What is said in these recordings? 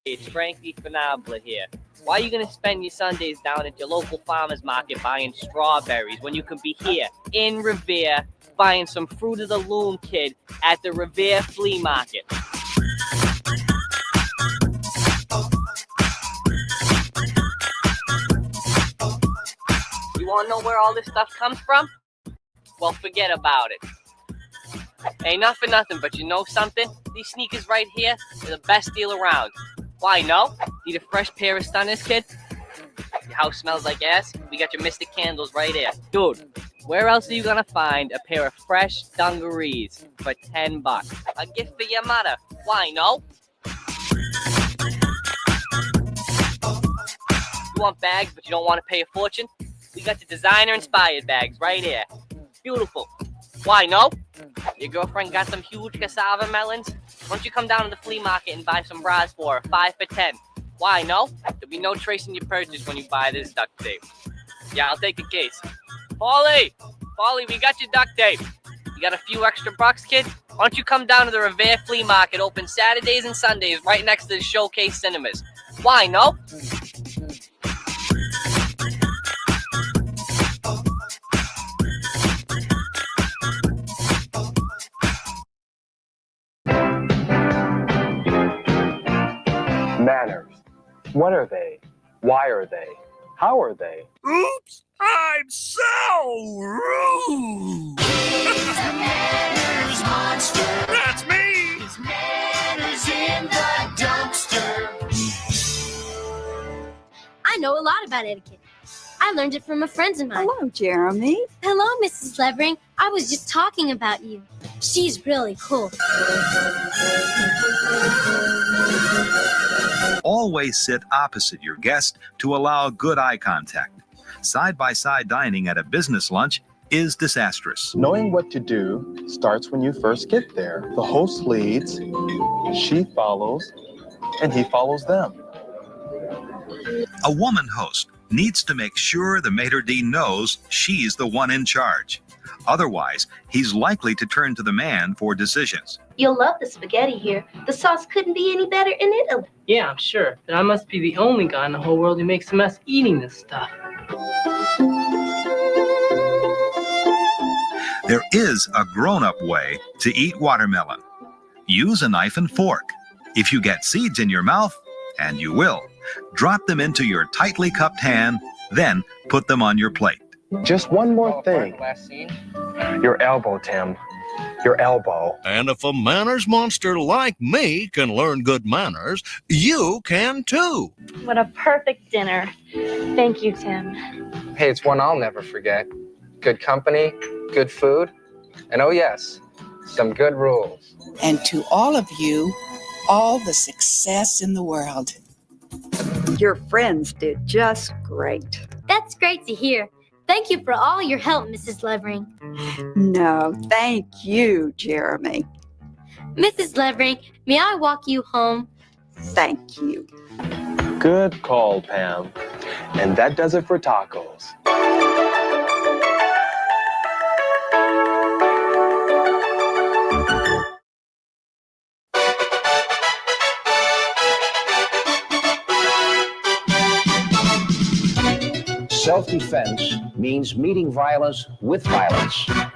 It's Frankie Finabla here. Why are you going to spend your Sundays down at your local farmer's market buying strawberries when you can be here in Revere buying some Fruit of the Loom Kid at the Revere Flea Market? You want to know where all this stuff comes from? Well, forget about it. Ain't not for nothing, but you know something? These sneakers right here are the best deal around. Why, no? Need a fresh pair of Stunners, kid? Your house smells like ass? We got your Mystic Candles right here. Dude, where else are you gonna find a pair of fresh dungarees for $10? A gift for your mother. Why, no? You want bags, but you don't want to pay a fortune? We got the designer-inspired bags right here. Beautiful. Why, no? Your girlfriend got some huge cassava melons? Why don't you come down to the flea market and buy some bras for her, 5 for $10? Why, no? There'll be no tracing your purchase when you buy this duct tape. Yeah, I'll take a case. Paulie, we got your duct tape. You got a few extra bucks, kid? Why don't you come down to the Revere Flea Market, open Saturdays and Sundays, right next to the Showcase Cinemas? Why, no? Manners. What are they? Why are they? How are they? Oops! I'm so rude! He's the manners monster. That's me! His manners in the dumpster. I know a lot about etiquette. I learned it from a friend of mine. Hello, Jeremy. Hello, Mrs. Levering. I was just talking about you. She's really cool. Always sit opposite your guest to allow good eye contact. Side-by-side dining at a business lunch is disastrous. Knowing what to do starts when you first get there. The host leads, she follows, and he follows them. A woman host needs to make sure the maitre d' knows she's the one in charge. Otherwise, he's likely to turn to the man for decisions. You'll love the spaghetti here. The sauce couldn't be any better in Italy. Yeah, I'm sure. But I must be the only guy in the whole world who makes a mess eating this stuff. There is a grown-up way to eat watermelon. Use a knife and fork. If you get seeds in your mouth, and you will, drop them into your tightly cupped hand, then put them on your plate. Just one more thing. Your elbow, Tim. Your elbow. And if a manners monster like me can learn good manners, you can too. What a perfect dinner. Thank you, Tim. Hey, it's one I'll never forget. Good company, good food, and oh yes, some good rules. And to all of you, all the success in the world. Your friends did just great. That's great to hear. Thank you for all your help, Mrs. Levering. No, thank you, Jeremy. Mrs. Levering, may I walk you home? Thank you. Good call, Pam. And that does it for tacos. Self-defense means meeting violence with violence. First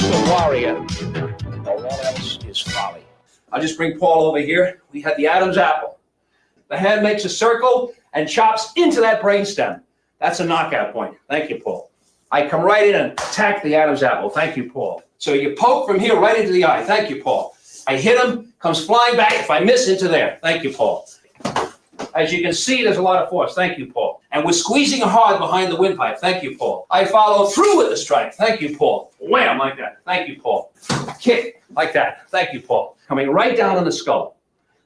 the warrior, all else is folly. I'll just bring Paul over here. We had the Adam's apple. The hand makes a circle and chops into that brainstem. That's a knockout point. Thank you, Paul. I come right in and attack the Adam's apple. Thank you, Paul. So you poke from here right into the eye. Thank you, Paul. I hit him, comes flying back. If I miss, into there. Thank you, Paul. As you can see, there's a lot of force. Thank you, Paul. And we're squeezing hard behind the windpipe. Thank you, Paul. I follow through with the strike. Thank you, Paul. Wham, like that. Thank you, Paul. Kick, like that. Thank you, Paul. Coming right down on the skull.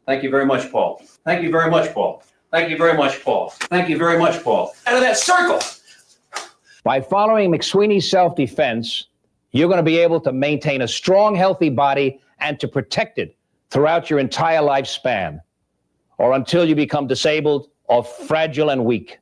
Thank you very much, Paul. Thank you very much, Paul. Thank you very much, Paul. Thank you very much, Paul. Out of that circle. By following McSweeney's self-defense, you're going to be able to maintain a strong, healthy body and to protect it throughout your entire lifespan. or until you become disabled or fragile and weak.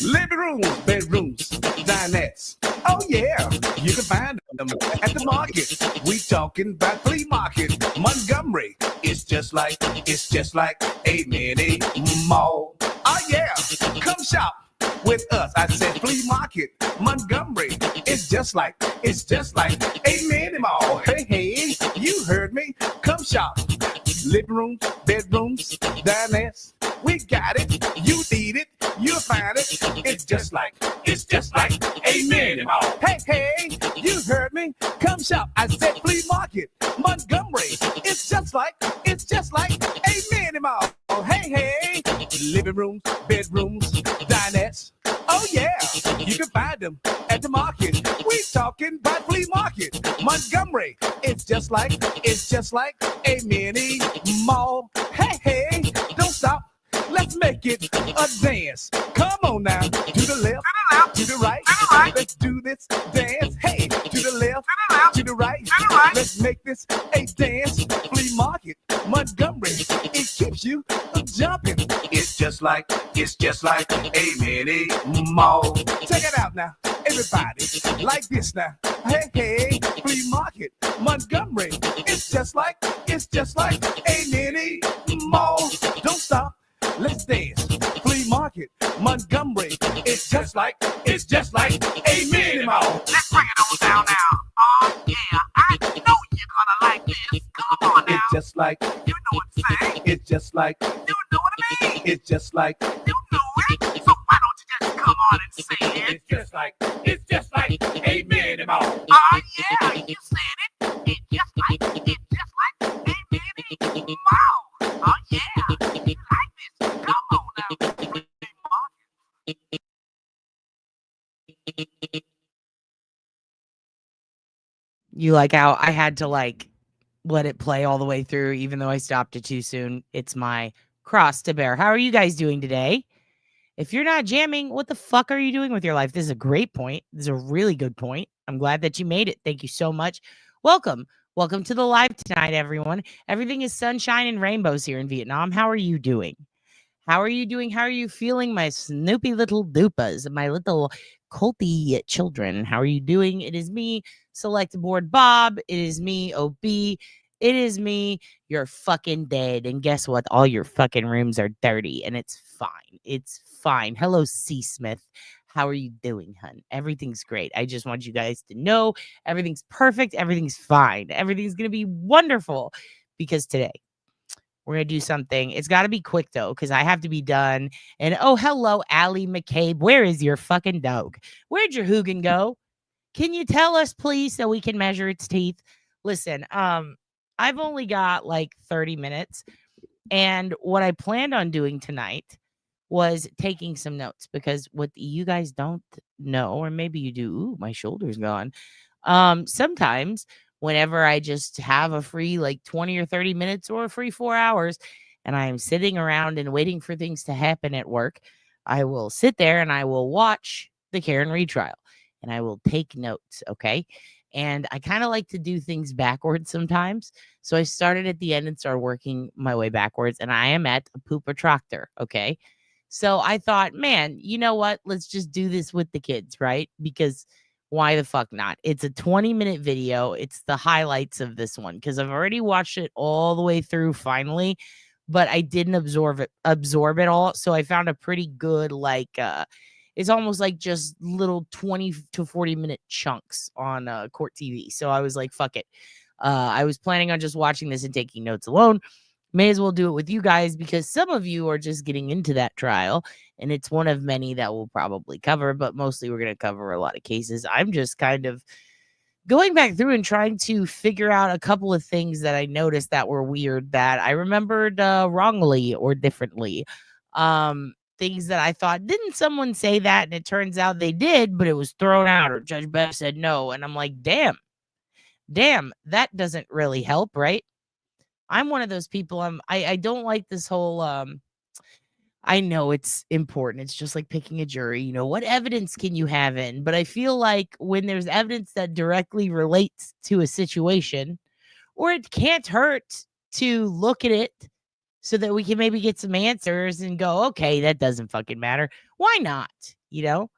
Living rooms, bedrooms, dinettes. Oh yeah, you can find them at the market. We talking about flea market. Montgomery, it's just like a mini mall. Oh yeah, come shop with us. I said flea market. Montgomery, it's just like a mini mall. Hey, hey, you heard me. Come shop. Living rooms, bedrooms, dinettes. We got it. You need it. You'll find it. It's just like a mini mall. Hey, hey, you heard me. Come shop. I said flea market. Montgomery. It's just like a mini mall. Hey, hey, living rooms, bedrooms, dinettes. Oh yeah, you can find them at the market. We talking about flea market. Montgomery. It's just like a mini mall. Hey, hey, don't stop. Let's make it a dance. Come on now, to the left, to the right. Let's do this dance. Hey, to the left, to the right. Let's make this a dance. Flea market, Montgomery. It keeps you jumping. It's just like a mini mall. Check it out now, everybody. Like this now. Hey, hey, flea market, Montgomery. It's just like a mini mall. Don't stop. Let's dance. Flea market, Montgomery. It's just like a mini mall. Let's bring it on down now. Oh yeah, I know you're gonna like this. Come on now. It's just like, you know what I'm saying. It's just like, you know what I mean. It's just like, you know it. So why don't you just come on and say it? It's just like a mini mall. Oh yeah, you said it. It's just like a mini mall. Oh yeah, you like this. Come on now. You like how I had to like let it play all the way through, even though I stopped it too soon. It's my cross to bear. How are you guys doing today? If you're not jamming, what the fuck are you doing with your life? This is a great point. This is a really good point. I'm glad that you made it. Thank you so much. Welcome. Welcome to the live tonight, everyone. Everything is sunshine and rainbows here in Vietnam. How are you doing? How are you doing? How are you feeling, my Snoopy little dupas, my little culty children? How are you doing? It is me, Select Board Bob. It is me, OB. It is me. You're fucking dead. And guess what? All your fucking rooms are dirty, and it's fine. It's fine. Hello, C. Smith. How are you doing, hun? Everything's great. I just want you guys to know everything's perfect. Everything's fine. Everything's going to be wonderful because today, we're going to do something. It's got to be quick, though, because I have to be done. And, oh, hello, Allie McCabe. Where is your fucking dog? Where'd your Hoogan go? Can you tell us, please, so we can measure its teeth? Listen, I've only got like 30 minutes. And what I planned on doing tonight was taking some notes, because what you guys don't know, or maybe you do, ooh, my shoulder's gone. Sometimes whenever I just have a free like 20 or 30 minutes or a free 4 hours and I'm sitting around and waiting for things to happen at work, I will sit there and I will watch the Karen retrial and I will take notes. Okay. And I kind of like to do things backwards sometimes. So I started at the end and started working my way backwards, and I am at a pooper Troctor. Okay. So I thought, man, you know what? Let's just do this with the kids, right? Because why the fuck not? It's a 20-minute video. It's the highlights of this one because I've already watched it all the way through finally, but I didn't absorb it all. So I found a pretty good, like, it's almost like just little 20 to 40-minute chunks on Court TV. So I was like, fuck it. I was planning on just watching this and taking notes alone. May as well do it with you guys because some of you are just getting into that trial, and it's one of many that we'll probably cover, but mostly we're going to cover a lot of cases. I'm just kind of going back through and trying to figure out a couple of things that I noticed that were weird that I remembered wrongly or differently. Things that I thought, didn't someone say that? And it turns out they did, but it was thrown out, or Judge Bev said no. And I'm like, damn, that doesn't really help, right? I'm one of those people. I don't like this whole I know it's important. It's just like picking a jury. You know, what evidence can you have in? But I feel like when there's evidence that directly relates to a situation, or it can't hurt to look at it so that we can maybe get some answers and go, okay, that doesn't fucking matter. Why not? You know?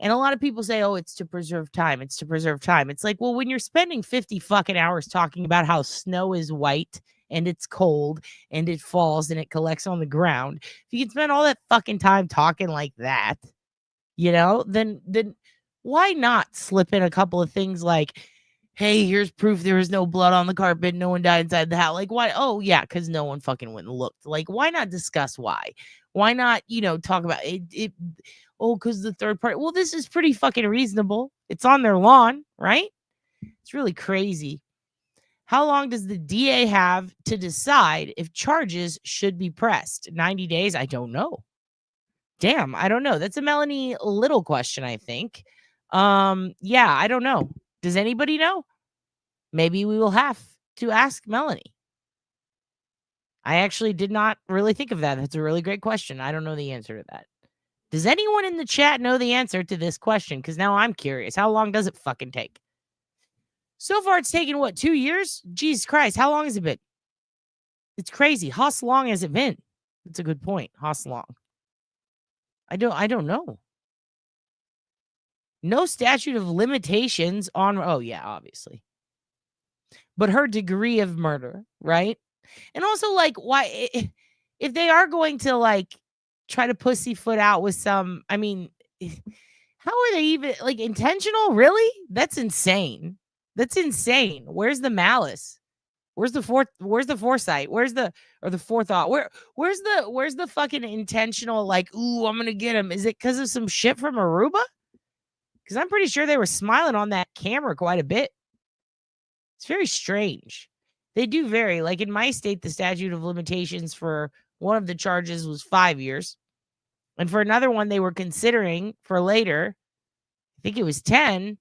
And a lot of people say, oh, it's to preserve time. It's to preserve time. It's like, well, when you're spending 50 fucking hours talking about how snow is white and it's cold and it falls and it collects on the ground, if you can spend all that fucking time talking like that, you know, then why not slip in a couple of things like, hey, here's proof there was no blood on the carpet, no one died inside the house. Like, why? Oh, yeah, because no one fucking went and looked. Like, why not discuss why? Why not, you know, talk about it oh, because the third party. Well, this is pretty fucking reasonable. It's on their lawn, right? It's really crazy. How long does the DA have to decide if charges should be pressed? 90 days? I don't know. Damn, I don't know. That's a Melanie Little question, I think. Yeah, I don't know. Does anybody know? Maybe we will have to ask Melanie. I actually did not really think of that. That's a really great question. I don't know the answer to that. Does anyone in the chat know the answer to this question? Because now I'm curious. How long does it fucking take? So far, it's taken, what, 2 years? Jesus Christ, how long has it been? It's crazy. How long has it been? That's a good point. How long? I don't know. No statute of limitations on, oh yeah, obviously. But her degree of murder, right? And also, like, why, if they are going to, like, try to pussyfoot out with some, I mean, how are they even, like, intentional? Really? That's insane. That's insane. Where's the malice? Where's the foresight? Where's the forethought? Where's the fucking intentional, like, ooh, I'm gonna get him? Is it because of some shit from Aruba? Because I'm pretty sure they were smiling on that camera quite a bit. It's very strange. They do vary. Like in my state, the statute of limitations for one of the charges was 5 years. And for another one they were considering for later, I think it was 10,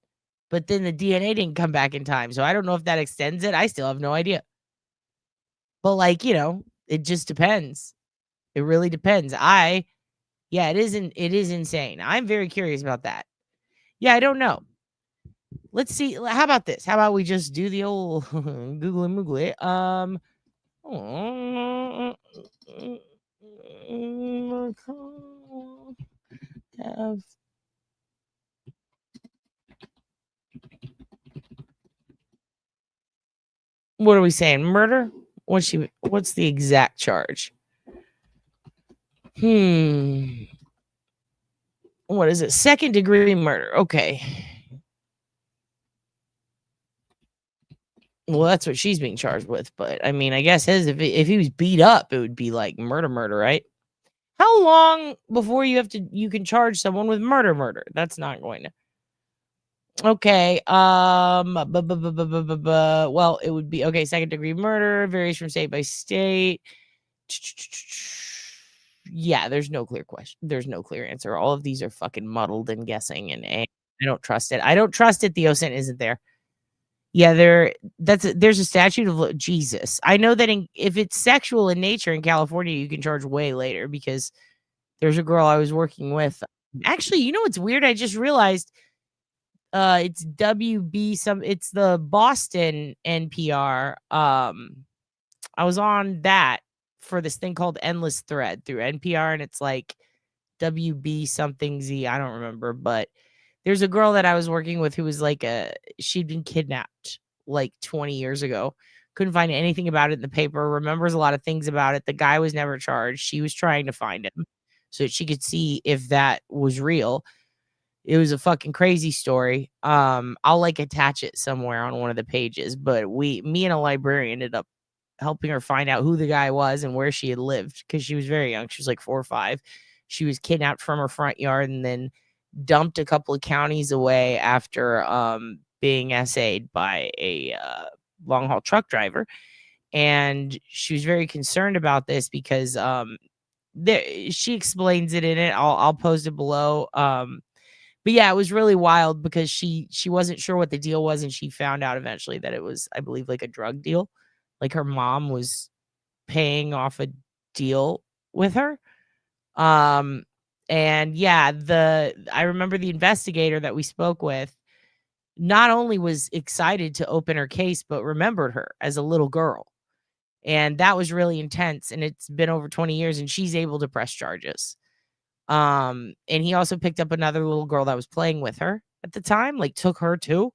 but then the DNA didn't come back in time. So I don't know if that extends it. I still have no idea. But, like, you know, it just depends. It really depends. Yeah, it is insane. I'm very curious about that. Yeah, I don't know. Let's see. How about this? How about we just do the old Google and Moogle it? What are we saying? Murder? What's the exact charge? What is it? Second degree murder. Okay. Well, that's what she's being charged with. But I mean, I guess if he was beat up, it would be like murder, right? How long before you can charge someone with murder? That's not going to. Okay. Well, it would be okay. Second degree murder varies from state by state. Yeah, there's no clear question. There's no clear answer. All of these are fucking muddled and guessing, and I don't trust it. I don't trust it. The OSINT isn't there. Yeah, there's a statute of Jesus. I know that if it's sexual in nature in California, you can charge way later because there's a girl I was working with. Actually, you know what's weird? I just realized it's WB it's the Boston NPR. I was on that for this thing called Endless Thread through NPR, and it's like WB something Z. I don't remember, but there's a girl that I was working with who was like she'd been kidnapped like 20 years ago. Couldn't find anything about it in the paper. Remembers a lot of things about it. The guy was never charged. She was trying to find him so that she could see if that was real. It was a fucking crazy story. I'll like attach it somewhere on one of the pages, but me and a librarian ended up helping her find out who the guy was and where she had lived because she was very young. She was like 4 or 5. She was kidnapped from her front yard and then dumped a couple of counties away after being essayed by a long haul truck driver. And she was very concerned about this because she explains it in it. I'll post it below. But yeah, it was really wild because she wasn't sure what the deal was, and she found out eventually that it was, I believe, like a drug deal. Like her mom was paying off a deal with her. And yeah, I remember the investigator that we spoke with not only was excited to open her case, but remembered her as a little girl. And that was really intense. And it's been over 20 years and she's able to press charges. And he also picked up another little girl that was playing with her at the time, like took her too.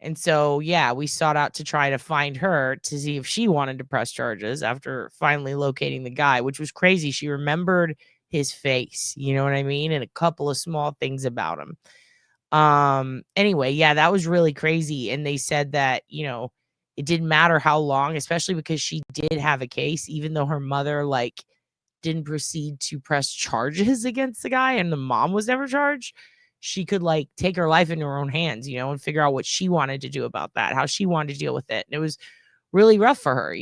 And so, yeah, we sought out to try to find her to see if she wanted to press charges after finally locating the guy, which was crazy. She remembered his face, you know what I mean? And a couple of small things about him. Anyway, yeah, that was really crazy. And they said that, it didn't matter how long, especially because she did have a case, even though her mother, like, didn't proceed to press charges against the guy and the mom was never charged. She could like take her life into her own hands, and figure out what she wanted to do about that, how she wanted to deal with it. And it was really rough for her,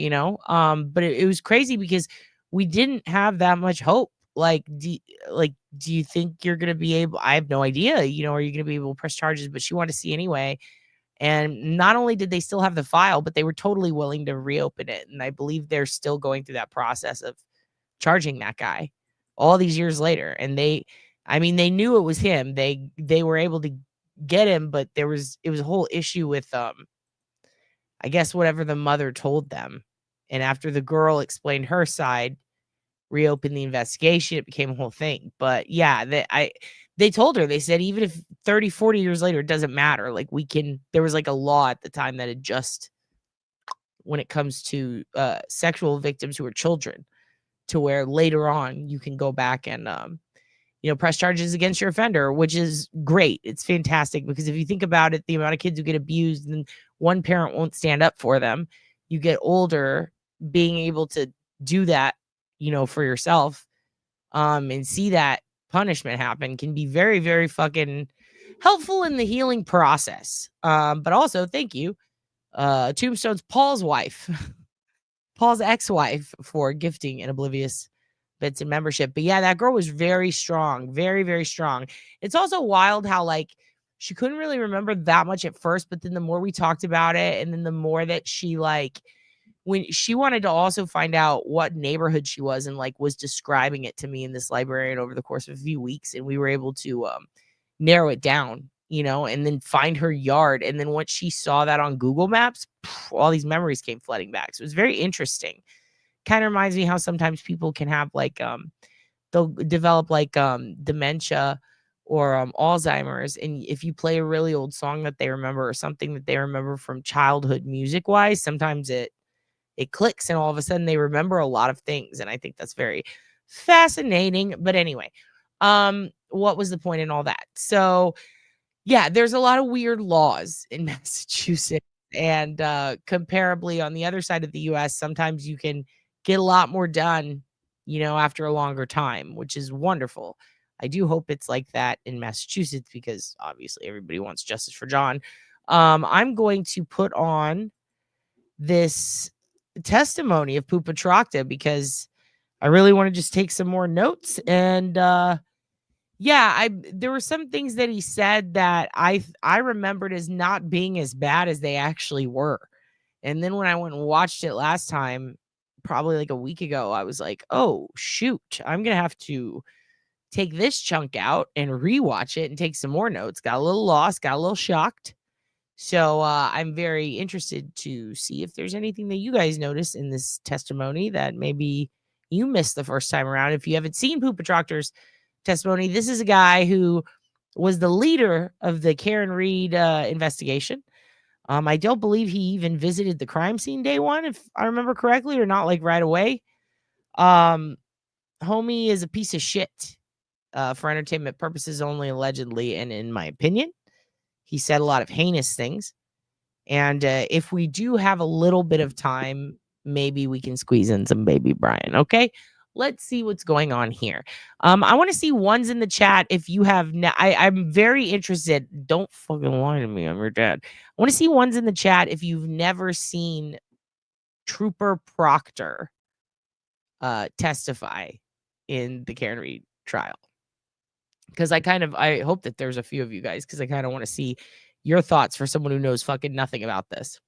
but it was crazy because we didn't have that much hope. Like, do you think you're going to be able, I have no idea, are you going to be able to press charges? But she wanted to see anyway. And not only did they still have the file, but they were totally willing to reopen it. And I believe they're still going through that process of charging that guy all these years later. And they knew it was him. They were able to get him, but it was a whole issue with, I guess whatever the mother told them. And after the girl explained her side, reopened the investigation, it became a whole thing. But yeah, they told her, they said, even if 30, 40 years later, it doesn't matter. Like there was like a law at the time that had just, when it comes to sexual victims who are children, to where later on you can go back and, press charges against your offender, which is great. It's fantastic because if you think about it, the amount of kids who get abused and one parent won't stand up for them, you get older, being able to do that, for yourself, and see that punishment happen can be very, very fucking helpful in the healing process. But also, thank you, Tombstone's Paul's wife, Paul's ex-wife, for gifting an Oblivious Benson membership. But yeah, that girl was very strong, very, very strong. It's also wild how like she couldn't really remember that much at first, but then the more we talked about it, and then the more that she like, when she wanted to also find out what neighborhood she was and like was describing it to me in this librarian over the course of a few weeks, and we were able to narrow it down, and then find her yard. And then once she saw that on Google Maps, all these memories came flooding back. So it was very interesting. Kind of reminds me how sometimes people can have like they'll develop like dementia or Alzheimer's, and if you play a really old song that they remember or something that they remember from childhood music wise, sometimes it clicks and all of a sudden they remember a lot of things. And I think that's very fascinating. But anyway, what was the point in all that? So yeah, there's a lot of weird laws in Massachusetts, and comparably on the other side of the US, sometimes you can get a lot more done, after a longer time, which is wonderful. I do hope it's like that in Massachusetts because obviously everybody wants justice for John. I'm going to put on this testimony of Pupa Troctor because I really want to just take some more notes. And there were some things that he said that I remembered as not being as bad as they actually were. And then when I went and watched it last time, probably like a week ago, I was like, oh shoot, I'm gonna have to take this chunk out and rewatch it and take some more notes. Got a little lost, got a little shocked. So I'm very interested to see if there's anything that you guys noticed in this testimony that maybe you missed the first time around. If you haven't seen Pupa Troctor's testimony, this is a guy who was the leader of the Karen Reed investigation. I don't believe he even visited the crime scene day one, if I remember correctly, or not like right away. Homie is a piece of shit for entertainment purposes only, allegedly, and in my opinion. He said a lot of heinous things. And if we do have a little bit of time, maybe we can squeeze in some baby Brian. Okay, let's see what's going on here. I want to see ones in the chat. If you have, I'm very interested. Don't fucking lie to me. I'm your dad. I want to see ones in the chat if you've never seen Trooper Proctor testify in the Karen Reed trial. Because I hope that there's a few of you guys, because I kind of want to see your thoughts for someone who knows fucking nothing about this.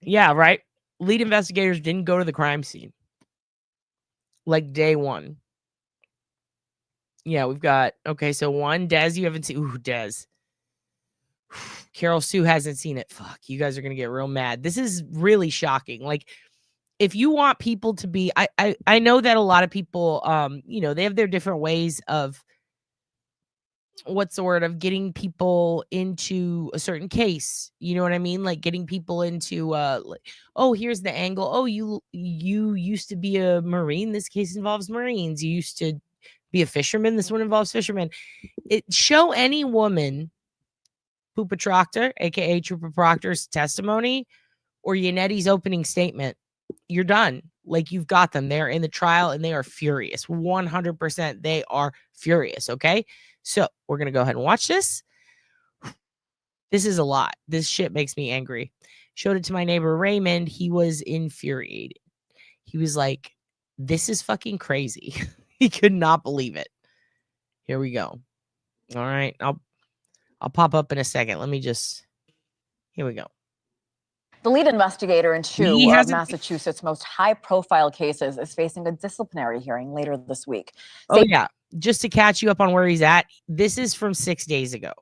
Yeah, right. Lead investigators didn't go to the crime scene. like day one. Yeah, we've got, okay, so one, Des, you haven't seen, ooh, Des. Carol Sue hasn't seen it. Fuck, you guys are going to get real mad. This is really shocking. Like, if you want people to be, I know that a lot of people, you know, they have their different ways of, what's the word, of getting people into a certain case. You know what I mean? Like getting people into, like, oh, here's the angle. Oh, you used to be a Marine. This case involves Marines. You used to be a fisherman. This one involves fishermen. Show any woman Troctor, aka Trooper Proctor's testimony, or Yanetti's opening statement, you're done. Like, you've got them. They're in the trial and they are furious. 100%. They are furious. Okay. So we're going to go ahead and watch this. This is a lot. This shit makes me angry. Showed it to my neighbor Raymond. He was infuriated. He was like, this is fucking crazy. He could not believe it. Here we go. All right. I'll pop up in a second. Let me just, here we go. The lead investigator in two of Massachusetts' most high-profile cases is facing a disciplinary hearing later this week. Oh, yeah. Just to catch you up on where he's at, this is from 6 days ago.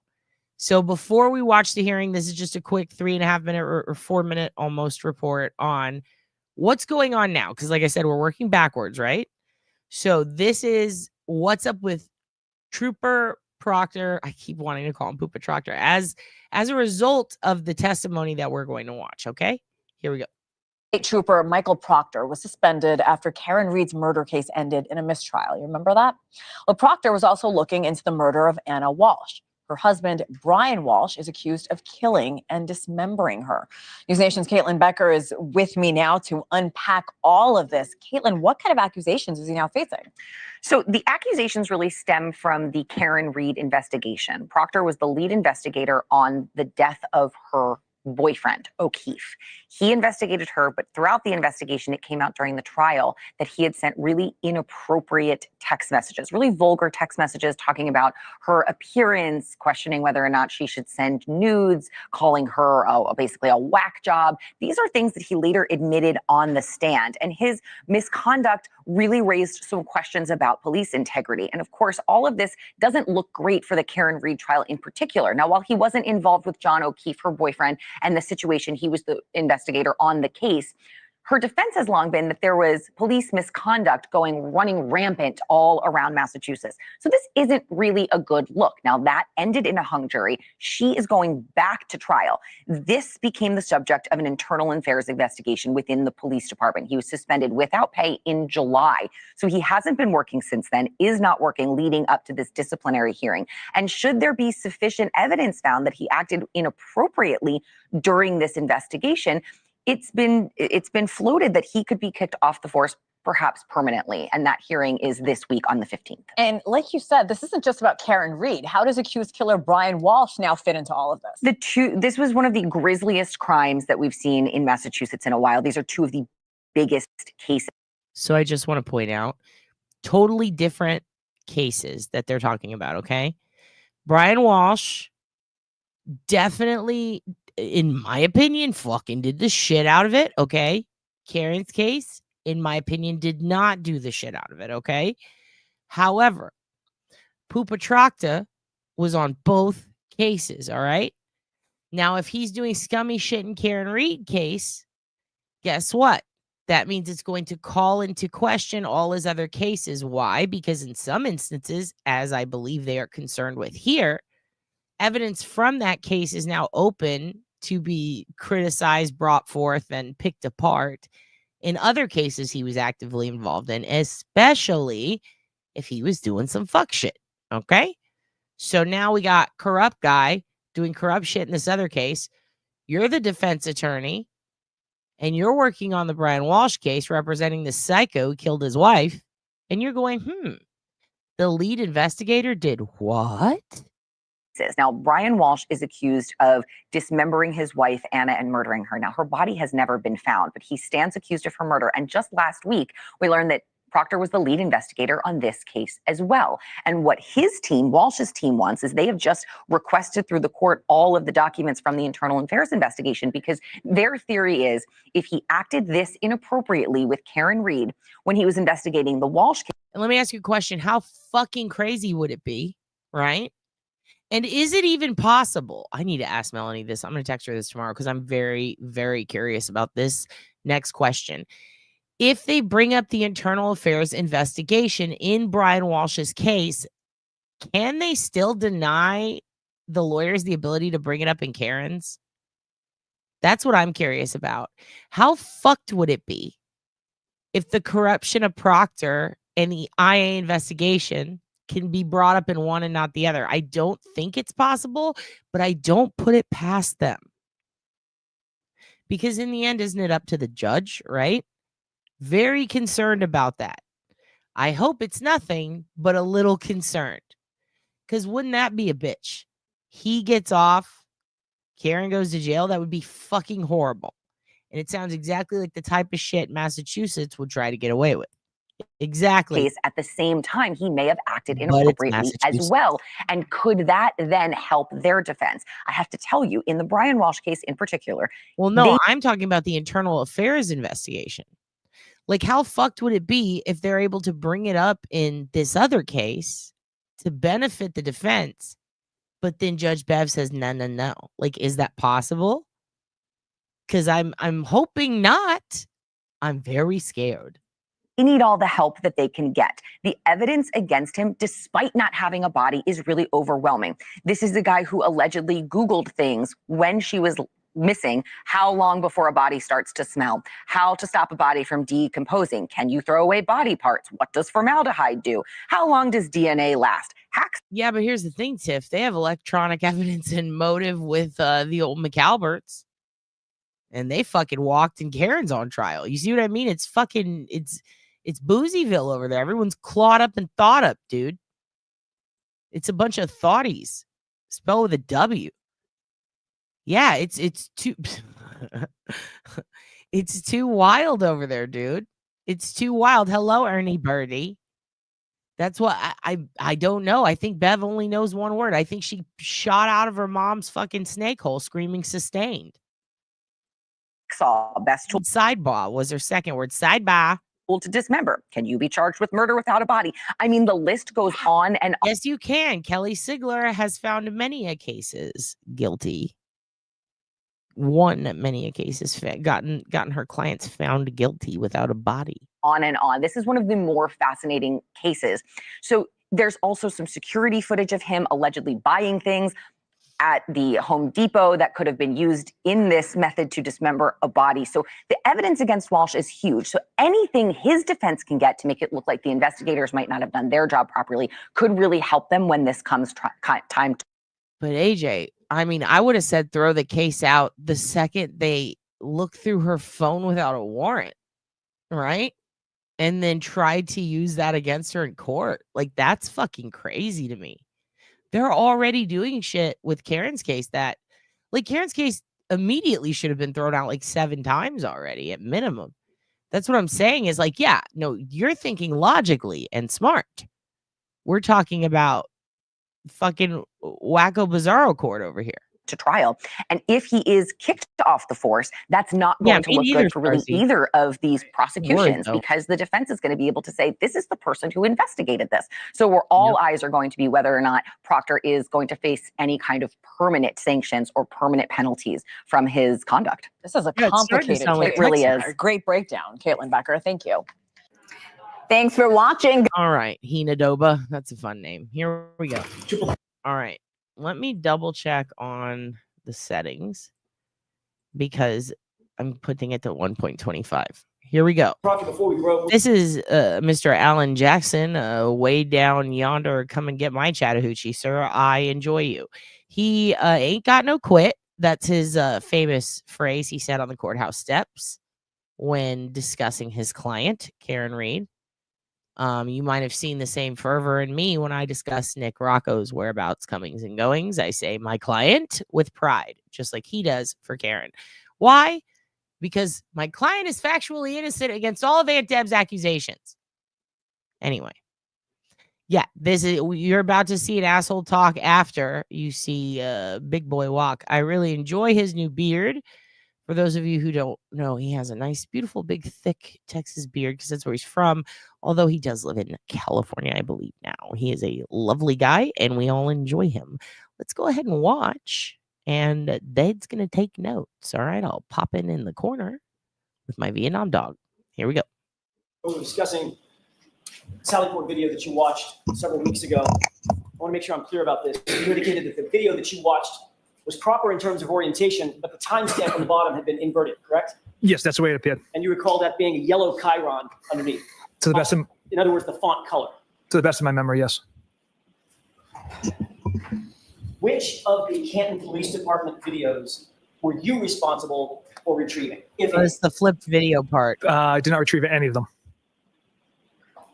So before we watch the hearing, this is just a quick 3.5 minute or 4 minute almost report on what's going on now. Because like I said, we're working backwards, right? So this is what's up with Trooper Proctor. I keep wanting to call him Poopa Troctor as a result of the testimony that we're going to watch. Okay, here we go. State Trooper Michael Proctor was suspended after Karen Reed's murder case ended in a mistrial. You remember that? Well, Proctor was also looking into the murder of Anna Walsh. Her husband, Brian Walsh, is accused of killing and dismembering her. News Nation's Caitlin Becker is with me now to unpack all of this. Caitlin, what kind of accusations is he now facing? So the accusations really stem from the Karen Reed investigation. Proctor was the lead investigator on the death of her boyfriend, O'Keefe. He investigated her, but throughout the investigation, it came out during the trial that he had sent really inappropriate text messages, really vulgar text messages talking about her appearance, questioning whether or not she should send nudes, calling her basically a whack job. These are things that he later admitted on the stand. And his misconduct really raised some questions about police integrity. And of course, all of this doesn't look great for the Karen Reed trial in particular. Now, while he wasn't involved with John O'Keefe, her boyfriend, and the situation, he was the investigator on the case. Her defense has long been that there was police misconduct running rampant all around Massachusetts. So this isn't really a good look. Now, that ended in a hung jury. She is going back to trial. This became the subject of an internal affairs investigation within the police department. He was suspended without pay in July. So he hasn't been working since then, is not working leading up to this disciplinary hearing. And should there be sufficient evidence found that he acted inappropriately during this investigation, it's been floated that he could be kicked off the force, perhaps permanently. And that hearing is this week on the 15th. And like you said, this isn't just about Karen Reed. How does accused killer Brian Walsh now fit into all of this? This was one of the grisliest crimes that we've seen in Massachusetts in a while. These are two of the biggest cases. So I just want to point out totally different cases that they're talking about. Okay. Brian Walsh definitely, in my opinion, fucking did the shit out of it. Okay. Karen's case, in my opinion, did not do the shit out of it. Okay. However, Poopa Troctor was on both cases. All right. Now, if he's doing scummy shit in Karen Reed case, guess what? That means it's going to call into question all his other cases. Why? Because in some instances, as I believe they are concerned with here, evidence from that case is now open to be criticized, brought forth, and picked apart in other cases he was actively involved in, especially if he was doing some fuck shit. Okay? So now we got corrupt guy doing corrupt shit in this other case. You're the defense attorney, and you're working on the Brian Walsh case representing the psycho who killed his wife, and you're going, the lead investigator did what? Now, Brian Walsh is accused of dismembering his wife, Anna, and murdering her. Now, her body has never been found, but he stands accused of her murder. And just last week, we learned that Proctor was the lead investigator on this case as well. And what his team, Walsh's team, wants is they have just requested through the court all of the documents from the internal affairs investigation, because their theory is if he acted this inappropriately with Karen Reed when he was investigating the Walsh case. And let me ask you a question. How fucking crazy would it be, right? And is it even possible? I need to ask Melanie this. I'm going to text her this tomorrow because I'm very, very curious about this next question. If they bring up the internal affairs investigation in Brian Walsh's case, can they still deny the lawyers the ability to bring it up in Karen's? That's what I'm curious about. How fucked would it be if the corruption of Proctor and the IA investigation can be brought up in one and not the other? I don't think it's possible, but I don't put it past them. Because in the end, isn't it up to the judge, right? Very concerned about that. I hope it's nothing, but a little concerned. Because wouldn't that be a bitch? He gets off, Karen goes to jail. That would be fucking horrible. And it sounds exactly like the type of shit Massachusetts would try to get away with. Exactly. Case at the same time, he may have acted inappropriately as well. And could that then help their defense? I have to tell you, in the Brian Walsh case in particular. Well, no, I'm talking about the internal affairs investigation. Like, how fucked would it be if they're able to bring it up in this other case to benefit the defense, but then Judge Bev says, no. Like, is that possible? Because I'm hoping not. I'm very scared. They need all the help that they can get. The evidence against him, despite not having a body, is really overwhelming. This is the guy who allegedly Googled things when she was missing. How long before a body starts to smell? How to stop a body from decomposing? Can you throw away body parts? What does formaldehyde do? How long does DNA last? Hacks. Yeah, but here's the thing, Tiff. They have electronic evidence and motive with the old McAlberts. And they fucking walked and Karen's on trial. You see what I mean? It's fucking, it's Boozyville over there. Everyone's clawed up and thought up, dude. It's a bunch of thoughties. Spelled with a W. Yeah, it's too it's too wild over there, dude. It's too wild. Hello, Ernie Birdie. That's what I don't know. I think Bev only knows one word. I think she shot out of her mom's fucking snake hole screaming sustained. Best tool. Sidebar was her second word. Sidebar. To dismember. Can you be charged with murder without a body? I mean, the list goes on and on. Yes, you can. Kelly Sigler has found many cases guilty. Many cases gotten her clients found guilty without a body. On and on. This is one of the more fascinating cases. So there's also some security footage of him allegedly buying things at the Home Depot that could have been used in this method to dismember a body. So the evidence against Walsh is huge. So anything his defense can get to make it look like the investigators might not have done their job properly could really help them when this comes time. But AJ, I mean, I would have said throw the case out the second they look through her phone without a warrant, right? And then tried to use that against her in court. Like, that's fucking crazy to me. They're already doing shit with Karen's case that, like, Karen's case immediately should have been thrown out like 7 times already at minimum. That's what I'm saying is like, yeah, no, you're thinking logically and smart. We're talking about fucking wacko bizarro court over here. To trial. And if he is kicked off the force, that's not going to look good for really either of these prosecutions, because the defense is going to be able to say, this is the person who investigated this. So where all eyes are going to be whether or not Proctor is going to face any kind of permanent sanctions or permanent penalties from his conduct. This is a complicated case. It really is. Great breakdown, Caitlin Becker. Thank you. Thanks for watching. All right. Hinadoba. That's a fun name. Here we go. All right. Let me double check on the settings because I'm putting it to 1.25. Here we go. This is Mr. Alan Jackson, way down yonder. Come and get my Chattahoochee, sir. I enjoy you. He ain't got no quit. That's his famous phrase he said on the courthouse steps when discussing his client, Karen Reed. You might have seen the same fervor in me when I discuss Nick Rocco's whereabouts, comings, and goings. I say my client with pride, just like he does for Karen. Why? Because my client is factually innocent against all of Aunt Deb's accusations. Anyway. Yeah, you're about to see an asshole talk after you see Big Boy walk. I really enjoy his new beard. For those of you who don't know, he has a nice, beautiful, big, thick Texas beard because that's where he's from. Although he does live in California, I believe now. He is a lovely guy, and we all enjoy him. Let's go ahead and watch. And Dad's going to take notes. All right, I'll pop in the corner with my Vietnam dog. Here we go. We were discussing Sally Port video that you watched several weeks ago. I want to make sure I'm clear about this. You indicated that the video that you watched was proper in terms of orientation, but the timestamp on the bottom had been inverted, correct? Yes, that's the way it appeared. And you recall that being a yellow chyron underneath. To the best of, in other words, the font color. to the best of my memory, yes. Which of the Canton Police Department videos were you responsible for retrieving? If Oh, it's the flipped video part. I did not retrieve any of them.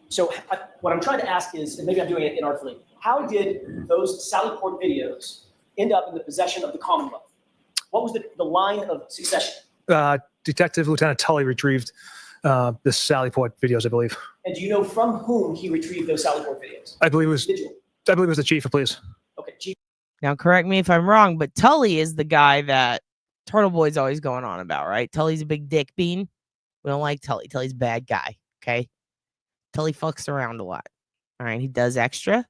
So what I'm trying to ask is, and maybe I'm doing it inartfully, how did those Sally Port videos end up in the possession of the Commonwealth? What was the line of succession? Detective Lieutenant Tully retrieved the Sally Port videos, I believe. And do you know from whom he retrieved those Sally Port videos? I believe it was the chief of police. Okay, chief. Now, correct me if I'm wrong, but Tully is the guy that Turtle Boy's always going on about, right? Tully's a big dick bean. We don't like Tully. Tully's a bad guy, okay? Tully fucks around a lot. All right, he does extra.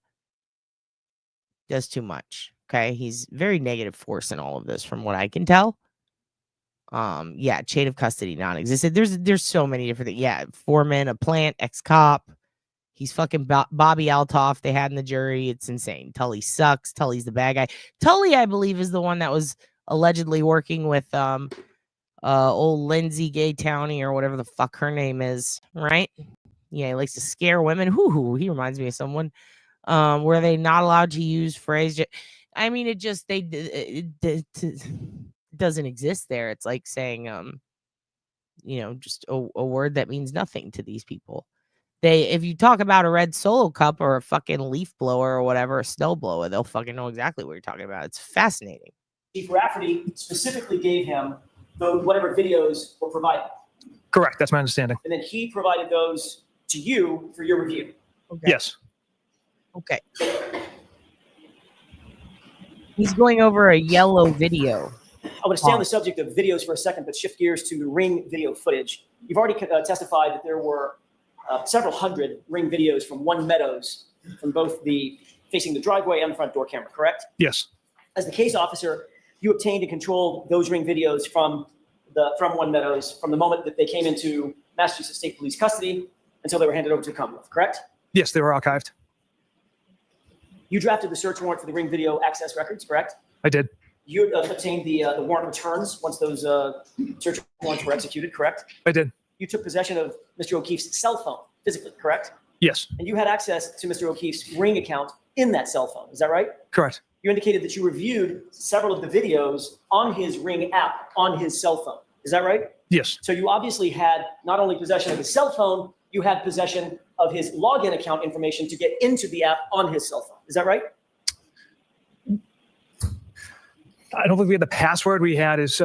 Does too much, okay? He's very negative force in all of this from what I can tell. Yeah, chain of custody non-existent. There's so many different things. Yeah, foreman, a plant, ex-cop. He's fucking Bobby Altoff they had in the jury. It's insane. Tully sucks. Tully's the bad guy. Tully, I believe, is the one that was allegedly working with old Lindsay Gay Towney or whatever the fuck her name is, right? Yeah, he likes to scare women. He reminds me of someone. Were they not allowed to use phrase? I mean, it doesn't exist there. It's like saying, just a word that means nothing to these people. If you talk about a red Solo cup or a fucking leaf blower or whatever, a snow blower, they'll fucking know exactly what you're talking about. It's fascinating. Chief Rafferty specifically gave him whatever videos were provided. Correct. That's my understanding. And then he provided those to you for your review. Okay. Yes. Okay. He's going over a yellow video. I want to stay on the subject of videos for a second, but shift gears to the Ring video footage. You've already testified that there were several hundred Ring videos from One Meadows, from both facing the driveway and the front door camera, correct? Yes. As the case officer, you obtained and controlled those Ring videos from One Meadows from the moment that they came into Massachusetts State Police custody until they were handed over to the Commonwealth, correct? Yes, they were archived. You drafted the search warrant for the Ring video access records, correct? I did. You obtained the warrant returns once those search warrants were executed, correct? I did. You took possession of Mr. O'Keefe's cell phone physically, correct? Yes. And you had access to Mr. O'Keefe's Ring account in that cell phone. Is that right? Correct. You indicated that you reviewed several of the videos on his Ring app on his cell phone. Is that right? Yes. So you obviously had not only possession of his cell phone, you had possession of his login account information to get into the app on his cell phone. Is that right? I don't think we had the password. We had his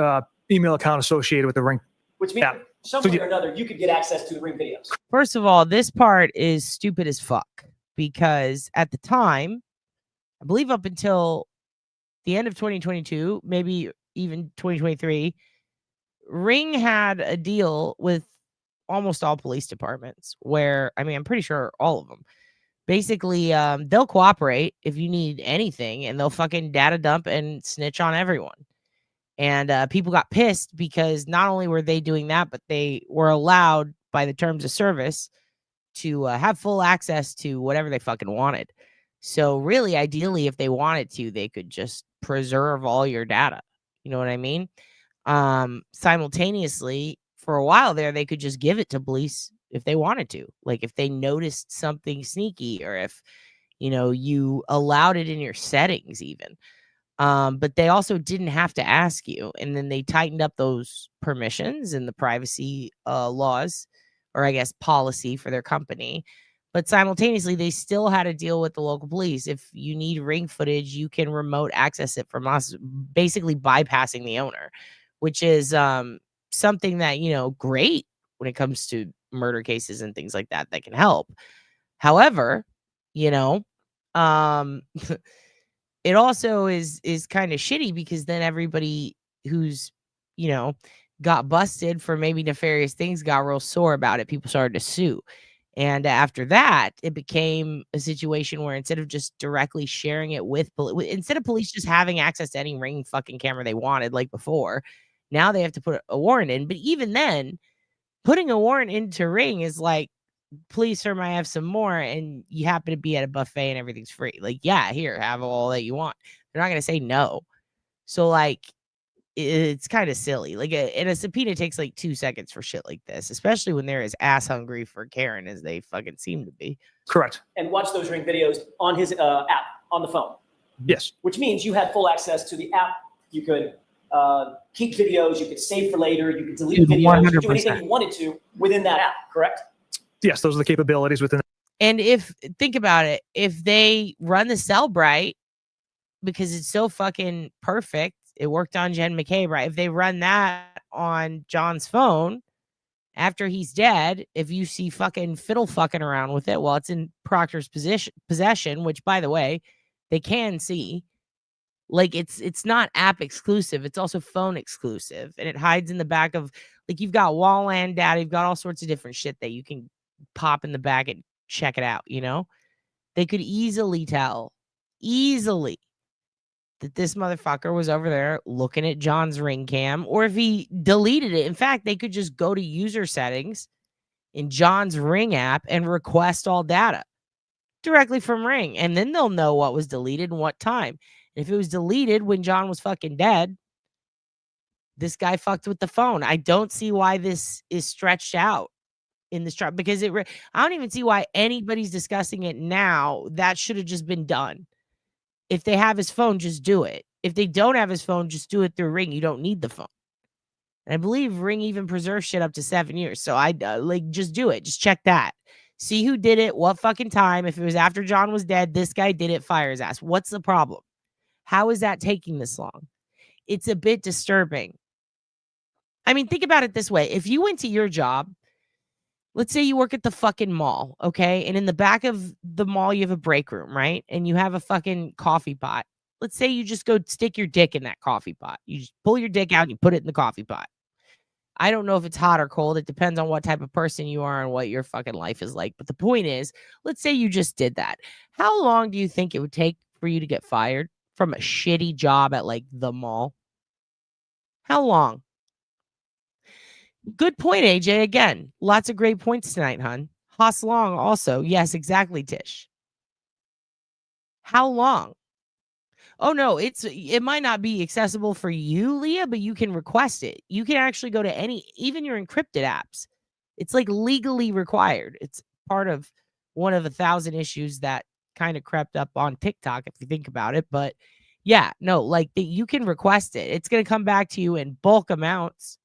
email account associated with the Ring. Which means app. some way or another, you could get access to the Ring videos. First of all, this part is stupid as fuck because at the time, I believe up until the end of 2022, maybe even 2023, Ring had a deal with almost all police departments where, I mean, I'm pretty sure all of them. Basically, they'll cooperate if you need anything and they'll fucking data dump and snitch on everyone. And people got pissed because not only were they doing that, but they were allowed by the terms of service to have full access to whatever they fucking wanted. So really, ideally, if they wanted to, they could just preserve all your data. You know what I mean? Simultaneously, for a while there, they could just give it to police if they wanted to. Like if they noticed something sneaky or if, you allowed it in your settings even. But they also didn't have to ask you. And then they tightened up those permissions and the privacy laws, or I guess policy for their company. But simultaneously, they still had to deal with the local police. If you need Ring footage, you can remote access it from us, basically bypassing the owner, which is something that, great when it comes to murder cases and things like that can help. However, you know, it also is kind of shitty because then everybody who's, you know, got busted for maybe nefarious things got real sore about it. People started to sue. And after that, it became a situation where instead of just directly sharing it with instead of police just having access to any Ring fucking camera they wanted like before, now they have to put a warrant in. But even then, putting a warrant into Ring is like, please, sir, may I have some more? And you happen to be at a buffet and everything's free. Like, yeah, here, have all that you want. They're not going to say no. So, like, it's kind of silly. Like, and a subpoena takes like 2 seconds for shit like this, especially when they're as ass hungry for Karen as they fucking seem to be. Correct. And watch those Ring videos on his app on the phone. Yes. Which means you had full access to the app. You could keep videos. You could save for later. You could delete videos. You could do anything you wanted to within that app, correct? Yes, those are the capabilities within. And think about it, if they run the Cellbrite, because it's so fucking perfect, it worked on Jen McCabe, right? If they run that on John's phone after he's dead, if you see fucking fiddle fucking around with it while it's in Proctor's possession, which by the way, they can see, like it's not app exclusive, it's also phone exclusive, and it hides in the back of, like, you've got wall land data, you've got all sorts of different shit that you can pop in the back and check it out, you know? They could easily tell, that this motherfucker was over there looking at John's Ring cam, or if he deleted it. In fact, they could just go to user settings in John's Ring app and request all data directly from Ring, and then they'll know what was deleted and what time. If it was deleted when John was fucking dead, this guy fucked with the phone. I don't see why this is stretched out in this trial, because I don't even see why anybody's discussing it now. That should have just been done. If they have his phone, just do it. If they don't have his phone, just do it through Ring. You don't need the phone. And I believe Ring even preserves shit up to 7 years. So I just do it. Just check that. See who did it, what fucking time. If it was after John was dead, this guy did it, fire his ass. What's the problem? How is that taking this long? It's a bit disturbing. I mean, think about it this way. If you went to your job, let's say you work at the fucking mall, okay? And in the back of the mall, you have a break room, right? And you have a fucking coffee pot. Let's say you just go stick your dick in that coffee pot. You just pull your dick out and you put it in the coffee pot. I don't know if it's hot or cold. It depends on what type of person you are and what your fucking life is like. But the point is, let's say you just did that. How long do you think it would take for you to get fired from a shitty job at like the mall? How long? Good point, AJ. Again, lots of great points tonight, hun. Haas Long also. Yes, exactly, Tish. How long? Oh, no, it might not be accessible for you, Leah, but you can request it. You can actually go to even your encrypted apps. It's like legally required. It's part of one of 1,000 issues that kind of crept up on TikTok, if you think about it. But yeah, no, like you can request it. It's going to come back to you in bulk amounts.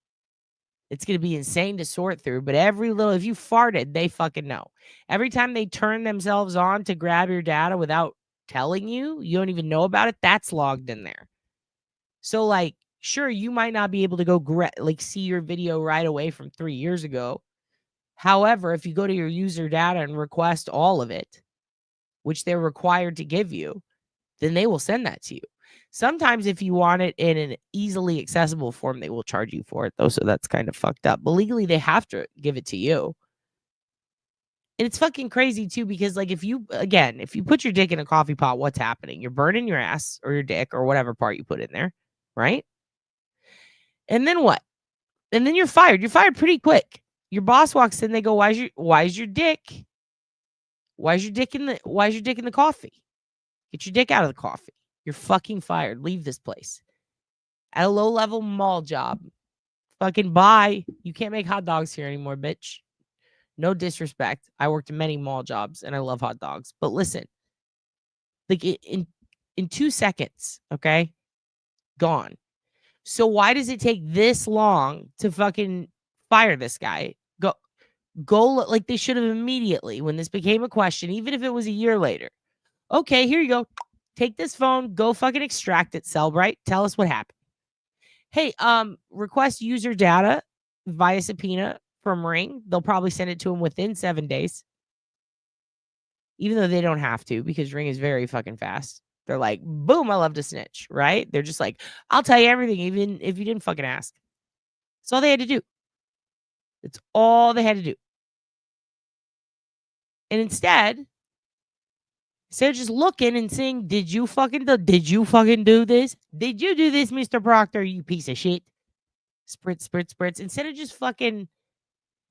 It's going to be insane to sort through, but if you farted, they fucking know. Every time they turn themselves on to grab your data without telling you, you don't even know about it, that's logged in there. So, like, sure, you might not be able to go see your video right away from 3 years ago. However, if you go to your user data and request all of it, which they're required to give you, then they will send that to you. Sometimes if you want it in an easily accessible form, they will charge you for it, though, so that's kind of fucked up. But legally, they have to give it to you. And it's fucking crazy, too, because, like, if you put your dick in a coffee pot, what's happening? You're burning your ass or your dick or whatever part you put in there, right? And then what? And then you're fired. You're fired pretty quick. Your boss walks in, they go, why is your dick in the coffee? Get your dick out of the coffee. You're fucking fired. Leave this place. At a low-level mall job. Fucking bye. You can't make hot dogs here anymore, bitch. No disrespect. I worked in many mall jobs, and I love hot dogs. But listen. Like, in 2 seconds, okay? Gone. So why does it take this long to fucking fire this guy? Go like they should have immediately when this became a question, even if it was a year later. Okay, here you go. Take this phone, go fucking extract it, Cellbrite. Tell us what happened. Hey, request user data via subpoena from Ring. They'll probably send it to him within 7 days. even though they don't have to because Ring is very fucking fast. They're like, boom, I love to snitch, right? They're just like, I'll tell you everything, even if you didn't fucking ask. That's all they had to do. That's all they had to do. And instead of just looking and saying, did you fucking do this? Did you do this, Mr. Proctor, you piece of shit? Spritz, spritz, spritz. Instead of just fucking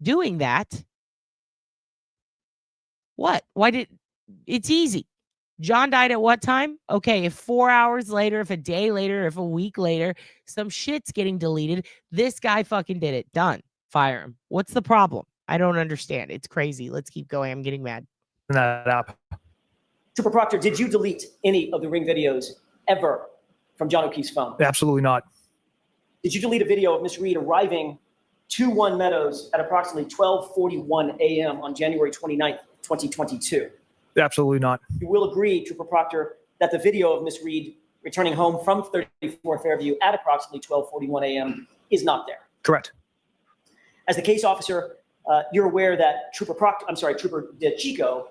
doing that, what? It's easy. John died at what time? Okay, if 4 hours later, if a day later, if a week later, some shit's getting deleted, this guy fucking did it. Done. Fire him. What's the problem? I don't understand. It's crazy. Let's keep going. I'm getting mad. That app. Trooper Proctor, did you delete any of the Ring videos ever from John O'Keefe's phone? Absolutely not. Did you delete a video of Miss Reed arriving to One Meadows at approximately 12:41 a.m. on January 29th, 2022? Absolutely not. You will agree, Trooper Proctor, that the video of Miss Reed returning home from 34 Fairview at approximately 12:41 a.m. is not there. Correct. As the case officer, you're aware that Trooper DeChico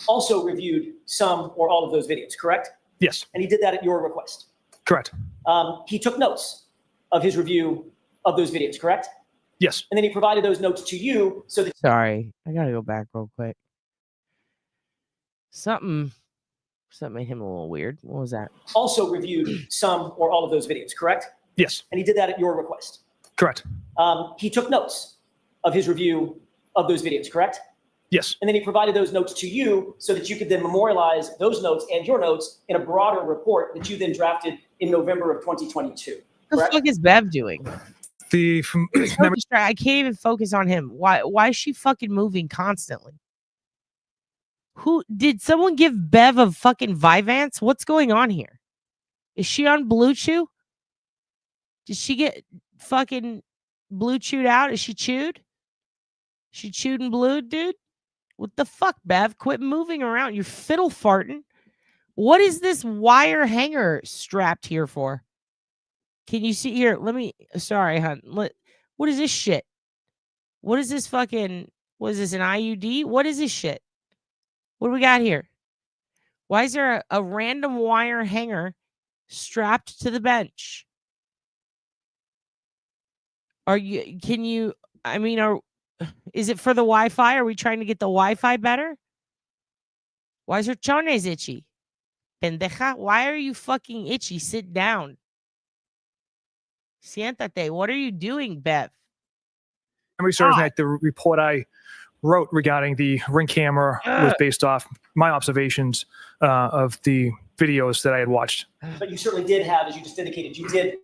also reviewed some or all of those videos, correct? Yes. And he did that at your request. Correct. He took notes of his review of those videos, correct? Yes. And then he provided those notes to you so that... Sorry, I gotta go back real quick. Something made him a little weird. What was that? Also reviewed some or all of those videos, correct? Yes. And he did that at your request. Correct. He took notes of his review of those videos, correct? Yes. And then he provided those notes to you so that you could then memorialize those notes and your notes in a broader report that you then drafted in November of 2022. What the fuck is Bev doing? From I can't even focus on him. Why is she fucking moving constantly? Who did someone give Bev a fucking Vyvanse? What's going on here? Is she on Blue Chew? Did she get fucking blue chewed out? Is she chewed? She chewed and blued, dude? What the fuck, Bev? Quit moving around. You're fiddle farting. What is this wire hanger strapped here for? Can you see here? Sorry, hon. What is this shit? What is this fucking, what is this, an IUD? What is this shit? What do we got here? Why is there a random wire hanger strapped to the bench? Is it for the Wi-Fi? Are we trying to get the Wi-Fi better? Why is her chones itchy? Pendeja, why are you fucking itchy? Sit down. Siéntate. What are you doing, Bev? Memory serves me that the report I wrote regarding the Ring camera was based off my observations of the videos that I had watched. But you certainly did have, as you just indicated, you did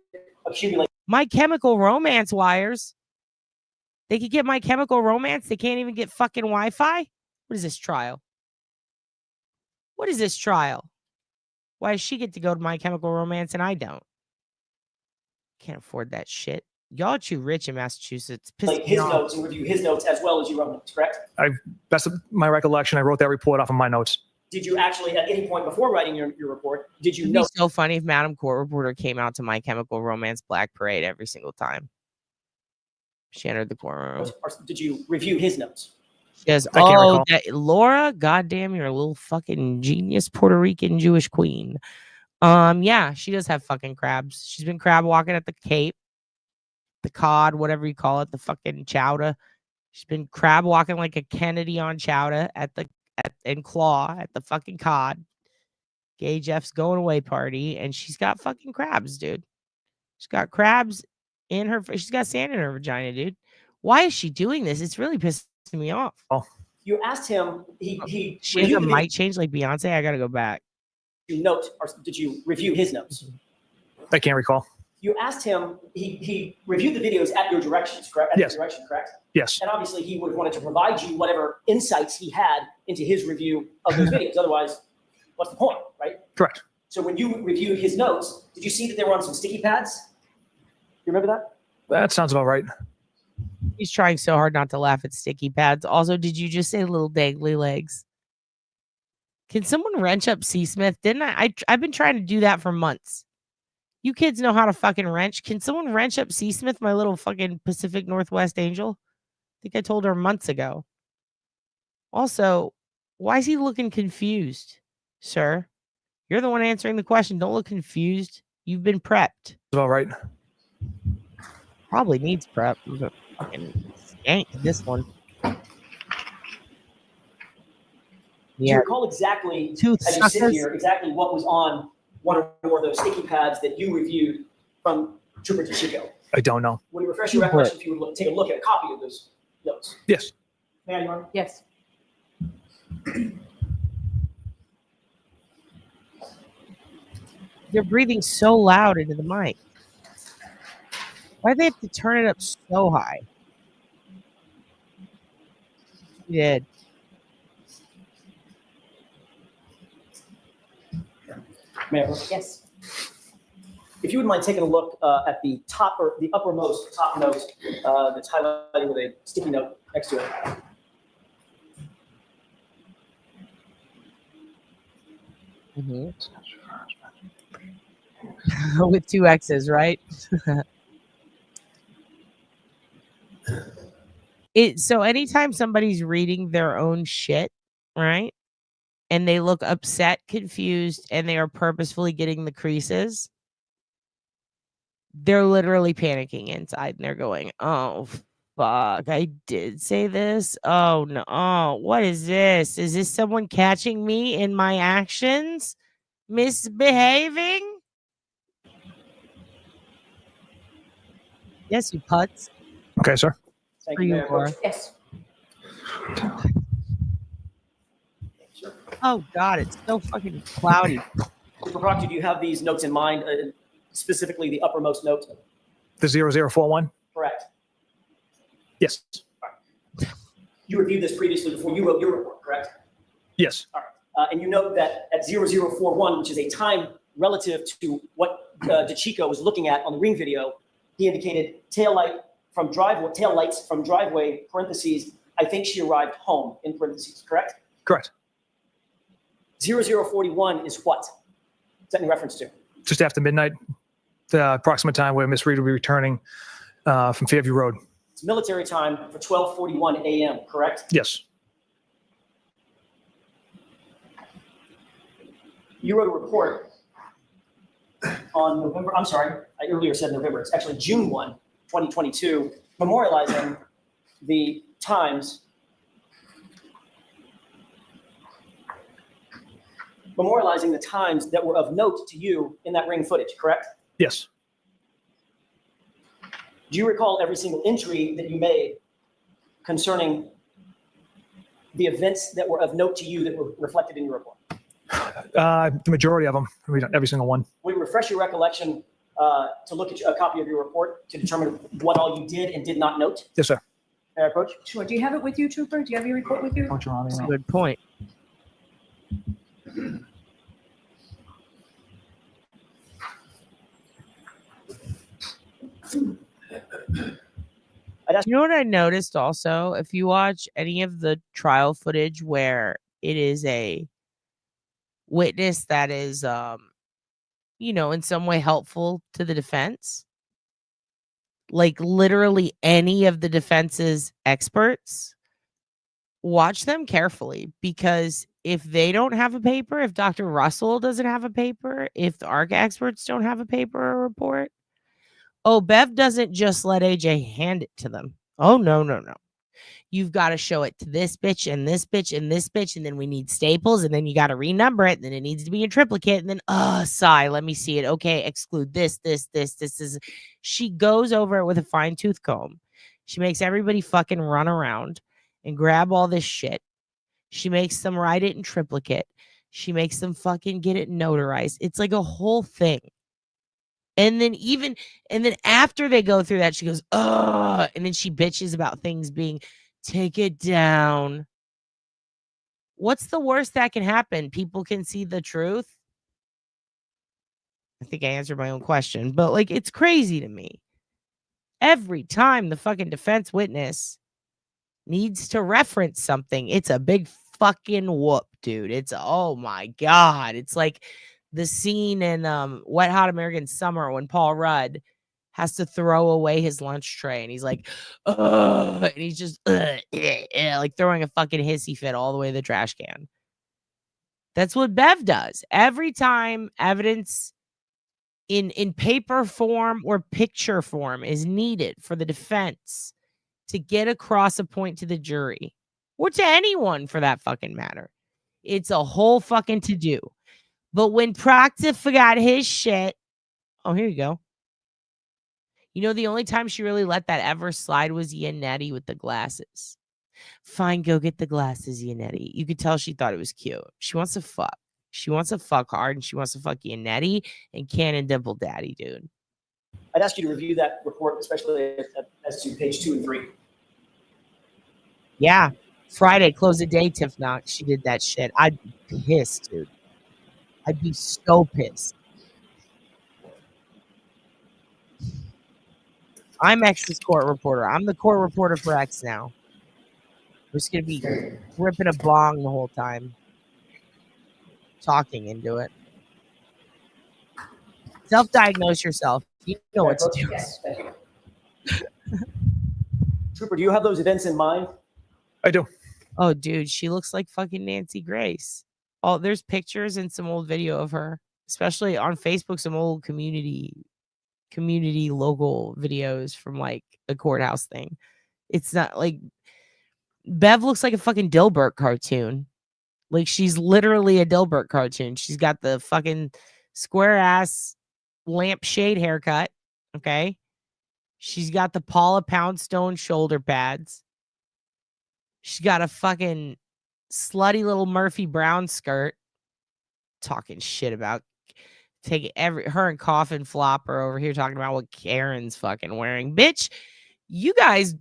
accumulate. My Chemical Romance wires. They could get My Chemical Romance. They can't even get fucking Wi-Fi. What is this trial? What is this trial? Why does she get to go to My Chemical Romance and I don't? Can't afford that shit. Y'all are too rich in Massachusetts. Like his notes and review his notes as well as your own notes, correct? That's my recollection. I wrote that report off of my notes. Did you actually, at any point before writing your report, did you It'd know? be so funny if Madam Court Reporter came out to My Chemical Romance Black Parade every single time she entered the courtroom. Or did you review his notes? She goes, Laura, goddamn, you're a little fucking genius Puerto Rican Jewish queen. Yeah, she does have fucking crabs. She's been crab walking at the Cape, the cod, whatever you call it, the fucking chowder. She's been crab walking like a Kennedy on chowder and claw at the fucking cod. Gay Jeff's going away party, and she's got fucking crabs, dude. She's got crabs in her. She's got sand in her vagina, dude. Why is she doing this? It's really pissing me off. Oh, you asked him. She has a mic change like Beyonce. I gotta go back. You note, or did you review his notes? I can't recall. You asked him. He reviewed the videos at your directions, correct? At yes. your direction, correct? Yes. And obviously, he would have wanted to provide you whatever insights he had into his review of those videos. Otherwise, what's the point, right? Correct. So when you reviewed his notes, did you see that they were on some sticky pads? You remember that? That sounds about right. He's trying so hard not to laugh at sticky pads. Also, did you just say little dangly legs? Can someone wrench up C. Smith? Didn't I've been trying to do that for months. You kids know how to fucking wrench. Can someone wrench up C. Smith, my little fucking Pacific Northwest angel? I think I told her months ago. Also, Why is he looking confused, sir? You're the one answering the question. Don't look confused. You've been prepped. All right. Probably needs prep. Fucking skank this one. Do you recall exactly, Tooth as you sit suckers. here, exactly what was on one or more of those sticky pads that you reviewed from Trooper DeChico? I don't know. Would you refresh your recollection if you would take a look at a copy of those notes? Yes. May I, Your Honor? Yes. They're breathing so loud into the mic. Why do they have to turn it up so high? She did. May I? Yes. If you wouldn't mind taking a look at the top or the uppermost top note that's highlighted with a sticky note next to it. With 2 X's, right? So anytime somebody's reading their own shit, right? And they look upset, confused, and they are purposefully getting the creases, they're literally panicking inside and they're going, oh, fuck, I did say this. Oh, no. Oh, what is this? Is this someone catching me in my actions? Misbehaving? Yes, you putz. Okay, sir. Thank For you, you, Mayor. Laura. Yes. Oh, God, it's so fucking cloudy. Mr. Proctor, do you have these notes in mind, specifically the uppermost note? The 0041? Correct. Yes. You reviewed this previously before you wrote your report, correct? Yes. All right. And you note that at 0041, which is a time relative to what DeChico was looking at on the ring video, he indicated tail lights from driveway, parentheses, I think she arrived home, in parentheses, correct? Correct. 0041 is what? Is that in reference to? Just after midnight, the approximate time where Miss Reed will be returning from Fairview Road. It's military time for 12:41 a.m., correct? Yes. You wrote a report on November, I'm sorry, I earlier said November, it's actually June 1, 2022, memorializing the times that were of note to you in that ring footage, correct? Yes. Do you recall every single entry that you made concerning the events that were of note to you that were reflected in your report? The majority of them. Every single one. Will you refresh your recollection to look at a copy of your report to determine what all you did and did not note? Yes, sir. May I approach? Sure. Do you have it with you, Trooper? Do you have your report with you? That's a good point. You know what I noticed also? If you watch any of the trial footage where it is a witness that is, in some way helpful to the defense, like literally any of the defense's experts, watch them carefully, because if they don't have a paper, if Dr. Russell doesn't have a paper, if the ARC experts don't have a paper or report, Bev doesn't just let AJ hand it to them. Oh, no. You've got to show it to this bitch and this bitch and this bitch, and then we need staples, and then you got to renumber it, and then it needs to be in triplicate, and then, sigh, let me see it. Okay, exclude this. She goes over it with a fine-tooth comb. She makes everybody fucking run around and grab all this shit. She makes them write it in triplicate. She makes them fucking get it notarized. It's like a whole thing. And then after they go through that, she goes, and then she bitches about things being, take it down. What's the worst that can happen? People can see the truth. I think I answered my own question, but like, it's crazy to me. Every time the fucking defense witness needs to reference something, it's a big fucking whoop, dude. It's, oh my God. It's like the scene in Wet Hot American Summer when Paul Rudd has to throw away his lunch tray, and he's like, ugh, and he's just like throwing a fucking hissy fit all the way to the trash can. That's what Bev does. Every time evidence in paper form or picture form is needed for the defense to get across a point to the jury, or to anyone for that fucking matter, it's a whole fucking to-do. But when Proctor forgot his shit, oh, here you go. You know, the only time she really let that ever slide was Yannetti with the glasses. Fine, go get the glasses, Yannetti. You could tell she thought it was cute. She wants to fuck. She wants to fuck hard, and she wants to fuck Yannetti and Cannon Dimple Daddy, dude. I'd ask you to review that report, especially as to page 2 and 3. Yeah. Friday, close the day, Tiff Knox. She did that shit. I'd be pissed, dude. I'd be so pissed. I'm X's court reporter. I'm the court reporter for X now. We're just going to be ripping a bong the whole time. Talking into it. Self-diagnose yourself. You know what to do. Yes, thank you. Trooper, do you have those events in mind? I do. Oh, dude, she looks like fucking Nancy Grace. Oh, there's pictures and some old video of her, especially on Facebook, some old community local videos from like a courthouse thing. It's not like Bev looks like a fucking Dilbert cartoon. Like she's literally a Dilbert cartoon. She's got the fucking square ass lampshade haircut. Okay. She's got the Paula Poundstone shoulder pads. She's got a fucking slutty little Murphy Brown skirt. Talking shit about taking her and Coffin Flopper over here talking about what Karen's fucking wearing. Bitch, you guys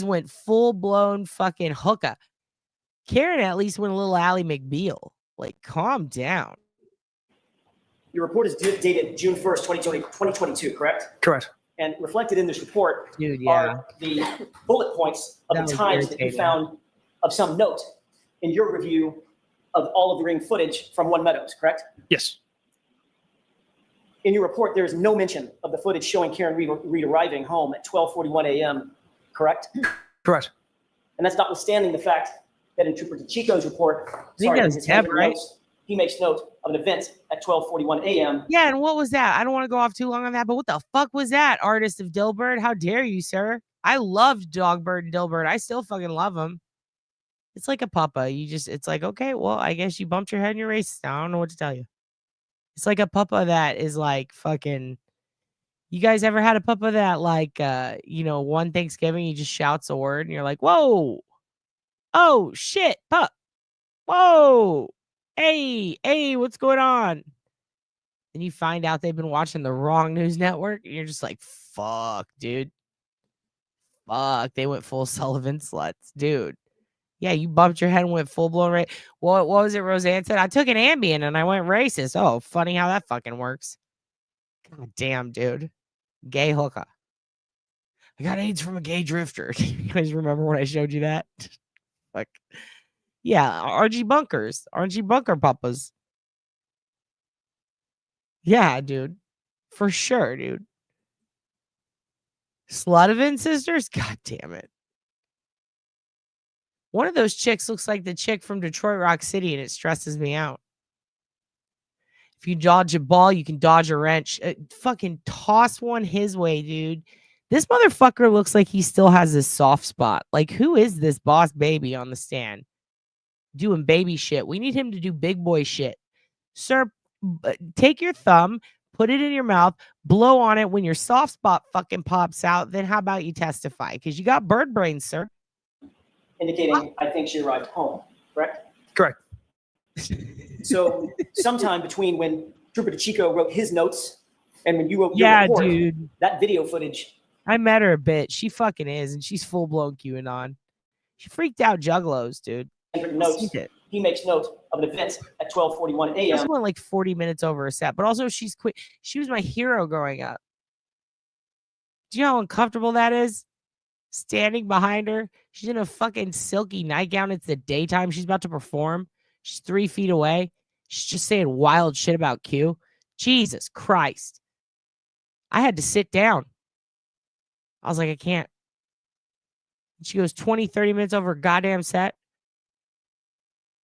went full blown fucking hookah. Karen at least went a little Ally McBeal. Like, calm down. Your report is dated June 1st, 2022, correct? Correct. And reflected in this report Dude, yeah. are the bullet points of the times that you found of some note in your review of all of the ring footage from One Meadows, correct? Yes. In your report, there is no mention of the footage showing Karen Reed arriving home at 12:41 a.m., correct? Correct. And that's notwithstanding the fact that in Trooper DeChico's report, right? He makes note of an event at 12:41 a.m. Yeah, and what was that? I don't want to go off too long on that, but what the fuck was that, artist of Dilbert? How dare you, sir? I loved Dogbird and Dilbert. I still fucking love him. It's like a puppa. It's like, okay, well, I guess you bumped your head and you're racist now. I don't know what to tell you. It's like a puppa that is like fucking. You guys ever had a puppa that like, one Thanksgiving he just shouts a word and you're like, whoa, oh shit, pup, whoa, hey, what's going on? And you find out they've been watching the wrong news network and you're just like, fuck, dude. Fuck, they went full Sullivan sluts, dude. Yeah, you bumped your head and went full blown right. What was it Roseanne said? I took an Ambien and I went racist. Oh, funny how that fucking works. God damn, dude. Gay hooker. I got AIDS from a gay drifter. You guys remember when I showed you that? Like, yeah, RG Bunkers. RG Bunker puppas. Yeah, dude. For sure, dude. Slutovin sisters? God damn it. One of those chicks looks like the chick from Detroit Rock City, and it stresses me out. If you dodge a ball, you can dodge a wrench. Fucking toss one his way, dude. This motherfucker looks like he still has this soft spot. Like, who is this boss baby on the stand? Doing baby shit. We need him to do big boy shit. Sir, take your thumb, put it in your mouth, blow on it. When your soft spot fucking pops out, then how about you testify? Because you got bird brains, sir. Indicating, I think she arrived home, correct? Correct. So sometime between when Trooper DeChico wrote his notes and when you wrote your report, dude. that video footage. I met her a bit. She fucking is, and she's full blown QAnon. She freaked out juggalos, dude. Notes, he makes note of an event at 12:41 a.m. This went like 40 minutes over a set, but also she's quick. She was my hero growing up. Do you know how uncomfortable that is? Standing behind her. She's in a fucking silky nightgown. It's the daytime. She's about to perform. She's 3 feet away. She's just saying wild shit about Q. Jesus Christ. I had to sit down. I was like, I can't. She goes 20, 30 minutes over her goddamn set.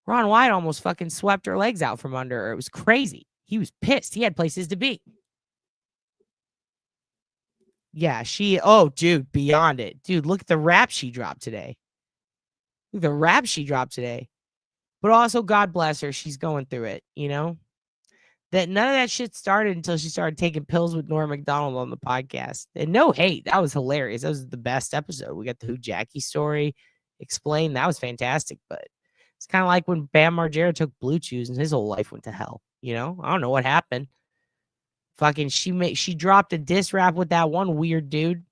Ron White almost fucking swept her legs out from under her. It was crazy. He was pissed. He had places to be. Yeah, oh, dude, beyond it. Dude, look at the rap she dropped today. Look at the rap she dropped today. But also, God bless her. She's going through it, you know? That none of that shit started until she started taking pills with Norm Macdonald on the podcast. And no hate. That was hilarious. That was the best episode. We got the Who Jackie story explained. That was fantastic. But it's kind of like when Bam Margera took Blue Chews and his whole life went to hell. You know? I don't know what happened. Fucking she dropped a diss rap with that one weird dude.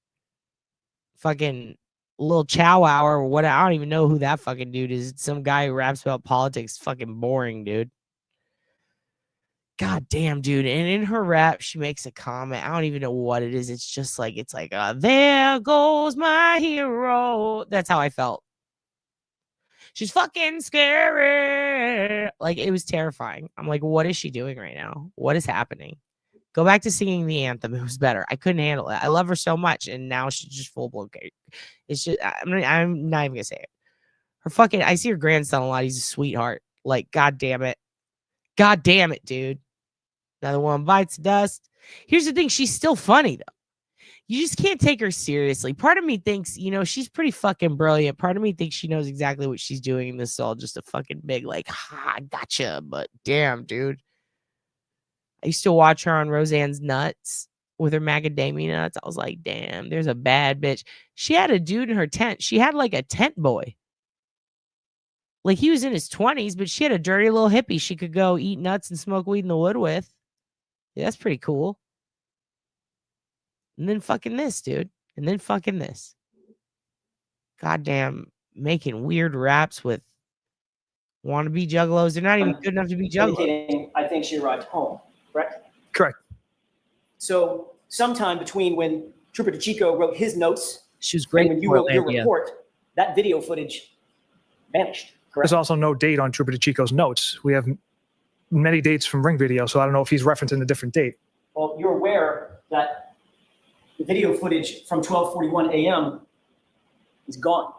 Fucking Lil Chow Hour or what? I don't even know who that fucking dude is. It's some guy who raps about politics. Fucking boring, dude. God damn, dude. And in her rap, she makes a comment. I don't even know what it is. It's like, there goes my hero. That's how I felt. She's fucking scary. Like, it was terrifying. I'm like, what is she doing right now? What is happening? Go back to singing the anthem. It was better. I couldn't handle it. I love her so much. And now she's just full blown. It's just, I'm not even going to say it. Her fucking, I see her grandson a lot. He's a sweetheart. Like, God damn it. God damn it, dude. Another one bites the dust. Here's the thing. She's still funny, though. You just can't take her seriously. Part of me thinks, you know, she's pretty fucking brilliant. Part of me thinks she knows exactly what she's doing. And this is all just a fucking big, like, ha, gotcha. But damn, dude. I used to watch her on Roseanne's Nuts with her macadamia nuts. I was like, damn, there's a bad bitch. She had a dude in her tent. She had like a tent boy. Like he was in his 20s, but she had a dirty little hippie she could go eat nuts and smoke weed in the wood with. Yeah, that's pretty cool. And then fucking this, dude. And then fucking this. Goddamn, making weird raps with wannabe juggalos. They're not even good enough to be juggalos. I think she arrived home, correct? Correct. So sometime between when Trooper DeChico wrote his notes she was great and when you wrote your report, that video footage vanished, correct? There's also no date on Trooper DeChico's notes. We have many dates from Ring Video, so I don't know if he's referencing a different date. Well, you're aware that the video footage from 12:41 a.m. is gone,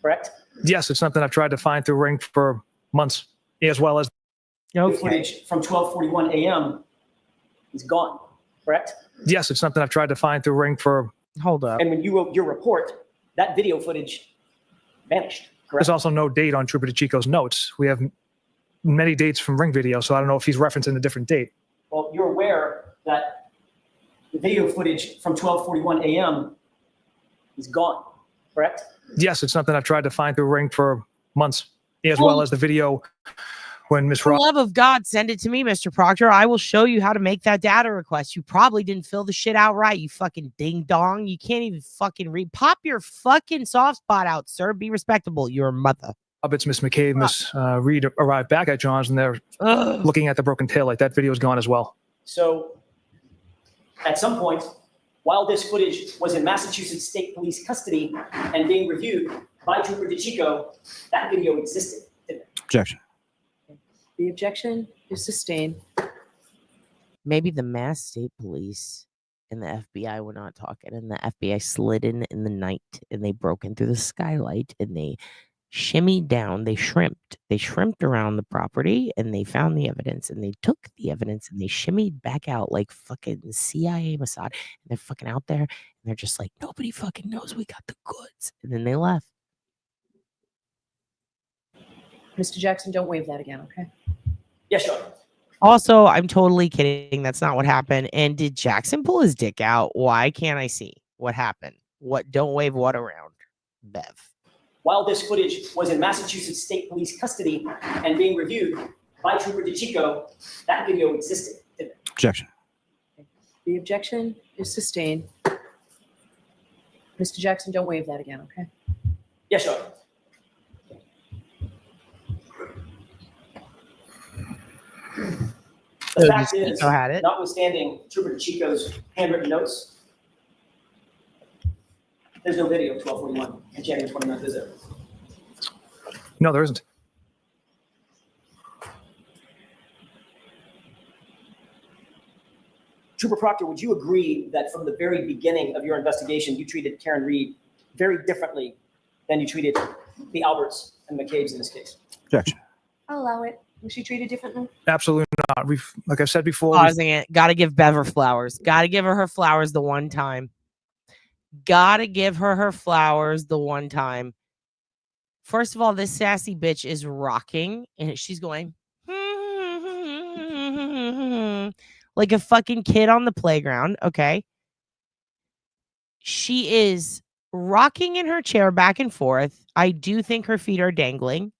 correct? Yes, it's something I've tried to find through Ring for months, as well as the footage from 12:41 a.m. is gone, correct? Yes, it's something I've tried to find through Ring for. Hold up. And when you wrote your report, that video footage vanished, correct? There's also no date on Trooper DeChico's notes. We have many dates from Ring Video, so I don't know if he's referencing a different date. Well, you're aware that the video footage from 12:41 a.m. is gone, correct? Yes, it's something I've tried to find through Ring for months, as well as the video when Miss For the Ross. love of God, send it to me, Mr. Proctor. I will show you how to make that data request. You probably didn't fill the shit out right, you fucking ding dong. You can't even fucking read. Pop your fucking soft spot out, sir. Be respectable. Your mother. It's Miss McCabe, Miss Reed arrived back at John's, and they're looking at the broken tail light. That video is gone as well. So at some point, while this footage was in Massachusetts State Police custody and being reviewed by Trooper DeChico, that video existed, didn't it? Objection. The objection is sustained. Maybe the Mass State Police and the FBI were not talking, and the FBI slid in the night, and they broke in through the skylight, and they shimmied down. They shrimped around the property, and they found the evidence, and they took the evidence, and they shimmied back out like fucking CIA Mossad. And they're fucking out there, and they're just like, nobody fucking knows we got the goods. And then they left. Mr. Jackson, don't wave that again, okay? Yes, sure. Also, I'm totally kidding. That's not what happened. And did Jackson pull his dick out? Why can't I see what happened? What? Don't wave what around, Bev. While this footage was in Massachusetts State Police custody and being reviewed by Trooper DeChico, that video existed, didn't it? Objection. The objection is sustained. Mr. Jackson, don't wave that again, okay? Yes, sure. The fact is, notwithstanding Trooper DeChico's handwritten notes, there's no video of 12:41 on January 29th, is there? No, there isn't. Trooper Proctor, would you agree that from the very beginning of your investigation, you treated Karen Reed very differently than you treated the Alberts and McCabe's in this case? Objection. I'll allow it. Was she treated differently? Absolutely not. Like I said before, Pausing it. Got to give Bev her flowers. Got to give her flowers the one time. Got to give her flowers the one time. First of all, this sassy bitch is rocking and she's going like a fucking kid on the playground. Okay. She is rocking in her chair back and forth. I do think her feet are dangling.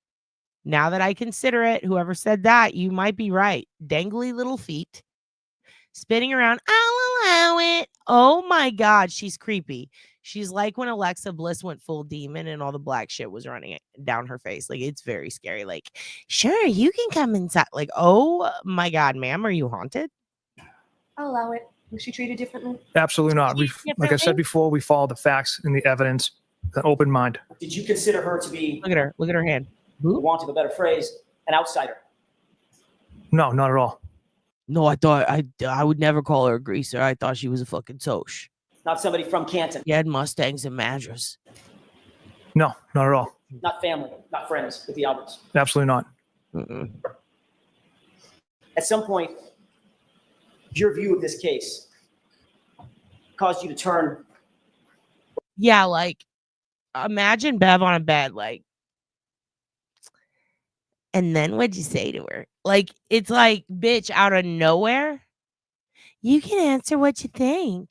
Now that I consider it, whoever said that, you might be right. Dangly little feet. Spinning around. I'll allow it. Oh my God, she's creepy. She's like when Alexa Bliss went full demon and all the black shit was running down her face. Like, it's very scary. Like, sure, you can come inside. Like, oh my God, ma'am, are you haunted? I'll allow it. Was she treated differently? absolutely not. Like I said before, we follow the facts and the evidence with an open mind. Did you consider her to be, Look at her. Look at her hand. for want of a better phrase, an outsider? No, not at all. No, I thought I would never call her a greaser. I thought she was a fucking soch. Not somebody from Canton? You had Mustangs and Madras. No, not at all. Not family, not friends with the Alberts? Absolutely not. At some point, your view of this case caused you to turn. Yeah, like, imagine Bev on a bed, like, and then what'd you say to her? Like, it's like, bitch, out of nowhere. You can answer what you think.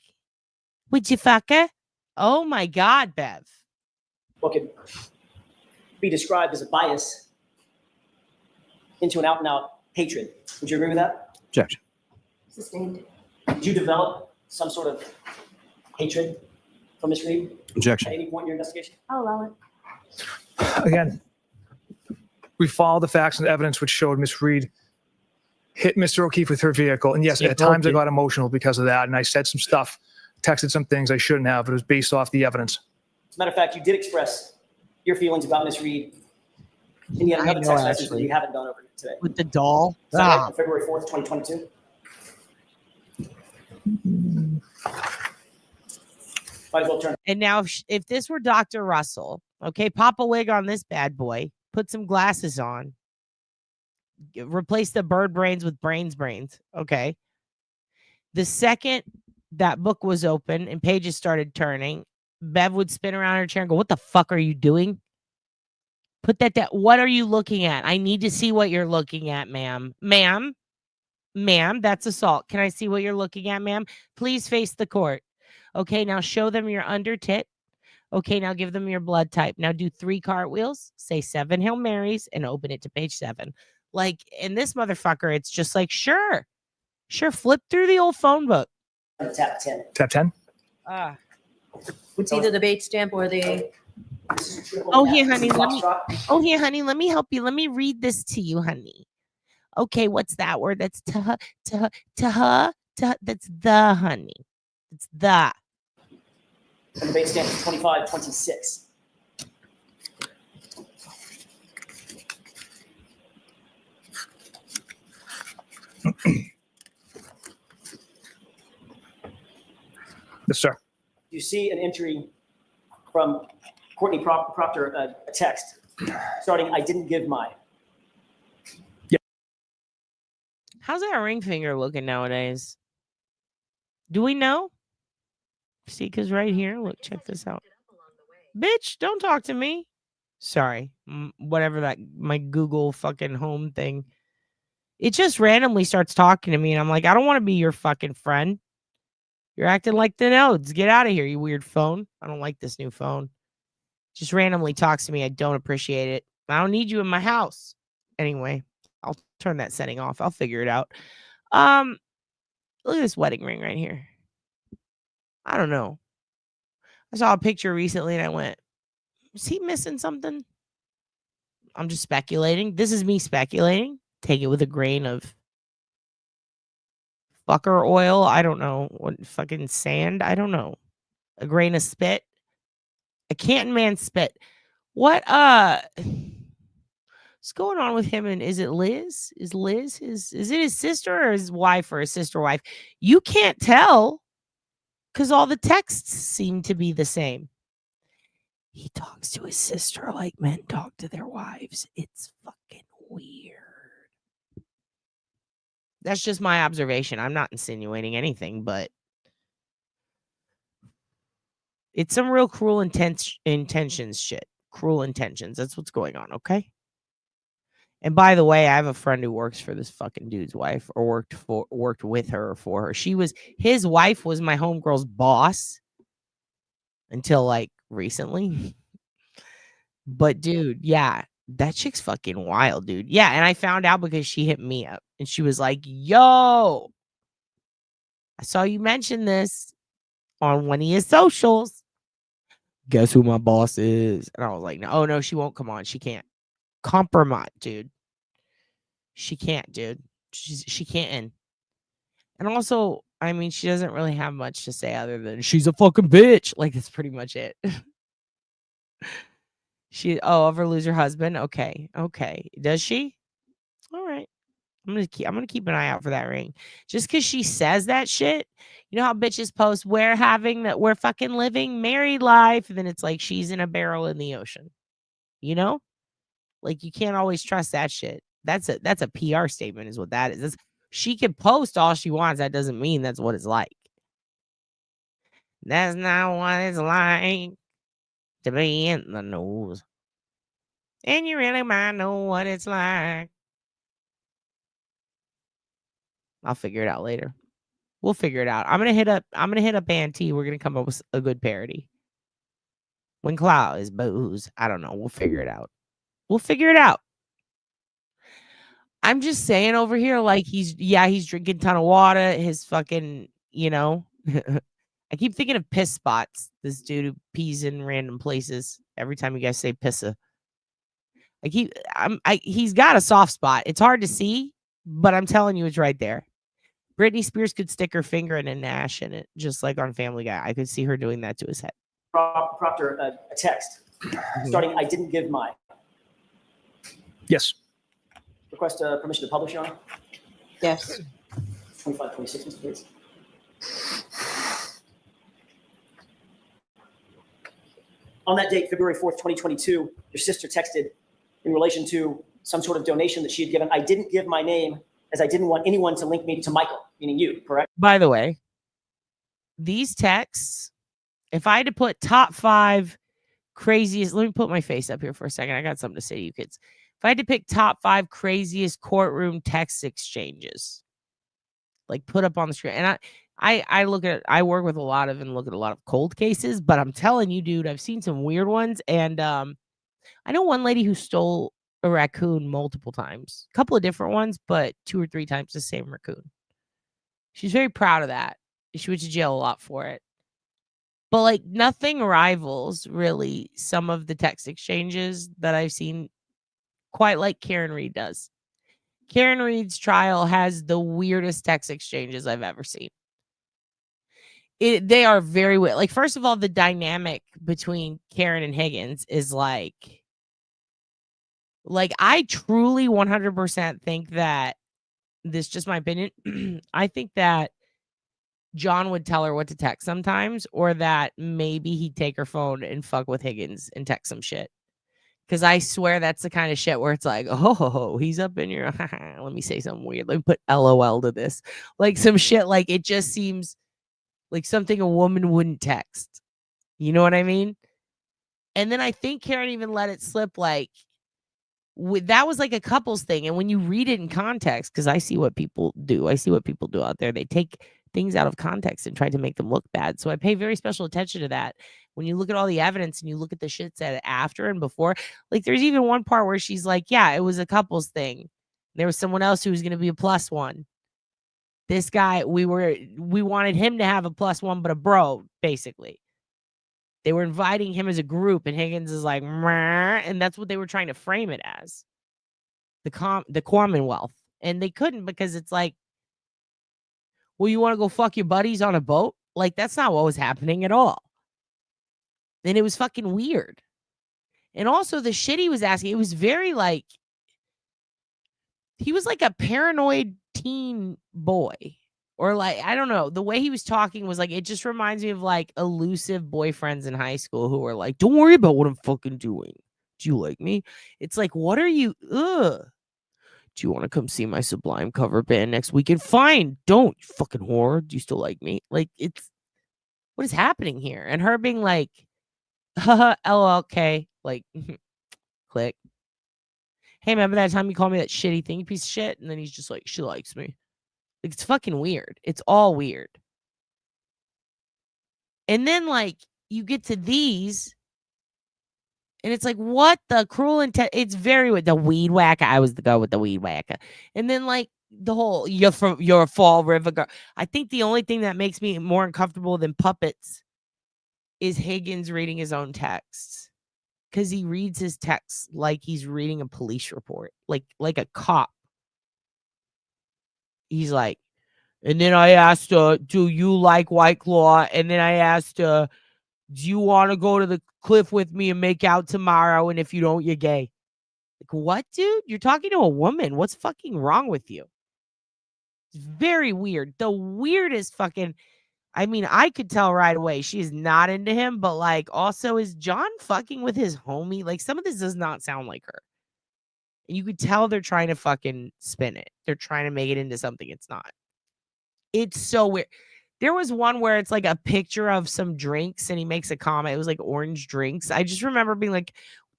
Would you fuck her? Oh my God, Bev. What could be described as a bias into an out-and-out hatred. Would you agree with that? Objection. Sustained. Did you develop some sort of hatred for Miss Reed Objection. at any point in your investigation? I'll allow it. Again, we follow the facts and evidence which showed Miss Reed hit Mr. O'Keefe with her vehicle. And yes, at times I got emotional because of that. And I said some stuff, texted some things I shouldn't have, but it was based off the evidence. As a matter of fact, you did express your feelings about Miss Reed in yet another text message that you haven't done over today. With the doll? Is that right? On February 4th, 2022? Might as well turn. And now, if this were Dr. Russell, okay, pop a wig on this bad boy, put some glasses on, replace the bird brains with brains, okay? The second that book was open and pages started turning, Bev would spin around her chair and go, what the fuck are you doing? Put that down. What are you looking at? I need to see what you're looking at, ma'am. Ma'am, that's assault. Can I see what you're looking at, ma'am? Please face the court. Okay, now show them your under tit. Okay, now give them your blood type. Now do 3 cartwheels, say 7 Hail Marys, and open it to page 7. Like, in this motherfucker, it's just like, sure, flip through the old phone book. Tap 10. Tap 10? It's either the bait stamp or the. Oh, here, honey, let me help you. Let me read this to you, honey. Okay, what's that word? That's to that's the, honey. It's the. And the base stamp is 2526. Yes, sir. You see an entry from Courtney Proctor, a text starting, I didn't give my. How's that ring finger looking nowadays? Do we know? See, because right here, look, check this out. Bitch, don't talk to me. Sorry. Whatever that, my Google fucking home thing. It just randomly starts talking to me, and I'm like, I don't want to be your fucking friend. You're acting like the nodes. Get out of here, you weird phone. I don't like this new phone. Just randomly talks to me. I don't appreciate it. I don't need you in my house. Anyway, I'll turn that setting off. I'll figure it out. Look at this wedding ring right here. I don't know. I saw a picture recently and I went, is he missing something? I'm just speculating. This is me speculating. Take it with a grain of fucker oil. I don't know. What fucking sand? I don't know. A grain of spit. A Canton man spit. What What's going on with him? And is it Liz? Is Liz is it his sister or his wife or his sister wife? You can't tell because all the texts seem to be the same. He talks to his sister like men talk to their wives. It's fucking weird. That's just my observation. I'm not insinuating anything, but it's some real cruel intentions shit. Cruel intentions. That's what's going on, okay? And by the way, I have a friend who works for this fucking dude's wife, or worked with her or for her. His wife was my homegirl's boss until like recently. But dude, yeah, that chick's fucking wild, dude. Yeah, and I found out because she hit me up and she was like, "Yo, I saw you mention this on one of your socials. Guess who my boss is?" And I was like, no, she won't come on. She can't. Compromise, dude. She can't, dude. She can't. And also, I mean, she doesn't really have much to say other than she's a fucking bitch. Like, that's pretty much it. Ever lose her husband? Okay. Does she? All right. I'm gonna keep an eye out for that ring. Just because she says that shit, you know how bitches post we're fucking living married life, and then it's like she's in a barrel in the ocean. You know, like you can't always trust that shit. That's a PR statement, is what that is. She can post all she wants. That doesn't mean that's what it's like. That's not what it's like to be in the news, and you really might know what it's like. I'll figure it out later. We'll figure it out. I'm gonna hit up A&T. We're gonna come up with a good parody. When Cloud is booze. I don't know. We'll figure it out. I'm just saying over here, like he's drinking a ton of water. His fucking, I keep thinking of piss spots. This dude who pees in random places every time you guys say pissa. He's got a soft spot. It's hard to see, but I'm telling you, it's right there. Britney Spears could stick her finger in a Nash in it, just like on Family Guy. I could see her doing that to his head. Proctor, a text starting, I didn't give my. Yes. Request permission to publish, Your Honor? Yes. 2526, Mr. Bates. On that date, February 4th, 2022, your sister texted in relation to some sort of donation that she had given. I didn't give my name as I didn't want anyone to link me to Michael, meaning you, correct? By the way, these texts, if I had to put top 5 craziest, let me put my face up here for a second. I got something to say to you kids. If I had to pick top 5 craziest courtroom text exchanges, like put up on the screen, and I work with a lot of cold cases, but I'm telling you, dude, I've seen some weird ones, and I know one lady who stole a raccoon multiple times, a couple of different ones, but 2 or 3 times the same raccoon. She's very proud of that. She went to jail a lot for it. But like nothing rivals really some of the text exchanges that I've seen quite like Karen Reed does. Karen Reed's trial has the weirdest text exchanges I've ever seen. They are very weird. Like, first of all, the dynamic between Karen and Higgins is like I truly 100% think that, this is just my opinion, I think that John would tell her what to text sometimes, or that maybe he'd take her phone and fuck with Higgins and text some shit. Because I swear that's the kind of shit where it's like, oh, he's up in your, let me say something weird. Let me put LOL to this. Like some shit, like it just seems like something a woman wouldn't text. You know what I mean? And then I think Karen even let it slip, like, that was like a couples thing. And when you read it in context, because I see what people do out there. They take things out of context and try to make them look bad. So I pay very special attention to that. When you look at all the evidence and you look at the shit said after and before, like there's even one part where she's like, yeah, it was a couples thing. There was someone else who was going to be a +1. This guy, we wanted him to have a +1, but a bro, basically. They were inviting him as a group, and Higgins is like, and that's what they were trying to frame it as. The Commonwealth. And they couldn't, because it's like, well, you want to go fuck your buddies on a boat? Like, that's not what was happening at all. And it was fucking weird. And also the shit he was asking, it was very like, he was like a paranoid teen boy. Or like, I don't know. The way he was talking was like, it just reminds me of like elusive boyfriends in high school who are like, don't worry about what I'm fucking doing. Do you like me? It's like, what are you? Ugh. Do you want to come see my Sublime cover band next weekend? Fine. Don't, you fucking whore. Do you still like me? Like, it's, what is happening here? And her being like, haha, LLK. Like, click. Hey, remember that time you called me that shitty thing, you piece of shit? And then he's just like, she likes me. Like, it's fucking weird. It's all weird. And then, like, you get to these, and it's like, what the cruel intent? It's very with the weed whacker. I was the girl with the weed whacker. And then, like, the whole, you're a Fall River girl. I think the only thing that makes me more uncomfortable than puppets is Higgins reading his own texts. Because he reads his texts like he's reading a police report, like a cop. He's like, and then I asked her, do you like White Claw? And then I asked her, do you want to go to the cliff with me and make out tomorrow? And if you don't, you're gay. Like, what, dude? You're talking to a woman. What's fucking wrong with you? It's very weird. The weirdest fucking, I mean, I could tell right away she's not into him, but like, also, is John fucking with his homie? Like, some of this does not sound like her. And you could tell they're trying to fucking spin it. They're trying to make it into something it's not. It's so weird. There was one where it's like a picture of some drinks and he makes a comment. It was like orange drinks. I just remember being like,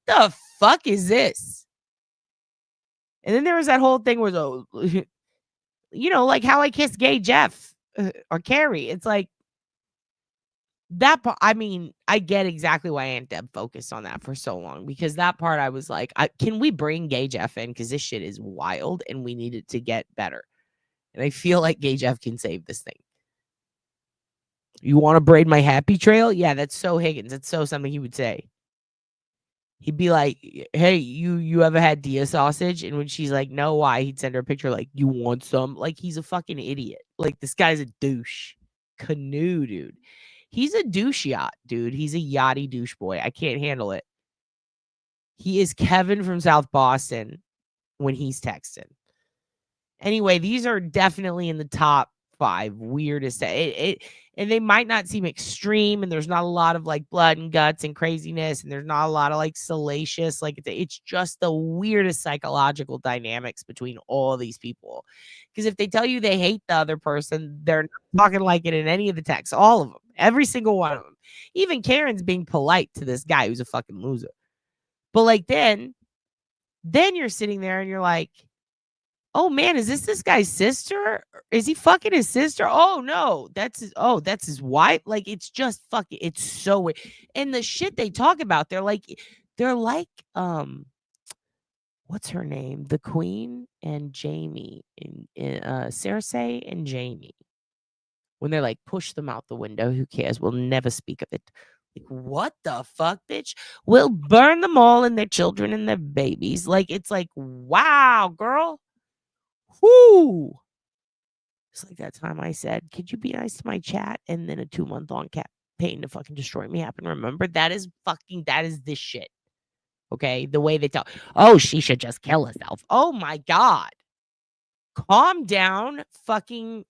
what the fuck is this? And then there was that whole thing where, oh, you know, like How I Kissed Gay Jeff or Carrie. It's like that part. I mean, I get exactly why Aunt Deb focused on that for so long, because that part I was like, can we bring Gay Jeff in? Because this shit is wild and we need it to get better. And I feel like Gay Jeff can save this thing. You want to braid my happy trail? Yeah, that's so Higgins. That's so something he would say. He'd be like, hey, you ever had deer sausage? And when she's like, no, why? He'd send her a picture like, you want some? Like, he's a fucking idiot. Like, this guy's a douche. Canoe, dude. He's a douche yacht, dude. He's a yachty douche boy. I can't handle it. He is Kevin from South Boston when he's texting. Anyway, these are definitely in the top 5 weirdest. And they might not seem extreme, and there's not a lot of like blood and guts and craziness, and there's not a lot of like salacious. Like, it's just the weirdest psychological dynamics between all these people. Because if they tell you they hate the other person, they're not talking like it in any of the texts. All of them, every single one of them. Even Karen's being polite to this guy who's a fucking loser. But like then you're sitting there and you're like, oh man, is this guy's sister? Is he fucking his sister? Oh no, that's his wife. Like, it's just fucking, it's so weird. And the shit they talk about, they're like what's her name? The Queen and Jamie in Cersei and Jamie. When they're like, push them out the window, who cares? We'll never speak of it. Like, what the fuck, bitch? We'll burn them all and their children and their babies. Like, it's like, wow, girl. Whoo! It's like that time I said, could you be nice to my chat? And then a 2-month-long campaign to fucking destroy me happened. Remember, that is this shit. Okay? The way they talk. Oh, she should just kill herself. Oh my God. Calm down, fucking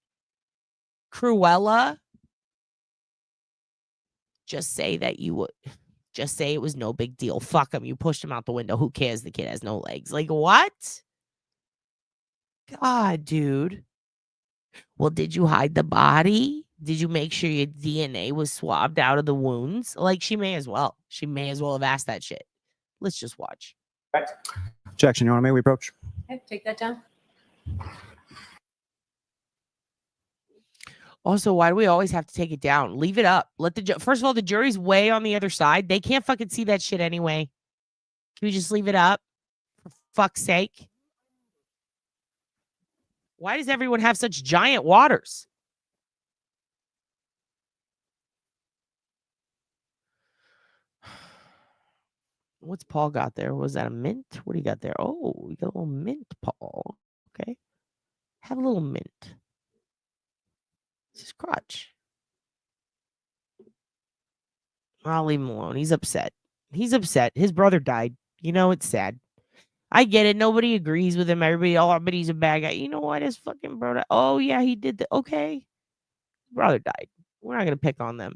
Cruella. Just say that you would. Just say it was no big deal. Fuck him. You pushed him out the window. Who cares? The kid has no legs. Like, what? God, dude. Well, did you hide the body? Did you make sure your DNA was swabbed out of the wounds? Like, she may as well. She may as well have asked that shit. Let's just watch. Objection, Your Honor. May we approach? Okay, take that down. Also, why do we always have to take it down? Leave it up. Let the first of all, the jury's way on the other side. They can't fucking see that shit anyway. Can we just leave it up? For fuck's sake. Why does everyone have such giant waters? What's Paul got there? Was that a mint? What do you got there? Oh, we got a little mint, Paul. Okay. Have a little mint. It's his crotch. I'll leave him alone. He's upset. He's upset. His brother died. You know, it's sad. I get it. Nobody agrees with him. Everybody, oh, but he's a bad guy. You know what? His fucking brother. Oh, yeah, he did that. Okay. Brother died. We're not going to pick on them.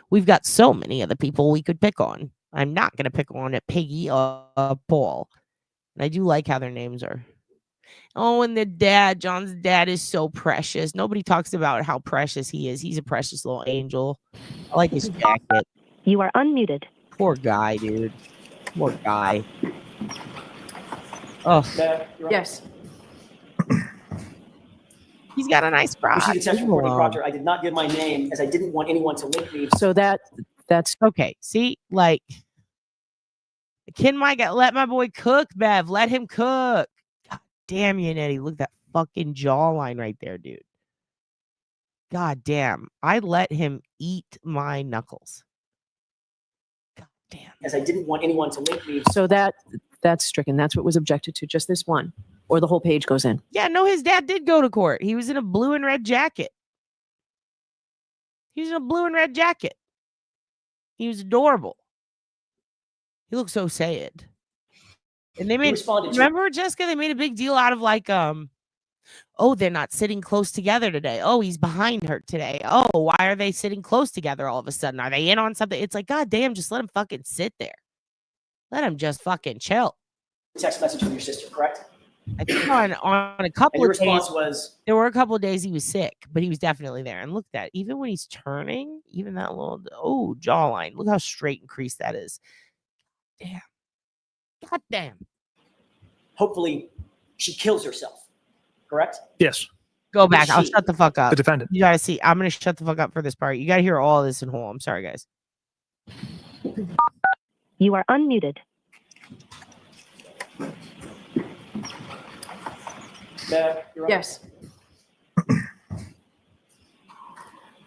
We've got so many other people we could pick on. I'm not going to pick on it, Piggy or Paul. And I do like how their names are. Oh, and the dad, John's dad is so precious. Nobody talks about how precious he is. He's a precious little angel. I like his jacket. You are unmuted. Poor guy, dude. Poor guy. Oh, Yes. he's got a nice You crotch. see the text from Courtney Proctor. I did not give my name as I didn't want anyone to link me. So that's okay. See, like, let my boy cook, Bev. Let him cook. God damn you, Nettie. Look at that fucking jawline right there, dude. God damn. I let him eat my knuckles. God damn. As I didn't want anyone to link me. So that's stricken. That's what was objected to. Just this one, or the whole page goes in. Yeah, no, his dad did go to court. He was in a blue and red jacket. He was in a blue and red jacket. He was adorable. He looked so sad. And they made, remember, Jessica, they made a big deal out of like, oh, they're not sitting close together today. Oh, he's behind her today. Oh, why are they sitting close together all of a sudden? Are they in on something? It's like, God damn, just let him fucking sit there. Let him just fucking chill. Text message from your sister, correct? I think on a couple your of days, response was, there were a couple of days he was sick, but he was definitely there. And look at that. Even when he's turning, even that little, jawline. Look how straight and creased that is. Damn. God damn. hopefully she kills herself, correct? Yes. Go back. I'll shut the fuck up. The defendant. You gotta see. I'm gonna shut the fuck up for this part. You gotta hear all of this in whole. I'm sorry, guys. You are unmuted. Yes.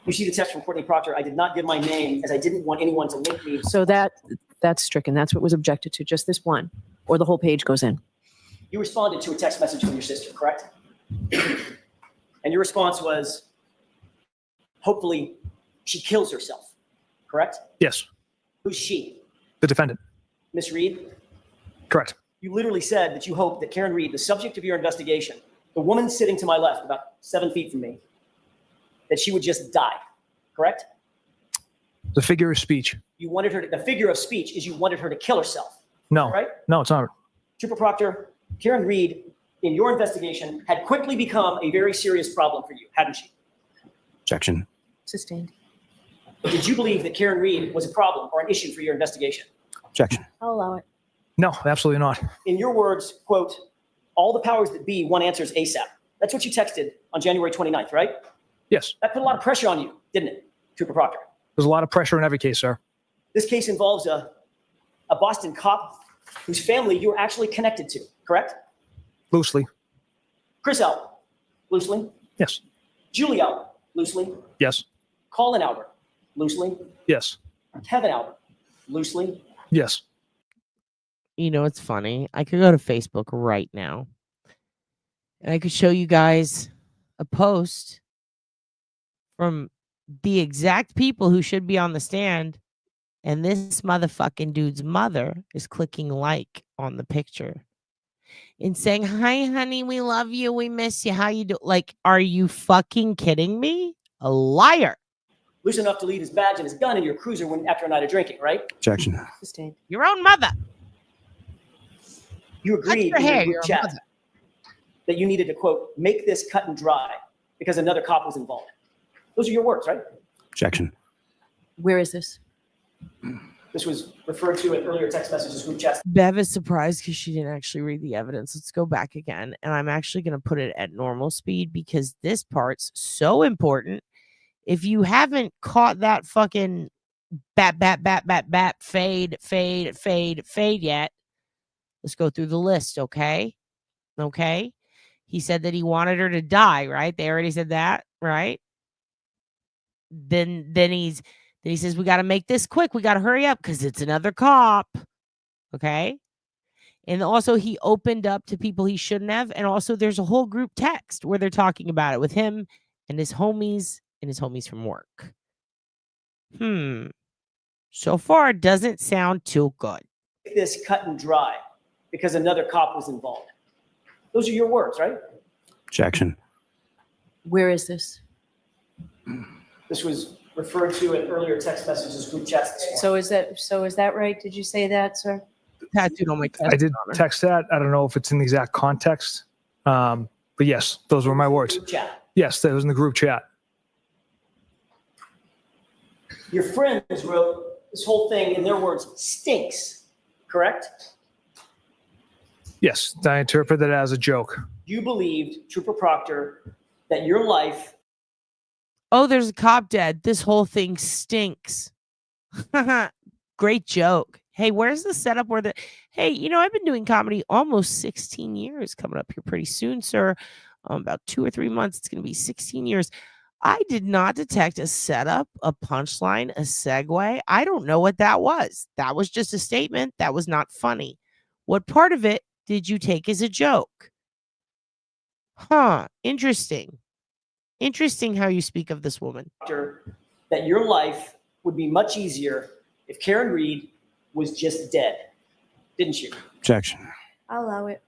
You see the text from Courtney Proctor. I did not give my name as I didn't want anyone to link me. So that's stricken. That's what was objected to. Just this one, or the whole page goes in. You responded to a text message from your sister, correct? And your response was, hopefully she kills herself, correct? Yes. Who's she? The defendant. Miss Reed? Correct. You literally said that you hope that Karen Reed, the subject of your investigation, the woman sitting to my left, about 7 feet from me, that she would just die, correct? The figure of speech. You wanted her to, the figure of speech is you wanted her to kill herself. No. Right? No, it's not. Trooper Proctor, Karen Reed, in your investigation, had quickly become a very serious problem for you, hadn't she? Objection. Sustained. Did you believe that Karen Reed was a problem or an issue for your investigation? Objection. I'll allow it. No, absolutely not. In your words, quote, all the powers that be want answers ASAP. That's what you texted on January 29th, right? Yes. That put a lot of pressure on you, didn't it, Trooper Proctor? There's a lot of pressure in every case, sir. This case involves a Boston cop whose family you were actually connected to, correct? Loosely. Chris Albert, loosely. Yes. Julie Albert, loosely. Yes. Colin Albert, loosely. Yes. Kevin Albert, loosely. Yes. You know, it's funny. I could go to Facebook right now and I could show you guys a post from the exact people who should be on the stand. And this motherfucking dude's mother is clicking like on the picture and saying, hi, honey, we love you. We miss you. How you do? Like, are you fucking kidding me? A liar. Loose enough to leave his badge and his gun in your cruiser after a night of drinking, right? Objection. Sustained. Your own mother. You agreed Cut your in hair, your your group chat mother. that you needed to, quote, make this cut and dry because another cop was involved. Those are your words, right? Objection. Where is this? This was referred to in earlier text messages, group chats. Bev is surprised because she didn't actually read the evidence. Let's go back again. And I'm actually going to put it at normal speed because this part's so important. If you haven't caught that fucking bat, fade yet, let's go through the list, okay? Okay? He said that he wanted her to die, right? They already said that, right? Then he says, we got to make this quick. We got to hurry up because it's another cop. Okay. And also he opened up to people he shouldn't have. And also there's a whole group text where they're talking about it with him and his homies from work. So far it doesn't sound too good. Make this cut and dry because another cop was involved. Those are your words, right? Objection. Where is this? This was referred to in earlier text messages, group chats this morning. So is that right? Did you say that, sir? Tattooed on my chest. I did text that. I don't know if it's in the exact context. But yes, those were my words. Group chat. Yes, that was in the group chat. Your friends wrote this whole thing, in their words, stinks, correct? Yes, I interpret that as a joke. You believed, Trooper Proctor, that your life. Oh, there's a cop dead. This whole thing stinks. Great joke. Hey, where's the setup where hey, I've been doing comedy almost 16 years, coming up here pretty soon, sir. About 2 or 3 months, it's going to be 16 years. I did not detect a setup, a punchline, a segue. I don't know what that was. That was just a statement. That was not funny. What part of it did you take as a joke? Interesting. Interesting how you speak of this woman. That your life would be much easier if Karen Reed was just dead, didn't you? Objection. I'll allow it.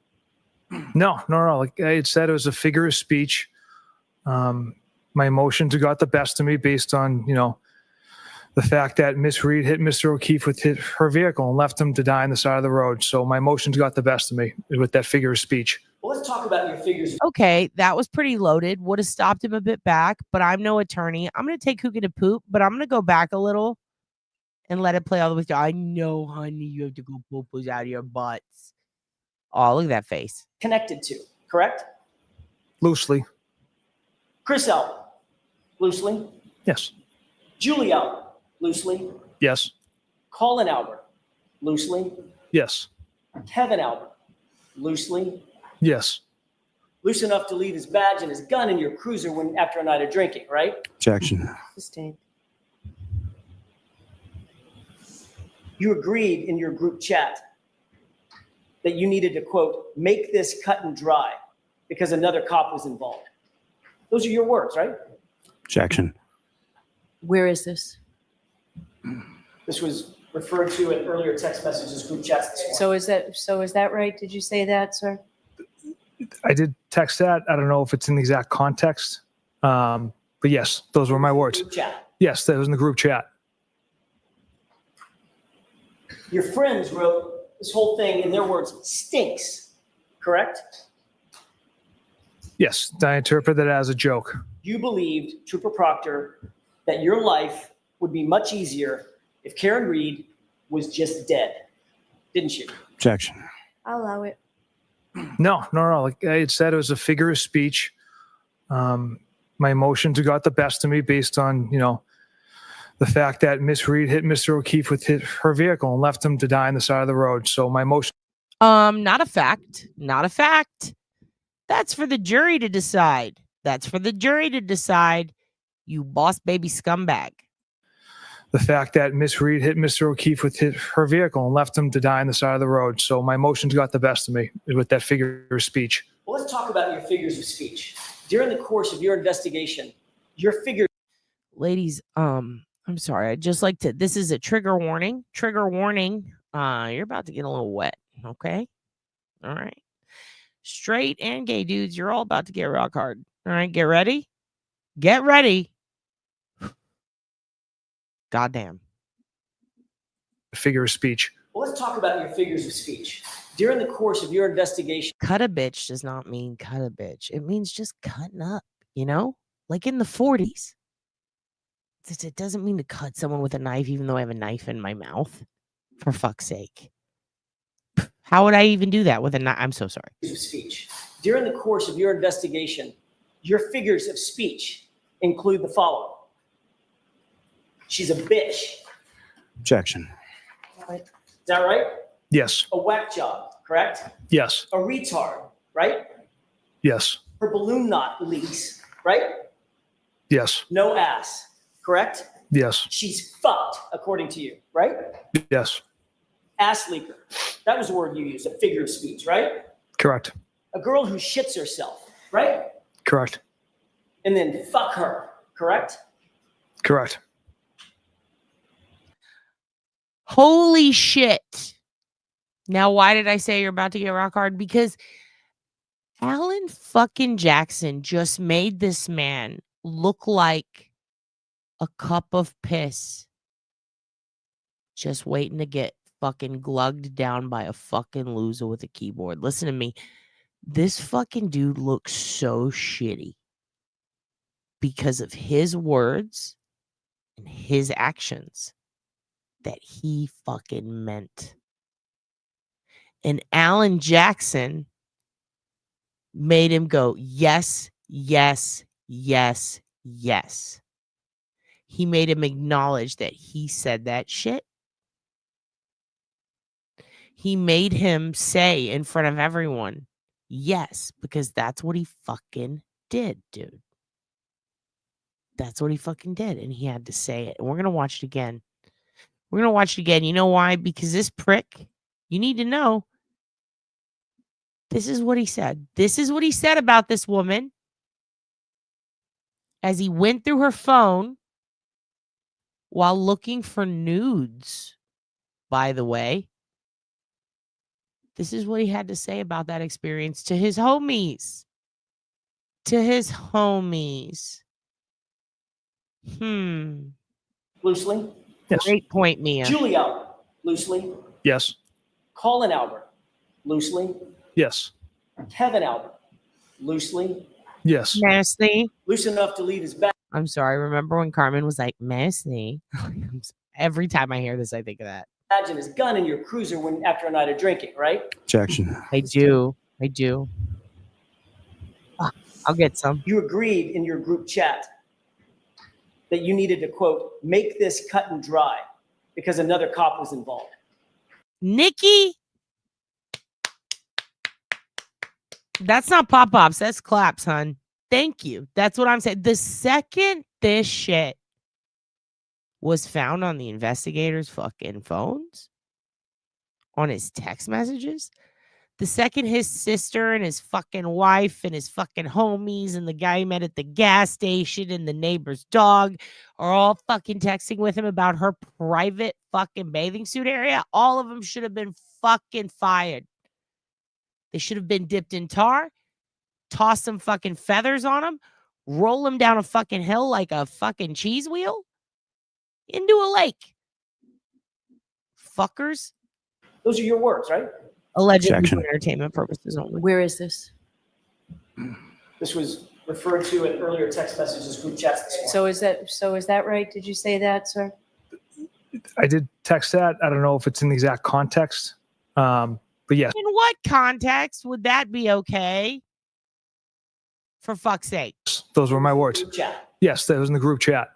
No. Like I had said, it was a figure of speech. My emotions got the best of me based on, the fact that Miss Reed hit Mr. O'Keefe with her vehicle and left him to die on the side of the road. So my emotions got the best of me with that figure of speech. Well, let's talk about your figures. Okay, that was pretty loaded. Would have stopped him a bit back, but I'm no attorney. I'm going to take Hookah to poop, but I'm going to go back a little and let it play all the way through. I know, honey, you have to go poop out of your butts. Oh, look at that face. Connected to, correct? Loosely. Chris Albert, loosely. Yes. Julie Albert, loosely. Yes. Colin Albert, loosely. Yes. Kevin Albert, loosely. Yes. Loose enough to leave his badge and his gun in your cruiser after a night of drinking, right? Objection. Sustained. You agreed in your group chat that you needed to, quote, make this cut and dry because another cop was involved. Those are your words, right? Objection. Where is this? This was referred to in earlier text messages, group chats this morning. So is that right? Did you say that, sir? I did text that. I don't know if it's in the exact context. But yes, those were my words. Group chat. Yes, that was in the group chat. Your friends wrote this whole thing, in their words, stinks, correct? Yes, I interpret that as a joke. You believed, Trooper Proctor, that your life would be much easier if Karen Reed was just dead, didn't you? Objection. I'll allow it. No. Like I had said, it was a figure of speech. My emotions got the best of me based on, the fact that Miss Reed hit Mr. O'Keefe with her vehicle and left him to die on the side of the road. So my emotion. Not a fact. Not a fact. That's for the jury to decide. You boss baby scumbag. The fact that Miss Reed hit Mr. O'Keefe with her vehicle and left him to die on the side of the road. So my emotions got the best of me with that figure of speech. Well, let's talk about your figures of speech. During the course of your investigation, your figure. Ladies, I'm sorry. I'd just like to, this is a trigger warning. Trigger warning. You're about to get a little wet. Okay. All right. Straight and gay dudes, you're all about to get rock hard. All right. Get ready. Get ready. Goddamn. Figure of speech. Well, let's talk about your figures of speech. During the course of your investigation. Cut a bitch does not mean cut a bitch. It means just cutting up, like in the 40s. It doesn't mean to cut someone with a knife, even though I have a knife in my mouth. For fuck's sake. How would I even do that with a knife? I'm so sorry. Speech. During the course of your investigation, your figures of speech include the following. She's a bitch. Objection. Is that right? Yes. A whack job, correct? Yes. A retard, right? Yes. Her balloon knot leaks, right? Yes. No ass, correct? Yes. She's fucked, according to you, right? Yes. Ass leaker. That was the word you used, a figure of speech, right? Correct. A girl who shits herself, right? Correct. And then fuck her, correct? Correct. Holy shit. Now, why did I say you're about to get rock hard? Because Alan fucking Jackson just made this man look like a cup of piss just waiting to get fucking glugged down by a fucking loser with a keyboard. Listen to me. This fucking dude looks so shitty because of his words and his actions that he fucking meant. And Alan Jackson made him go, yes, yes, yes, yes. He made him acknowledge that he said that shit. He made him say in front of everyone, yes, because that's what he fucking did, dude. That's what he fucking did. And he had to say it. And we're going to watch it again. We're going to watch it again. You know why? Because this prick, you need to know, this is what he said. This is what he said about this woman as he went through her phone while looking for nudes, by the way. This is what he had to say about that experience to his homies. To his homies. Loosely. Yes. Great point, Mia. Julie Albert. Loosely. Yes. Colin Albert. Loosely. Yes. Kevin Albert. Loosely. Yes. Nasty. Loose enough to leave his back. I'm sorry. Remember when Carmen was like, Nasty? Every time I hear this, I think of that. Imagine his gun in your cruiser when after a night of drinking, right? Objection. I do. I'll get some. You agreed in your group chat that you needed to, quote, make this cut and dry because another cop was involved. Nikki? That's not pop-pops. That's claps, hun. Thank you. That's what I'm saying. The second this shit was found on the investigator's fucking phones, on his text messages, the second his sister and his fucking wife and his fucking homies and the guy he met at the gas station and the neighbor's dog are all fucking texting with him about her private fucking bathing suit area, all of them should have been fucking fired. They should have been dipped in tar, toss some fucking feathers on them, roll them down a fucking hill like a fucking cheese wheel into a lake. Fuckers. Those are your words, right? Allegedly for entertainment purposes only. Where is this? This was referred to in earlier text messages, group chats this morning. So is that right? Did you say that, sir? I did text that. I don't know if it's in the exact context. But yes. In what context would that be okay? For fuck's sake. Those were my words. Group chat. Yes, that was in the group chat.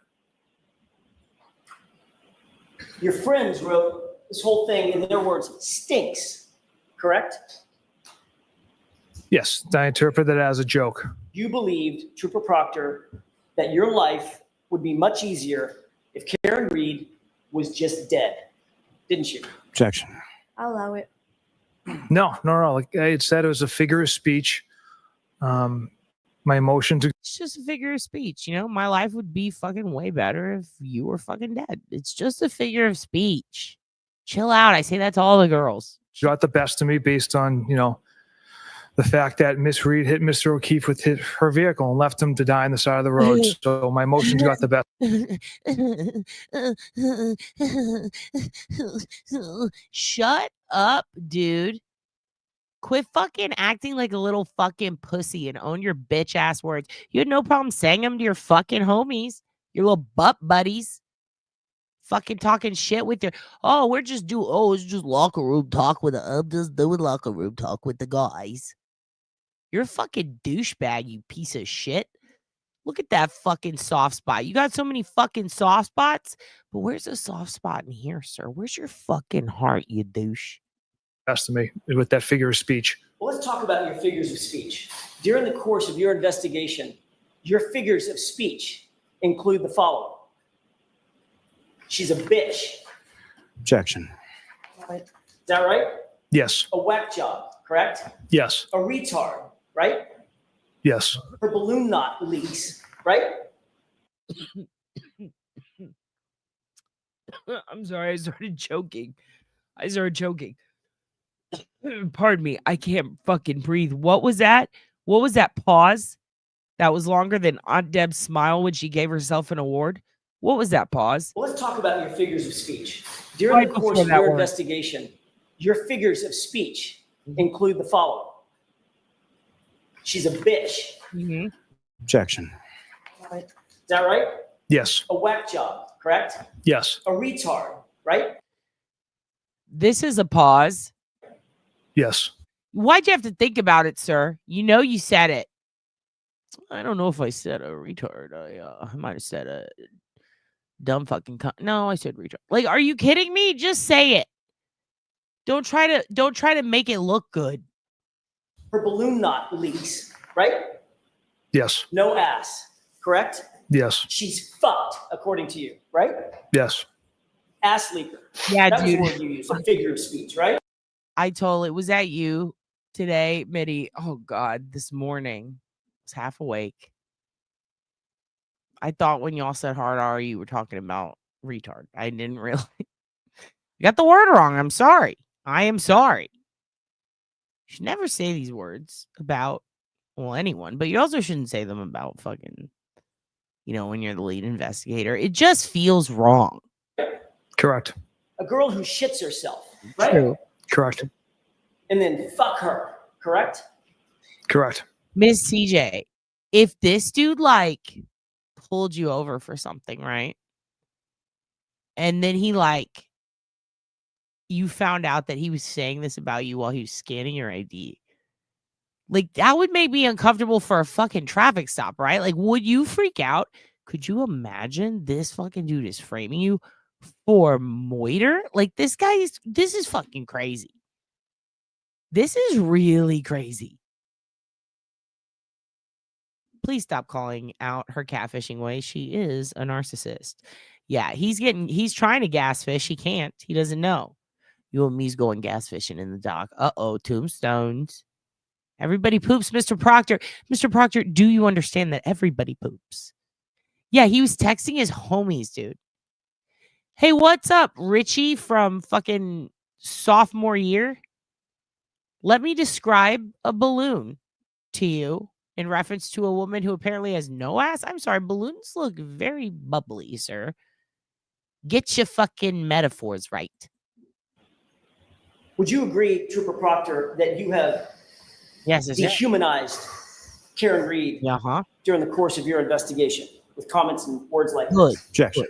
Your friends wrote this whole thing, in their words, stinks, correct? Yes, I interpret that as a joke. You believed, Trooper Proctor, that your life would be much easier if Karen Reed was just dead, didn't you? Objection. I'll allow it. No. Like I had said, it was a figure of speech. My emotion to It's just a figure of speech. You know, my life would be fucking way better if you were fucking dead. It's just a figure of speech. Chill out. I say that to all the girls. got the best of me based on, the fact that Miss Reed hit Mr. O'Keefe with her vehicle and left him to die on the side of the road. So my emotions got the best. Shut up, dude. Quit fucking acting like a little fucking pussy and own your bitch ass words. You had no problem saying them to your fucking homies, your little butt buddies. Fucking talking shit with your, it's just locker room talk with I'm just doing locker room talk with the guys. You're a fucking douchebag, you piece of shit. Look at that fucking soft spot. You got so many fucking soft spots, but where's the soft spot in here, sir? Where's your fucking heart, you douche? Best of me with that figure of speech. Well, let's talk about your figures of speech. During the course of your investigation, your figures of speech include the following. She's a bitch. Objection. Is that right? Yes. A whack job, correct? Yes. A retard, right? Yes. Her balloon knot leaks, right? I'm sorry, I started choking. Pardon me. I can't fucking breathe. What was that? What was that pause? That was longer than Aunt Deb's smile when she gave herself an award. What was that pause? Well, let's talk about your figures of speech. During Right the course before of that your word. investigation, your figures of speech include the following. She's a bitch. Objection. Is that right? Yes. A whack job, correct? Yes. A retard, right? This is a pause. Yes. Why'd you have to think about it, sir? You know you said it. I don't know if I said a retard. I might have said a dumb fucking no, I said retard. Like, are you kidding me? Just say it. Don't try to make it look good. Her balloon knot leaks, right? Yes. No ass, correct? Yes. She's fucked, according to you, right? Yes. Ass leaker. Yeah, that dude. was the word you used, a figure of speech, right? I told it was at you today, Mitty. Oh God, this morning. I was half awake. I thought when y'all said hard R, you were talking about retard. I didn't realize. You got the word wrong. I'm sorry. I am sorry. You should never say these words about, well, anyone, but you also shouldn't say them about fucking, when you're the lead investigator. It just feels wrong. Correct. A girl who shits herself, right? True. Correct. And then fuck her, correct? Correct. Miss CJ, if this dude pulled you over for something, right? And then he you found out that he was saying this about you while he was scanning your ID. That would make me uncomfortable for a fucking traffic stop, right? Would you freak out? Could you imagine this fucking dude is framing you for moiter? This is fucking crazy. This is really crazy. Please stop calling out her catfishing ways. She is a narcissist. Yeah, he's trying to gas fish. He can't. He doesn't know. You and me's going gas fishing in the dock. Uh-oh, tombstones. Everybody poops, Mr. Proctor. Mr. Proctor, do you understand that everybody poops? Yeah, he was texting his homies, dude. Hey, what's up, Richie from fucking sophomore year? Let me describe a balloon to you in reference to a woman who apparently has no ass. I'm sorry, balloons look very bubbly, sir. Get your fucking metaphors right. Would you agree, Trooper Proctor, that you have dehumanized Karen Reed during the course of your investigation with comments and words like this? Objection.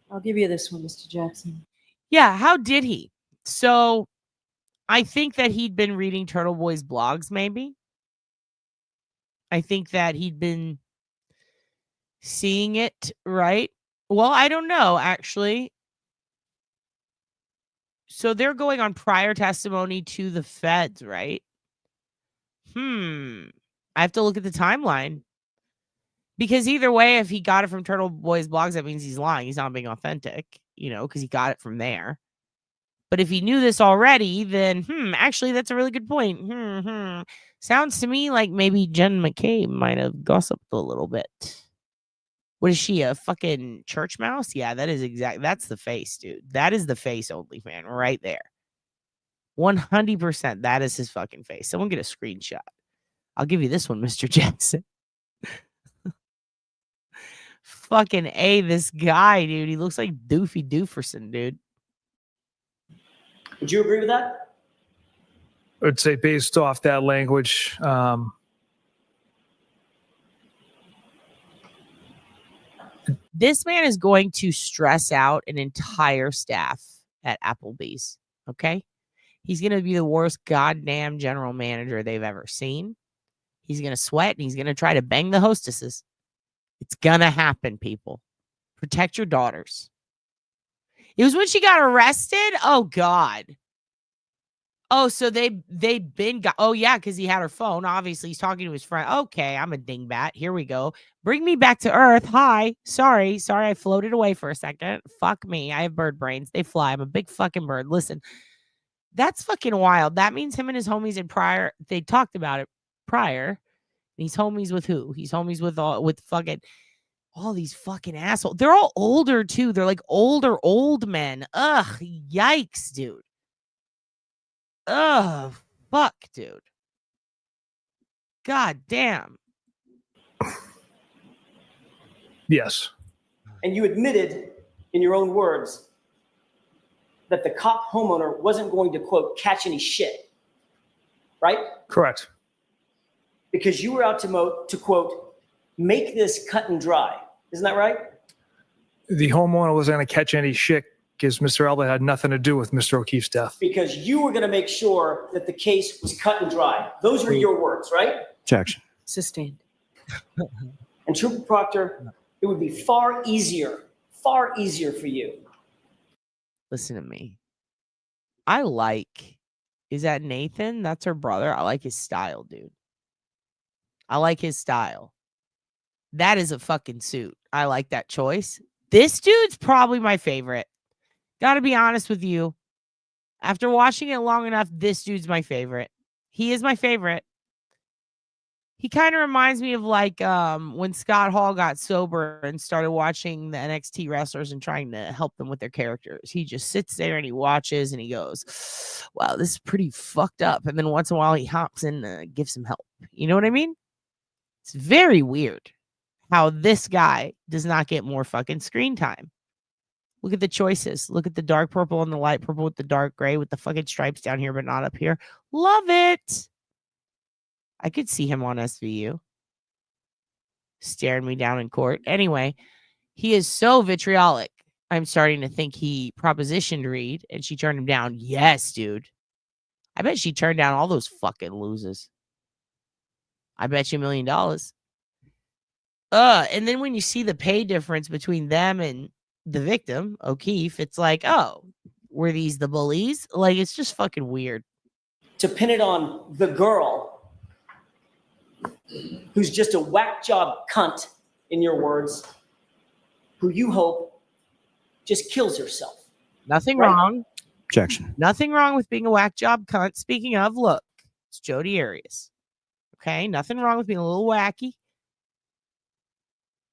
I'll give you this one, Mr. Jackson. Yeah, how did he? So I think that he'd been reading Turtle Boy's blogs, maybe. I think that he'd been seeing it, right? Well, I don't know, actually. So they're going on prior testimony to the feds, right? I have to look at the timeline. Because either way, if he got it from Turtle Boy's blogs, that means he's lying. He's not being authentic, because he got it from there. But if he knew this already, then, actually, that's a really good point. Sounds to me like maybe Jen McCabe might have gossiped a little bit. What is she, a fucking church mouse? Yeah, that's the face, dude. That is the face only, man, right there. 100%, that is his fucking face. Someone get a screenshot. I'll give you this one, Mr. Jackson. Fucking A, this guy, dude. He looks like Doofy Dooferson, dude. Would you agree with that? I would say based off that language, this man is going to stress out an entire staff at Applebee's, okay? He's going to be the worst goddamn general manager they've ever seen. He's going to sweat, and he's going to try to bang the hostesses. It's going to happen, people. Protect your daughters. It was when she got arrested? Oh, God. Oh, so they've been got. Oh, yeah, because he had her phone. Obviously, he's talking to his friend. Okay, I'm a dingbat. Here we go. Bring me back to Earth. Hi. Sorry, I floated away for a second. Fuck me. I have bird brains. They fly. I'm a big fucking bird. Listen, that's fucking wild. That means him and his homies they talked about it prior. He's homies with who? He's homies with fucking all these fucking assholes. They're all older, too. They're like old men. Ugh, yikes, dude. Ugh, fuck, dude. God damn. Yes. And you admitted, in your own words, that the cop homeowner wasn't going to, quote, catch any shit, right? Correct. Because you were out to quote, make this cut and dry. Isn't that right? The homeowner wasn't going to catch any shit because Mr. Elba had nothing to do with Mr. O'Keefe's death. Because you were going to make sure that the case was cut and dry. Those were your words, right? Objection. Sustained. And Trooper Proctor, it would be far easier for you. Listen to me. Is that Nathan? That's her brother. I like his style, dude. I like his style. That is a fucking suit. I like that choice. This dude's probably my favorite. Gotta be honest with you. After watching it long enough, this dude's my favorite. He is my favorite. He kind of reminds me of like when Scott Hall got sober and started watching the NXT wrestlers and trying to help them with their characters. He just sits there and he watches and he goes, wow, this is pretty fucked up. And then once in a while he hops in and gives some help. You know what I mean? It's very weird how this guy does not get more fucking screen time. Look at the choices. Look at the dark purple and the light purple with the dark gray with the fucking stripes down here, but not up here. Love it. I could see him on SVU. Staring me down in court. Anyway, he is so vitriolic. I'm starting to think he propositioned Reed and she turned him down. Yes, dude. I bet she turned down all those fucking losers. I bet you $1 million. And then when you see the pay difference between them and the victim, O'Keefe, it's like, oh, were these the bullies? Like, it's just fucking weird. To pin it on the girl who's just a whack job cunt, in your words, who you hope just kills herself. Nothing wrong. Objection. Nothing wrong with being a whack job cunt. Speaking of, look, it's Jodi Arias. Okay, nothing wrong with being a little wacky.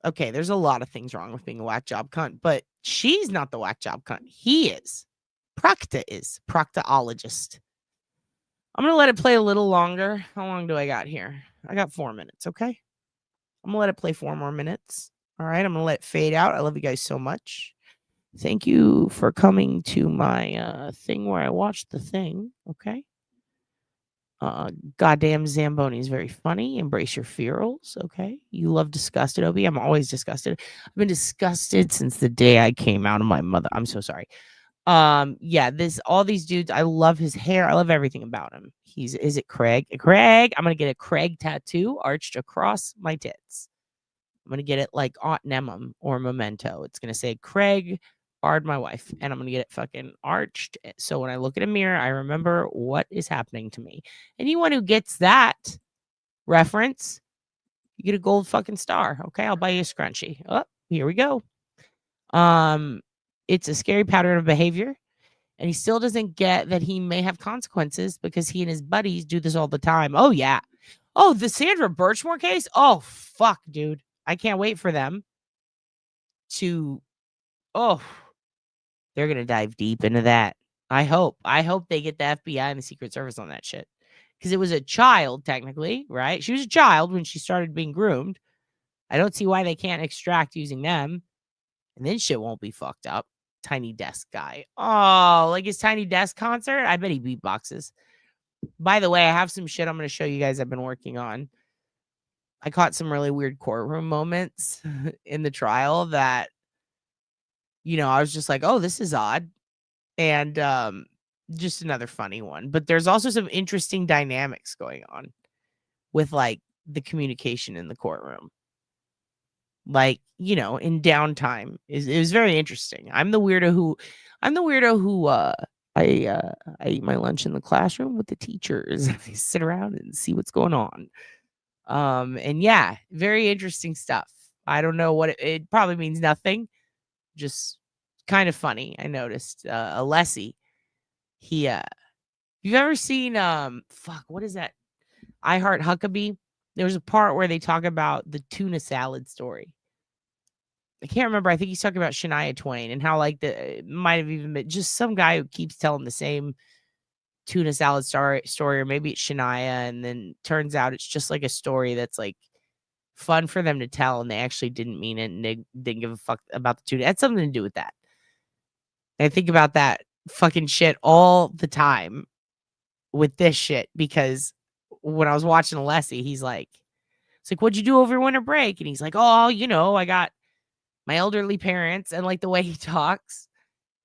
Okay, there's a lot of things wrong with being a whack job cunt, but she's not the whack job cunt. He is. Proctor is. Proctologist. I'm going to let it play a little longer. How long do I got here? I got 4 minutes, okay? I'm going to let it play 4 more minutes. All right, I'm going to let it fade out. I love you guys so much. Thank you for coming to my thing where I watched the thing, okay? Goddamn Zamboni is very funny. Embrace your feels, okay? You love disgusted, Obi. I'm always disgusted. I've been disgusted since the day I came out of my mother. I'm so sorry. Yeah, all these dudes, I love his hair. I love everything about him. Is it Craig? Craig, I'm gonna get a Craig tattoo arched across my tits. I'm gonna get it like Aunt Nemum or Memento. It's gonna say Craig Ard my wife, and I'm gonna get it fucking arched. So when I look at a mirror, I remember what is happening to me. Anyone who gets that reference, you get a gold fucking star. Okay, I'll buy you a scrunchie. Oh, here we go. It's a scary pattern of behavior, and he still doesn't get that he may have consequences because he and his buddies do this all the time. Oh yeah. Oh, the Sandra Birchmore case. Oh fuck, dude. I can't wait for them to. Oh. They're going to dive deep into that. I hope they get the FBI and the Secret Service on that shit. Because it was a child, technically, right? She was a child when she started being groomed. I don't see why they can't extract using them. And then shit won't be fucked up. Tiny Desk guy. Oh, like his Tiny Desk concert? I bet he beatboxes. By the way, I have some shit I'm going to show you guys I've been working on. I caught some really weird courtroom moments in the trial that, you know, I was just like, oh, this is odd. And just another funny one. But there's also some interesting dynamics going on with like the communication in the courtroom. Like, you know, in downtime. It was very interesting. I'm the weirdo who I eat my lunch in the classroom with the teachers. I sit around and see what's going on. And yeah, very interesting stuff. I don't know what it probably means nothing. Just kind of funny. I noticed Alessi. You've ever seen what is that? I Heart Huckabee? There's a part where they talk about the tuna salad story. I can't remember. I think he's talking about Shania Twain and how like it might have even been just some guy who keeps telling the same tuna salad story, or maybe it's Shania, and then turns out it's just like a story that's like fun for them to tell, and they actually didn't mean it, and they didn't give a fuck about the tuna. It had something to do with that. I think about that fucking shit all the time with this shit, because when I was watching Alessi, he's like, it's like, what'd you do over winter break? And he's like, oh, I got my elderly parents. And like the way he talks,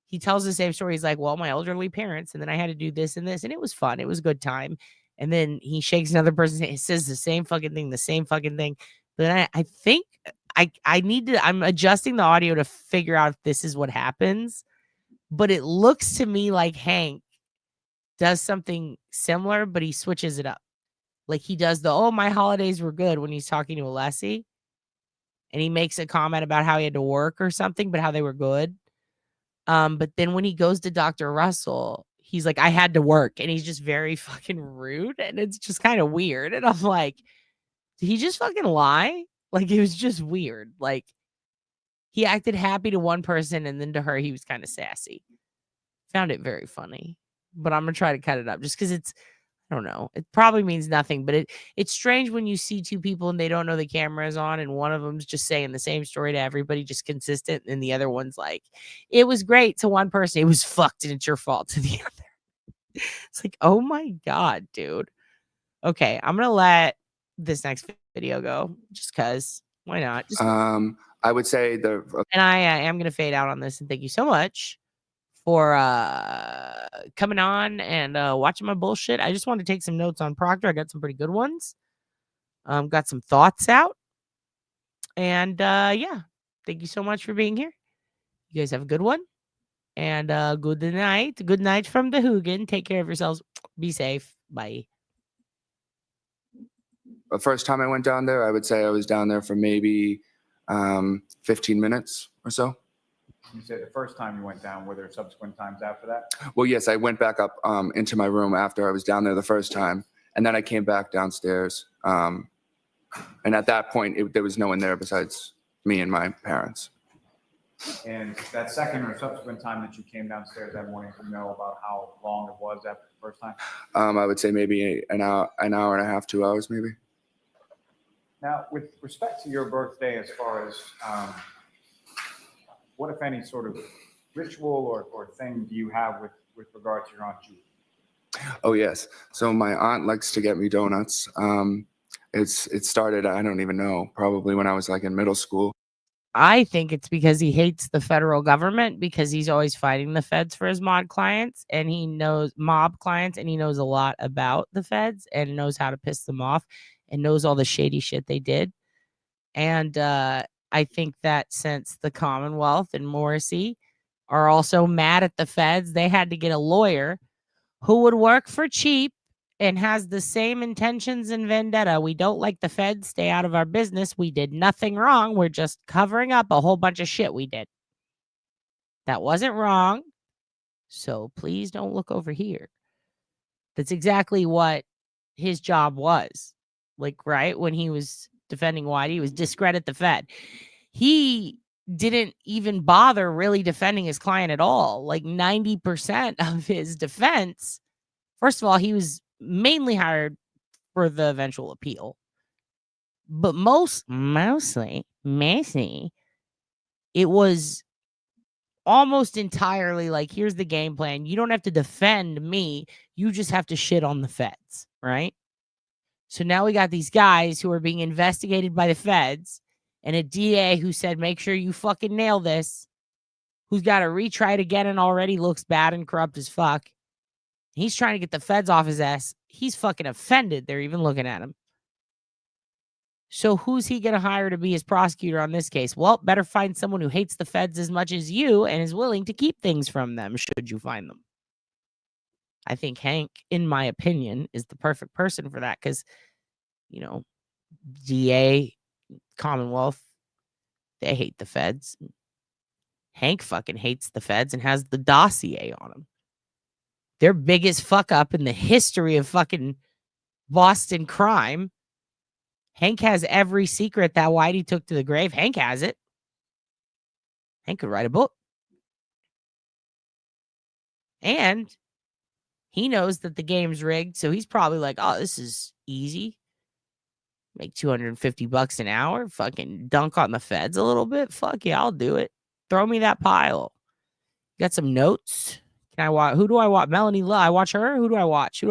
he tells the same story. He's like, well, my elderly parents, and then I had to do this and this, and it was fun. It was a good time. And then he shakes another person's hand, says the same fucking thing. But then I think I'm adjusting the audio to figure out if this is what happens. But it looks to me like Hank does something similar, but he switches it up. Like he does my holidays were good when he's talking to Alessi. And he makes a comment about how he had to work or something, but how they were good. But then when he goes to Dr. Russell, he's like, I had to work. And he's just very fucking rude. And it's just kind of weird. And I'm like, did he just fucking lie? Like, it was just weird. Like, he acted happy to one person, and then to her, he was kind of sassy. Found it very funny. But I'm going to try to cut it up just because I don't know. It probably means nothing, but it's strange when you see two people and they don't know the camera is on, and one of them's just saying the same story to everybody, just consistent, and the other one's like, it was great to one person, it was fucked, and it's your fault to the other. It's like, oh my God, dude. Okay, I'm gonna let this next video go just because. Why not? I would say and I am gonna fade out on this, and thank you so much for coming on and watching my bullshit. I just wanted to take some notes on Proctor. I got some pretty good ones. Got some thoughts out. And yeah, thank you so much for being here. You guys have a good one. And good night. Good night from the Hoogan. Take care of yourselves. Be safe. Bye. the first time I went down there, I would say I was down there for maybe 15 minutes or so. You said the first time you went down, were there subsequent times after that? Well, yes, I went back up into my room after I was down there the first time, and then I came back downstairs. And at that point, there was no one there besides me and my parents. And that second or subsequent time that you came downstairs that morning, do you know about how long it was after the first time? I would say maybe an hour and a half, 2 hours, maybe. Now, with respect to your birthday, as far as what, if any, sort of ritual or thing do you have with regard to your Aunt Julie? Oh, yes. So my aunt likes to get me donuts. It started, I don't even know, probably when I was like in middle school. I think it's because he hates the federal government, because he's always fighting the feds for his mob clients, and he knows a lot about the feds and knows how to piss them off and knows all the shady shit they did. And I think that since the Commonwealth and Morrissey are also mad at the feds, they had to get a lawyer who would work for cheap and has the same intentions and vendetta. We don't like the feds. Stay out of our business. We did nothing wrong. We're just covering up a whole bunch of shit we did. That wasn't wrong. So please don't look over here. That's exactly what his job was. Like, right? When he was defending Whitey, he was discredit the Fed. He didn't even bother really defending his client at all. Like 90% of his defense, first of all, he was mainly hired for the eventual appeal. But mostly, it was almost entirely like, here's the game plan. You don't have to defend me. You just have to shit on the feds, right? So now we got these guys who are being investigated by the feds and a DA who said, make sure you fucking nail this, who's got to retry it again and already looks bad and corrupt as fuck. He's trying to get the feds off his ass. He's fucking offended they're even looking at him. So who's he going to hire to be his prosecutor on this case? Well, better find someone who hates the feds as much as you and is willing to keep things from them, should you find them. I think Hank, in my opinion, is the perfect person for that because, you know, DA, Commonwealth, they hate the feds. Hank fucking hates the feds and has the dossier on him. Their biggest fuck up in the history of fucking Boston crime. Hank has every secret that Whitey took to the grave. Hank has it. Hank could write a book. And He knows that the game's rigged, so he's probably like, oh, this is easy. Make $250 an hour, fucking dunk on the feds a little bit. Fuck yeah, I'll do it. Throw me that pile. Got some notes? Can I watch? Who do I watch? Melanie Love. I watch her. Who do I watch?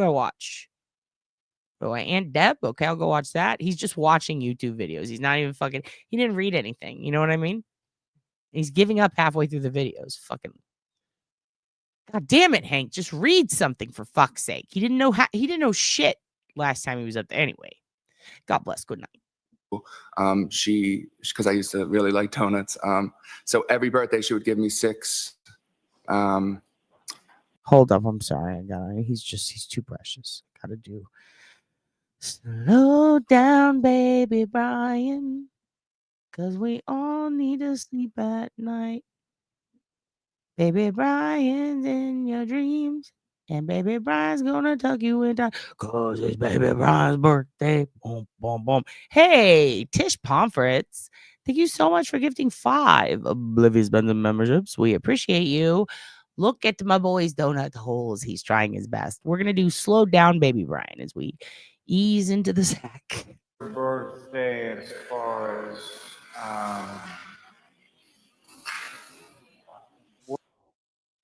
Oh, Aunt Deb. Okay, I'll go watch that. He's just watching YouTube videos. He's not even fucking. He didn't read anything. You know what I mean? He's giving up halfway through the videos. Fucking. God damn it, Hank. Just read something for fuck's sake. He didn't know he didn't know shit last time he was up there. Anyway, God bless. Good night. Because I used to really like donuts. So every birthday she would give me 6. Hold up, I'm sorry. He's too precious. Gotta do. Slow down, baby Brian. Cause we all need to sleep at night. Baby Brian's in your dreams. And baby Brian's gonna tuck you in time. Cause it's baby Brian's birthday. Boom, boom, boom. Hey, Tish Pomfrets. Thank you so much for gifting 5 Oblivious Benson memberships. We appreciate you. Look at my boy's donut holes. He's trying his best. We're gonna do slow down, baby Brian, as we ease into the sack. Birthday as far as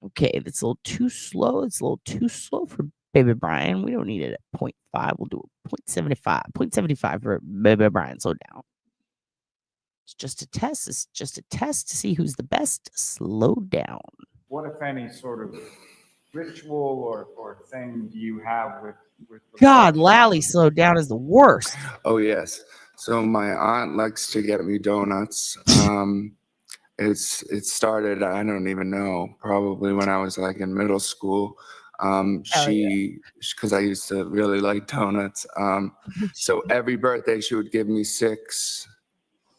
Okay, that's a little too slow. It's a little too slow for baby Brian. We don't need it at 0.5. We'll do a 0.75. 0.75 for baby Brian. Slow down. It's just a test. It's just a test to see who's the best. Slow down. what, if any, sort of ritual or thing do you have with God, Lally, slow down is the worst. Oh yes. So my aunt likes to get me donuts. It started, I don't even know, probably when I was like in middle school. Because I used to really like donuts. So every birthday she would give me 6.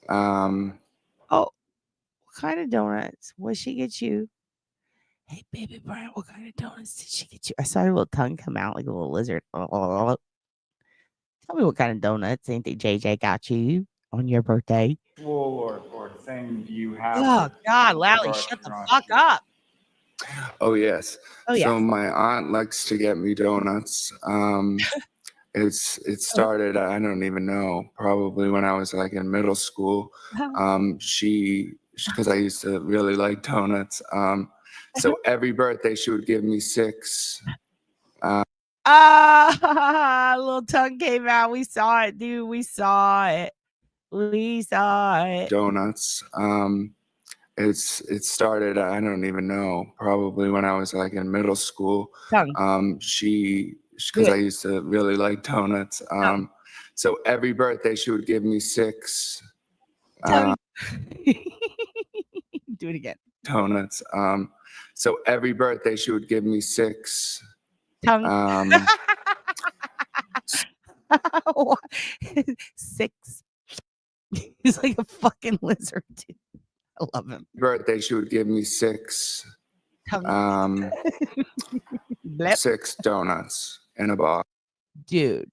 Oh, what kind of donuts? What she get you? Hey, baby Brian, what kind of donuts did she get you? I saw her little tongue come out like a little lizard. Tell me what kind of donuts ain't they JJ got you on your birthday? ritual or thing do you have? Oh, God, Lally, shut the fuck up. Oh yes. Oh, yeah. So my aunt likes to get me donuts. It started, I don't even know, probably when I was like in middle school. Because I used to really like donuts. So every birthday she would give me 6. Little tongue came out. We saw it, dude. We saw it. Donuts. It started, I don't even know, probably when I was like in middle school. Because I used to really like donuts. So every birthday she would give me 6. Do it again. Donuts. So every birthday she would give me 6. Tongue. 6. He's like a fucking lizard, dude. I love him. Birthday she would give me 6. 6 donuts in a box. Dude,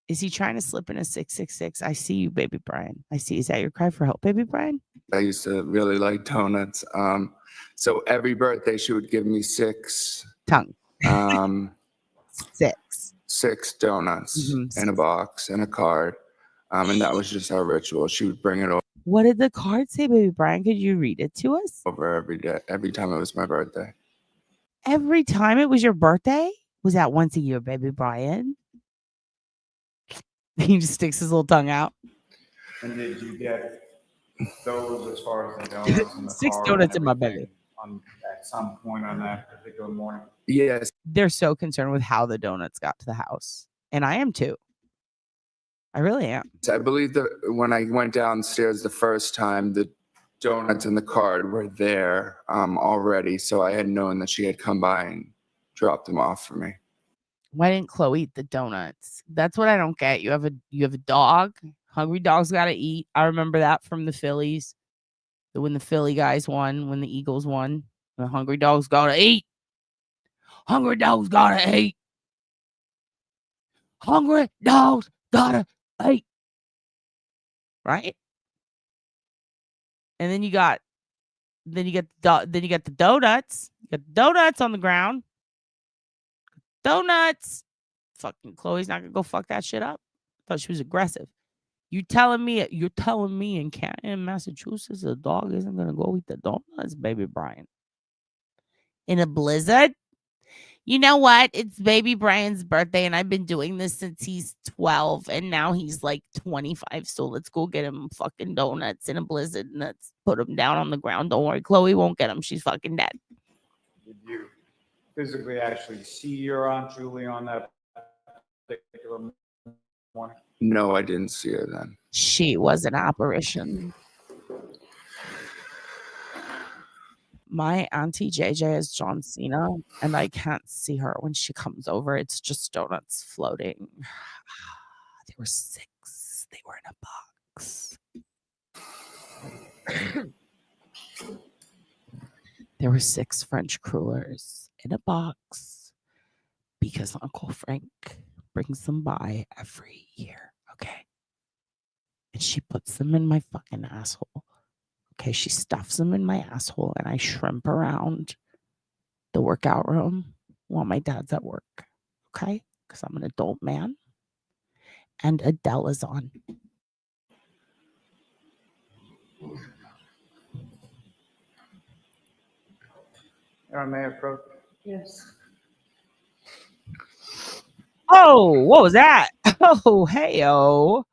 is he trying to slip in a 666? I see you, baby Brian. I see. Is that your cry for help, baby Brian? I used to really like donuts. So every birthday she would give me 6. Tongue. 6 donuts in a box and a card. And that was just our ritual. She would bring it over. What did the card say, baby Brian? Could you read it to us? Over every day, every time it was my birthday. Every time it was your birthday? Was that once a year, baby Brian? He just sticks his little tongue out. And did you get those as far as the donuts in the 6 car donuts and in my belly. at some point on that particular morning? Yes. They're so concerned with how the donuts got to the house. And I am too. I really am. I believe that when I went downstairs the first time, the donuts and the card were there already. So I had known that she had come by and dropped them off for me. Why didn't Chloe eat the donuts? That's what I don't get. You have a dog. Hungry dogs gotta eat. I remember that from the Phillies. When the Philly guys won, when the Eagles won, the hungry dogs gotta eat. Hungry dogs gotta eat. Hungry dogs gotta eat. Right? And then you got the donuts. You got the donuts on the ground. Donuts. Fucking Chloe's not gonna go fuck that shit up. Thought she was aggressive. You're telling me in Canton, Massachusetts, a dog isn't gonna go eat the donuts, baby Brian? In a blizzard? You know what? It's baby Brian's birthday, and I've been doing this since he's 12, and now he's like 25. So let's go get him fucking donuts in a blizzard, and let's put him down on the ground. Don't worry, Chloe won't get him. She's fucking dead. Did you physically actually see your Aunt Julie on that particular morning? No, I didn't see her then. She was an apparition. My auntie JJ is John Cena, and I can't see her when she comes over. It's just donuts floating. They were 6. They were in a box. There were 6 French crullers in a box because Uncle Frank brings them by every year. Okay. And she puts them in my fucking asshole. Okay, she stuffs them in my asshole, and I shrimp around the workout room while my dad's at work. Okay, because I'm an adult man, and Adele is on. May I approach? Yes. Oh, what was that? Oh, hey-o.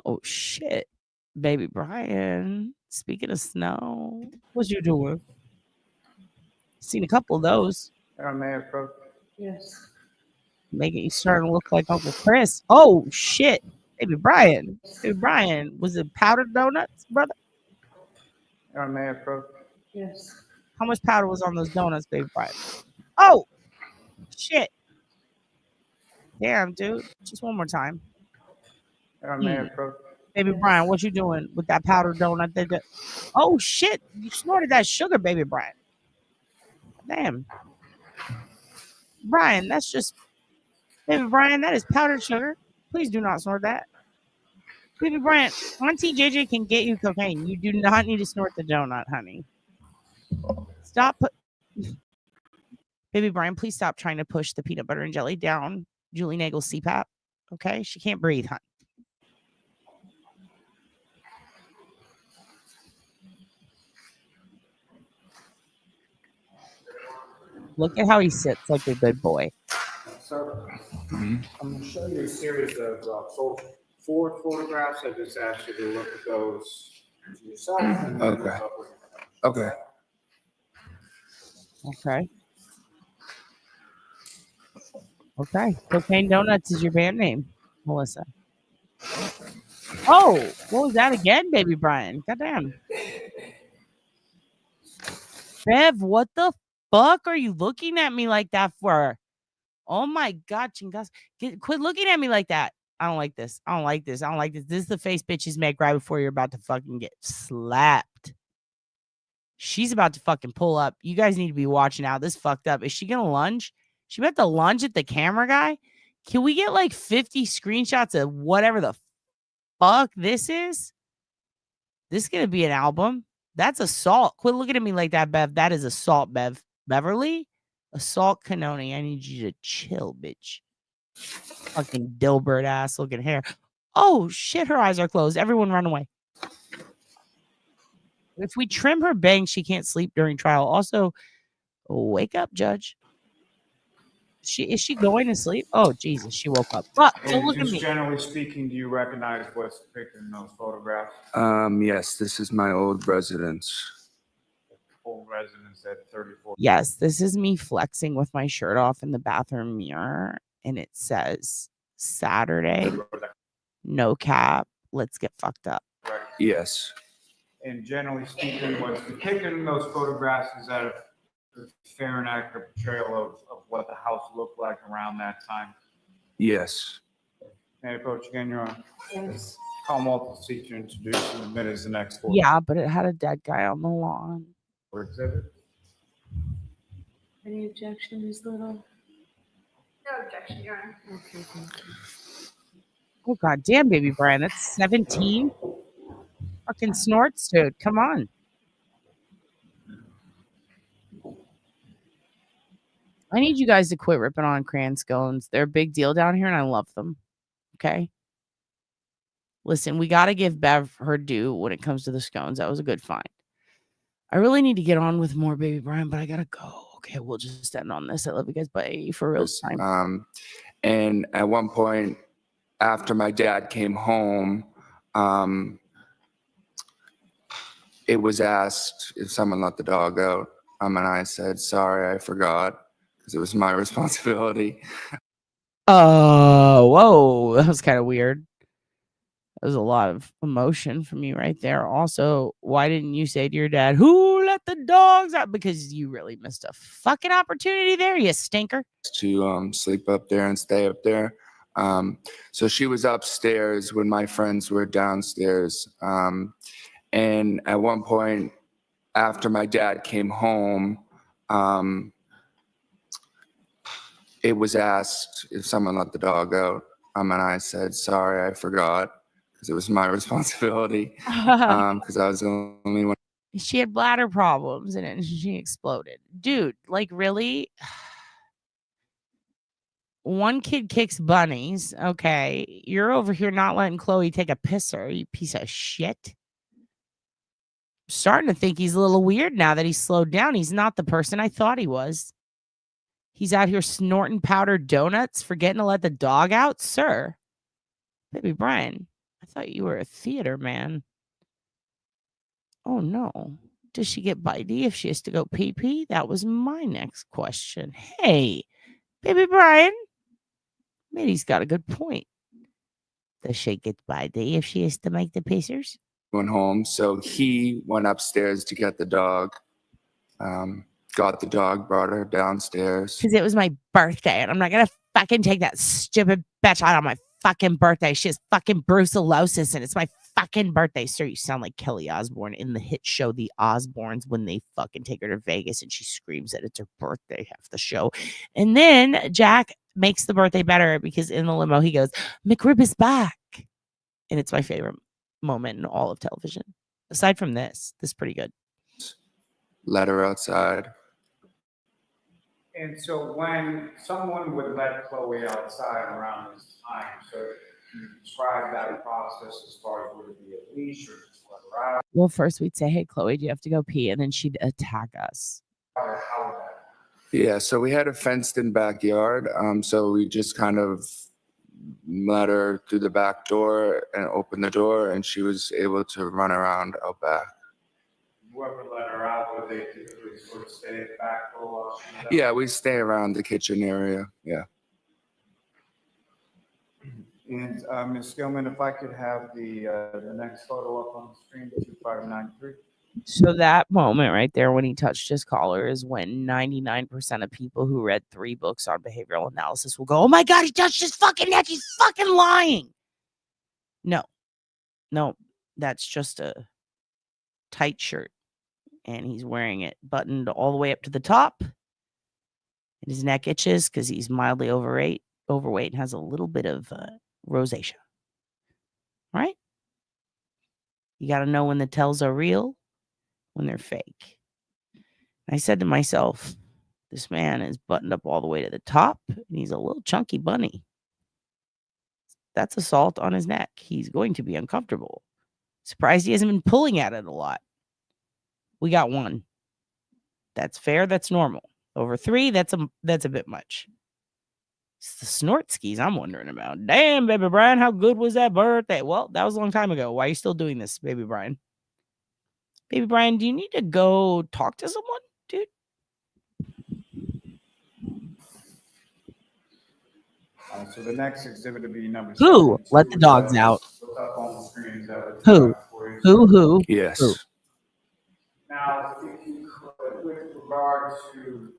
Oh, shit. Baby Brian, speaking of snow, what you doing? Seen a couple of those. May I approach? Yes. Making you starting to look like Uncle Chris. Oh, shit. Baby Brian. Baby Brian, was it powdered donuts, brother? May I approach? Yes. How much powder was on those donuts, baby Brian? Oh, shit. Damn, dude. Just one more time. May I approach? Baby Brian, what you doing with that powdered donut? Oh, shit. You snorted that sugar, baby Brian. Damn. Brian, that's just... Baby Brian, that is powdered sugar. Please do not snort that. Baby Brian, Auntie JJ can get you cocaine. You do not need to snort the donut, honey. Stop. Baby Brian, please stop trying to push the peanut butter and jelly down Julie Nagel's CPAP. Okay? She can't breathe, honey. Look at how he sits like a good boy. So, I'm going to show you a series of 4 photographs. I just asked you to look at those to yourself. And then Okay. Okay. Okay. Okay. Cocaine Donuts is your band name, Melissa. Oh, what was that again, baby Brian? Goddamn. Bev, what the fuck are you looking at me like that for? Oh my God, Chingas. Quit looking at me like that. I don't like this. I don't like this. I don't like this. This is the face bitches make right before you're about to fucking get slapped. She's about to fucking pull up. You guys need to be watching out. This fucked up. Is she gonna lunge? She about to lunge at the camera guy? Can we get like 50 screenshots of whatever the fuck this is? This is gonna be an album. That's assault. Quit looking at me like that, Bev. That is assault, Bev. Beverly? Assault Canoni. I need you to chill, bitch. Fucking Dilbert ass looking hair. Oh shit, her eyes are closed. Everyone run away. If we trim her bangs, she can't sleep during trial. Also, wake up, judge. Is she going to sleep? Oh Jesus, she woke up. Fuck, don't look at me. Generally speaking, do you recognize what's depicted in those photographs? Yes, this is my old residence. Old residence at 34. Yes, this is me flexing with my shirt off in the bathroom mirror, and it says Saturday, no cap, let's get fucked up. Yes. And generally speaking, what's depicted in those photographs is that a fair and accurate portrayal of what the house looked like around that time. Yes. May I approach again, Your Honor? Yes. Call multiple seat to introduce and admit as the next four. Yeah, but it had a dead guy on the lawn. For exhibit. Any objection, Ms. Little? No objection, Your Honor. Okay, thank you. Oh god damn, baby Brian, that's 17. Fucking snorts, dude. Come on. I need you guys to quit ripping on crayon scones. They're a big deal down here, and I love them. Okay? Listen, we got to give Bev her due when it comes to the scones. That was a good find. I really need to get on with more Baby Brian, but I got to go. Okay, we'll just end on this. I love you guys. Bye for real time. And at one point, after my dad came home, it was asked if someone let the dog out. And I said, sorry, I forgot, because it was my responsibility. Whoa. That was kind of weird. That was a lot of emotion from you right there. Also, why didn't you say to your dad, who let the dogs out? Because you really missed a fucking opportunity there, you stinker. To sleep up there and stay up there. So she was upstairs when my friends were downstairs. And at one point, after my dad came home, it was asked if someone let the dog out. And I said, sorry, I forgot, because it was my responsibility, because I was the only one. She had bladder problems and she exploded. Dude, like, really? One kid kicks bunnies. Okay. You're over here not letting Chloe take a pisser, you piece of shit. Starting to think he's a little weird now that he's slowed down. He's not the person I thought he was. He's out here snorting powdered donuts, forgetting to let the dog out. Sir, Baby Brian, I thought you were a theater man. Oh no. Does she get bitey if she has to go pee-pee? That was my next question. Hey, Baby Brian. Maybe he's got a good point. Does she get bitey if she has to make the pacers? Went home, so he went upstairs to get the dog. Got the dog, brought her downstairs. Because it was my birthday, and I'm not gonna fucking take that stupid bitch out on my fucking birthday. She has fucking brucellosis, and it's my fucking birthday. Sir, you sound like Kelly Osbourne in the hit show The Osbournes when they fucking take her to Vegas and she screams that it's her birthday half the show. And then Jack makes the birthday better because in the limo he goes, McRib is back. And it's my favorite moment in all of television. Aside from this is pretty good. Let her outside. And so when someone would let Chloe outside around this time, so can you describe that process as far as would it be a leash or just let her out? Well, first we'd say, hey, Chloe, do you have to go pee? And then she'd attack us. How would that? Yeah, so we had a fenced-in backyard, so we just kind of let her through the back door and open the door, and she was able to run around out back. Whoever let her out, would they typically sort of stay at the back door? Yeah, we stay around the kitchen area, yeah. And Ms. Gilman, if I could have the next photo up on the screen, 2593. So that moment right there when he touched his collar is when 99% of people who read 3 books on behavioral analysis will go, oh my God, he touched his fucking neck. He's fucking lying. No, that's just a tight shirt. And he's wearing it buttoned all the way up to the top. And his neck itches because he's mildly overweight and has a little bit of rosacea. Right? You got to know when the tells are real, when they're fake. I said to myself, this man is buttoned up all the way to the top, and he's a little chunky bunny. That's assault on his neck. He's going to be uncomfortable. Surprised he hasn't been pulling at it a lot. We got 1. That's fair. That's normal. Over 3, that's a bit much. It's the snort skis I'm wondering about. Damn, Baby Brian, how good was that birthday? Well, that was a long time ago. Why are you still doing this, Baby Brian? Baby Brian, do you need to go talk to someone, dude? So the next exhibit will be number Who 72. let the dogs out? Look up on the screen, Who? Who? Yes. Who? Now, if you could, with regard to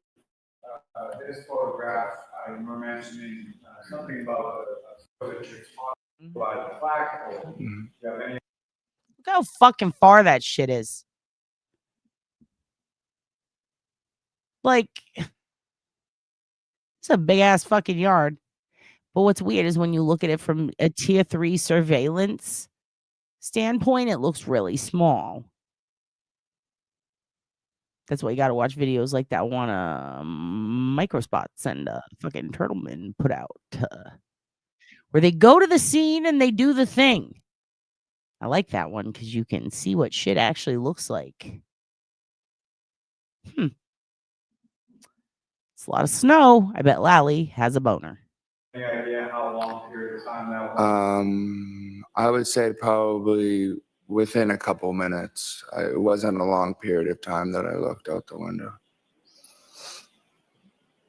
this photograph, you were mentioning something about the that you're talking about the flagpole. Do you have any? Look how fucking far that shit is. Like, it's a big ass fucking yard. But what's weird is when you look at it from a tier 3 surveillance standpoint, it looks really small. That's why you got to watch videos like that one, Microspots and fucking Turtleman put out, where they go to the scene and they do the thing. I like that one because you can see what shit actually looks like. It's a lot of snow. I bet Lally has a boner. Any idea how long period of time that was? I would say probably within a couple minutes. It wasn't a long period of time that I looked out the window.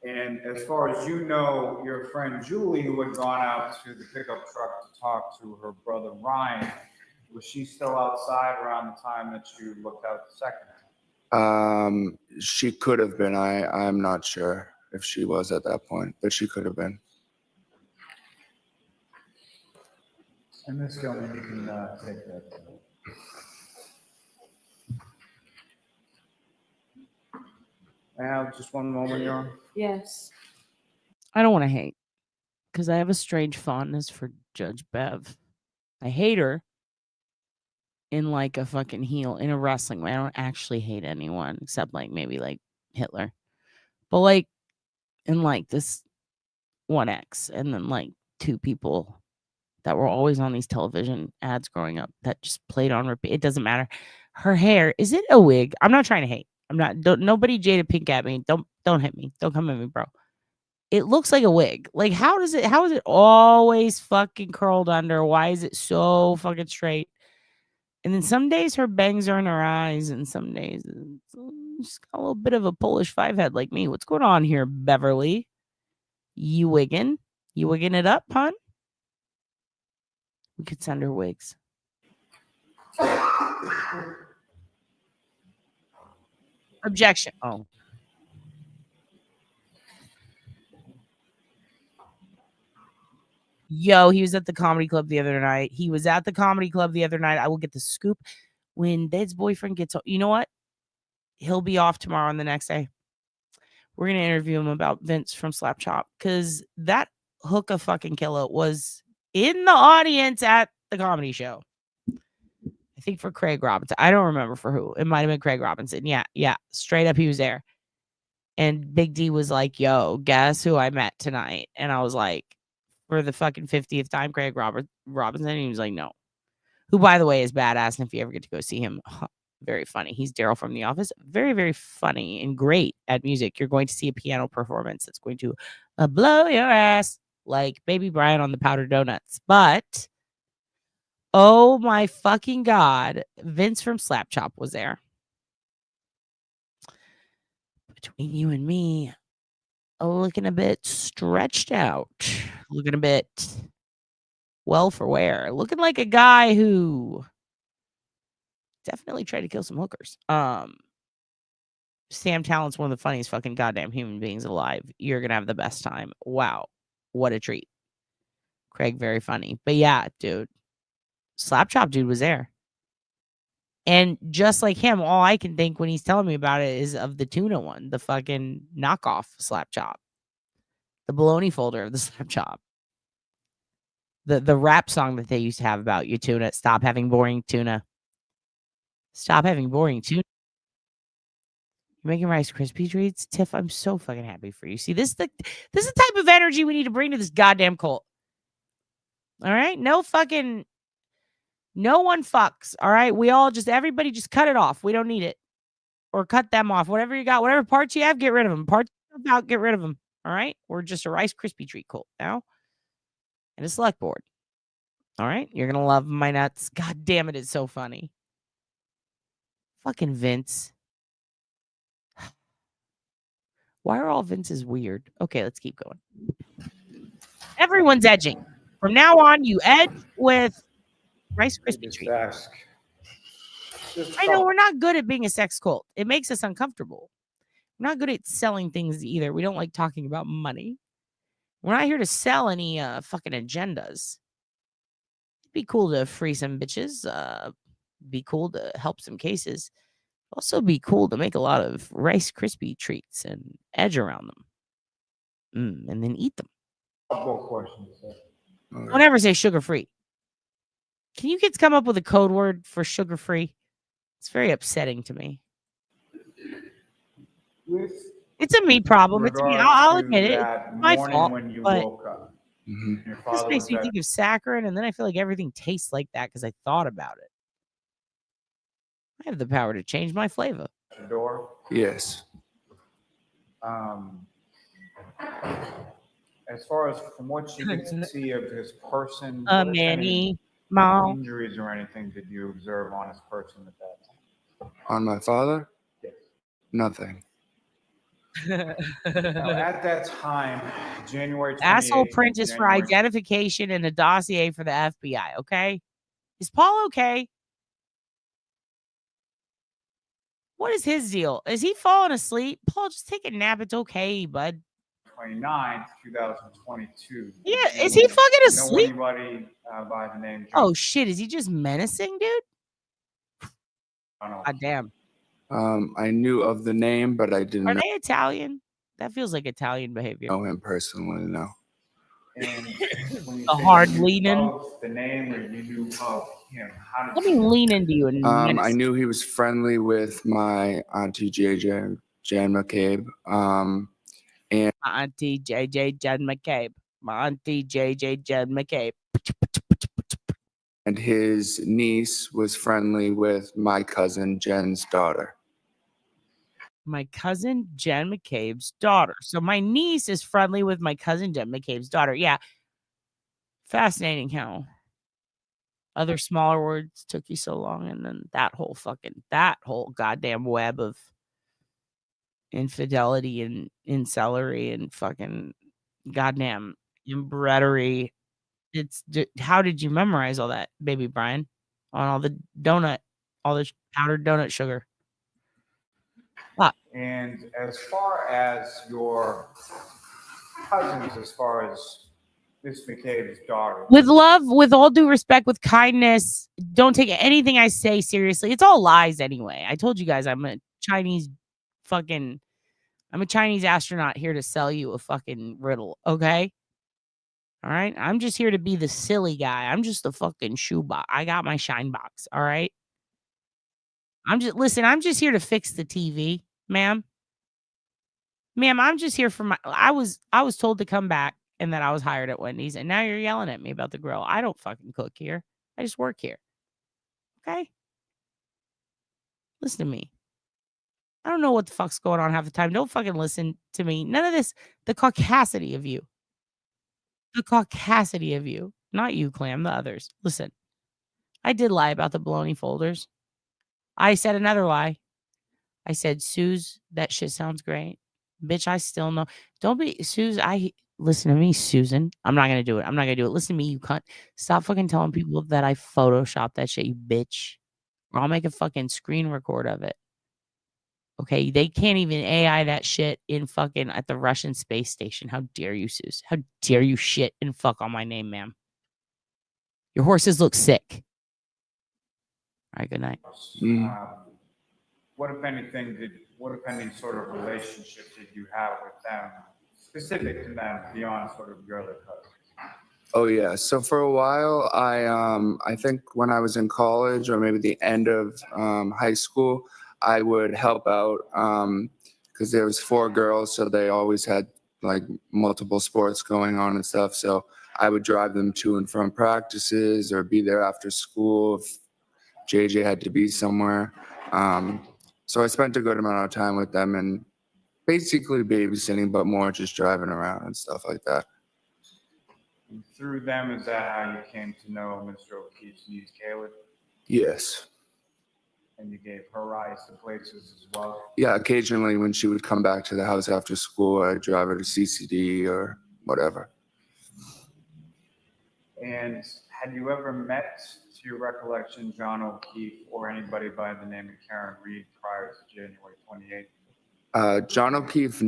And as far as you know, your friend Julie, who had gone out to the pickup truck to talk to her brother Ryan, was she still outside around the time that you looked out the second time? She could have been. I'm not sure if she was at that point, but she could have been. And Miss Gilman, you can take that. I have just one moment, Your Honor. Yes. I don't want to hate because I have a strange fondness for Judge Bev. I hate her in like a fucking heel in a wrestling way. I don't actually hate anyone except like maybe like Hitler, but like in like this one ex and then like two people that were always on these television ads growing up that just played on repeat. It doesn't matter. Her hair, is it a wig? I'm not trying to hate. Nobody Jada Pink at me. Don't hit me. Don't come at me, bro. It looks like a wig. Like how is it always fucking curled under? Why is it so fucking straight? And then some days her bangs are in her eyes, and some days she's got a little bit of a Polish five head like me. What's going on here, Beverly? You wigging? You wigging it up, hon? We could send her wigs. Objection. Oh. Yo, he was at the comedy club the other night. I will get the scoop when Bed's boyfriend gets. You know what? He'll be off tomorrow and the next day. We're going to interview him about Vince from Slap Chop because that hook of fucking killer was in the audience at the comedy show. I think for Craig Robinson. I don't remember for who. It might have been Craig Robinson. Yeah. Straight up, he was there. And Big D was like, yo, guess who I met tonight? And I was like, for the fucking 50th time, Craig Robinson. And he was like, no. Who, by the way, is badass. And if you ever get to go see him, very funny. He's Daryl from The Office. Very, very funny and great at music. You're going to see a piano performance that's going to blow your ass like Baby Brian on the Powdered Donuts. But, oh my fucking God, Vince from Slap Chop was there. Between you and me, looking a bit stretched out. Looking a bit well for wear. Looking like a guy who definitely tried to kill some hookers. Sam Talent's one of the funniest fucking goddamn human beings alive. You're gonna have the best time. Wow. What a treat. Craig, very funny. But yeah, dude. Slap Chop dude was there. And just like him, all I can think when he's telling me about it is of the tuna one, the fucking knockoff Slap Chop. The baloney folder of the Slap Chop. The rap song that they used to have about you tuna. Stop having boring tuna. Stop having boring tuna. You're making Rice Krispie treats? Tiff, I'm so fucking happy for you. See, this is the type of energy we need to bring to this goddamn cult. All right? No one fucks. All right? Everybody just cut it off. We don't need it. Or cut them off. Whatever you got, whatever parts you have, get rid of them. Parts out, get rid of them. All right? We're just a Rice Krispie treat cult now. And a select board. All right? You're going to love my nuts. God damn it, it's so funny. Fucking Vince. Why are all Vinces weird? Okay, let's keep going. Everyone's edging. From now on, you edge with Rice Krispie treat. I know we're not good at being a sex cult. It makes us uncomfortable. We're not good at selling things either. We don't like talking about money. We're not here to sell any fucking agendas. It'd be cool to free some bitches. Be cool to help some cases. Also be cool to make a lot of Rice Krispie treats and edge around them. And then eat them. More questions. Don't ever say sugar-free. Can you kids come up with a code word for sugar-free? It's very upsetting to me. With It's a me problem. It's me. regard I'll to admit it. that It's my morning fault. when you But woke up, your this father makes was me at think of saccharin, and then I feel like everything tastes like that because I thought about it. I have the power to change my flavor. the door. Yes. As far as from what you can see of his person, what, if any, Manny, Mom. injuries or anything did you observe on his person at that time? On my father? Yes. Nothing. Now, at that time, January 28th, Asshole print is for January identification and a dossier for the FBI. Okay, is Paul okay? What is his deal? Is he falling asleep? Paul, just take a nap. It's okay, bud. 29th, 2022. Yeah, is he fucking Know asleep? anybody by the name? Oh shit, is he just menacing, dude? God damn. I knew of the name, but I didn't Are they Italian? That feels like Italian behavior. know him personally, no. And when you A say hard you knew lean in. of the name or you knew of him, how did Let me lean into you and I menace. knew he was friendly with my auntie JJ, Jan McCabe. And My auntie JJ Jen McCabe. My auntie JJ Jen McCabe. and his niece was friendly with my cousin Jen's daughter. My cousin Jen McCabe's daughter. So my niece is friendly with my cousin Jen McCabe's daughter. Yeah. Fascinating how other smaller words took you so long, and then that whole goddamn web of infidelity and incellery and fucking goddamn embroidery. How did you memorize all that, baby Brian? On all the all the powdered donut sugar. What? And as far as your cousins, as far as Miss McCabe's daughter, With love, with all due respect, with kindness, don't take anything I say seriously. It's all lies anyway. I told you guys I'm a Chinese astronaut here to sell you a fucking riddle, okay? All right? I'm just here to be the silly guy. I'm just a fucking shoebox. I got my shine box, all right? I'm just here to fix the TV, ma'am. Ma'am, I'm just here for I was told to come back and that I was hired at Wendy's, and now you're yelling at me about the grill. I don't fucking cook here. I just work here. Okay? Listen to me. I don't know what the fuck's going on half the time. Don't fucking listen to me. None of this. The caucasity of you. The caucasity of you. Not you, Clam, the others. Listen. I did lie about the baloney folders. I said another lie. I said, Suze, that shit sounds great. Bitch, I still know. Don't be, Suze, listen to me, Susan. I'm not going to do it. Listen to me, you cunt. Stop fucking telling people that I photoshopped that shit, you bitch. Or I'll make a fucking screen record of it. Okay, they can't even AI that shit in fucking at the Russian space station. How dare you, Suze? How dare you shit and fuck on my name, ma'am? Your horses look sick. All right, good night. what if any sort of relationship did you have with them, specific to them, beyond sort of your other cousins? Oh yeah. So for a while, I think when I was in college or maybe the end of high school, I would help out because there was 4 girls, so they always had like multiple sports going on and stuff. So I would drive them to and from practices or be there after school if JJ had to be somewhere. So I spent a good amount of time with them and basically babysitting, but more just driving around and stuff like that. And through them, is that how you came to know Mr. O'Keefe's niece, Kayla? Yes. And you gave her rides to places as well? Yeah, occasionally when she would come back to the house after school, I'd drive her to CCD or whatever. And had you ever met, to your recollection, John O'Keefe or anybody by the name of Karen Reed prior to January 28th? John O'Keefe,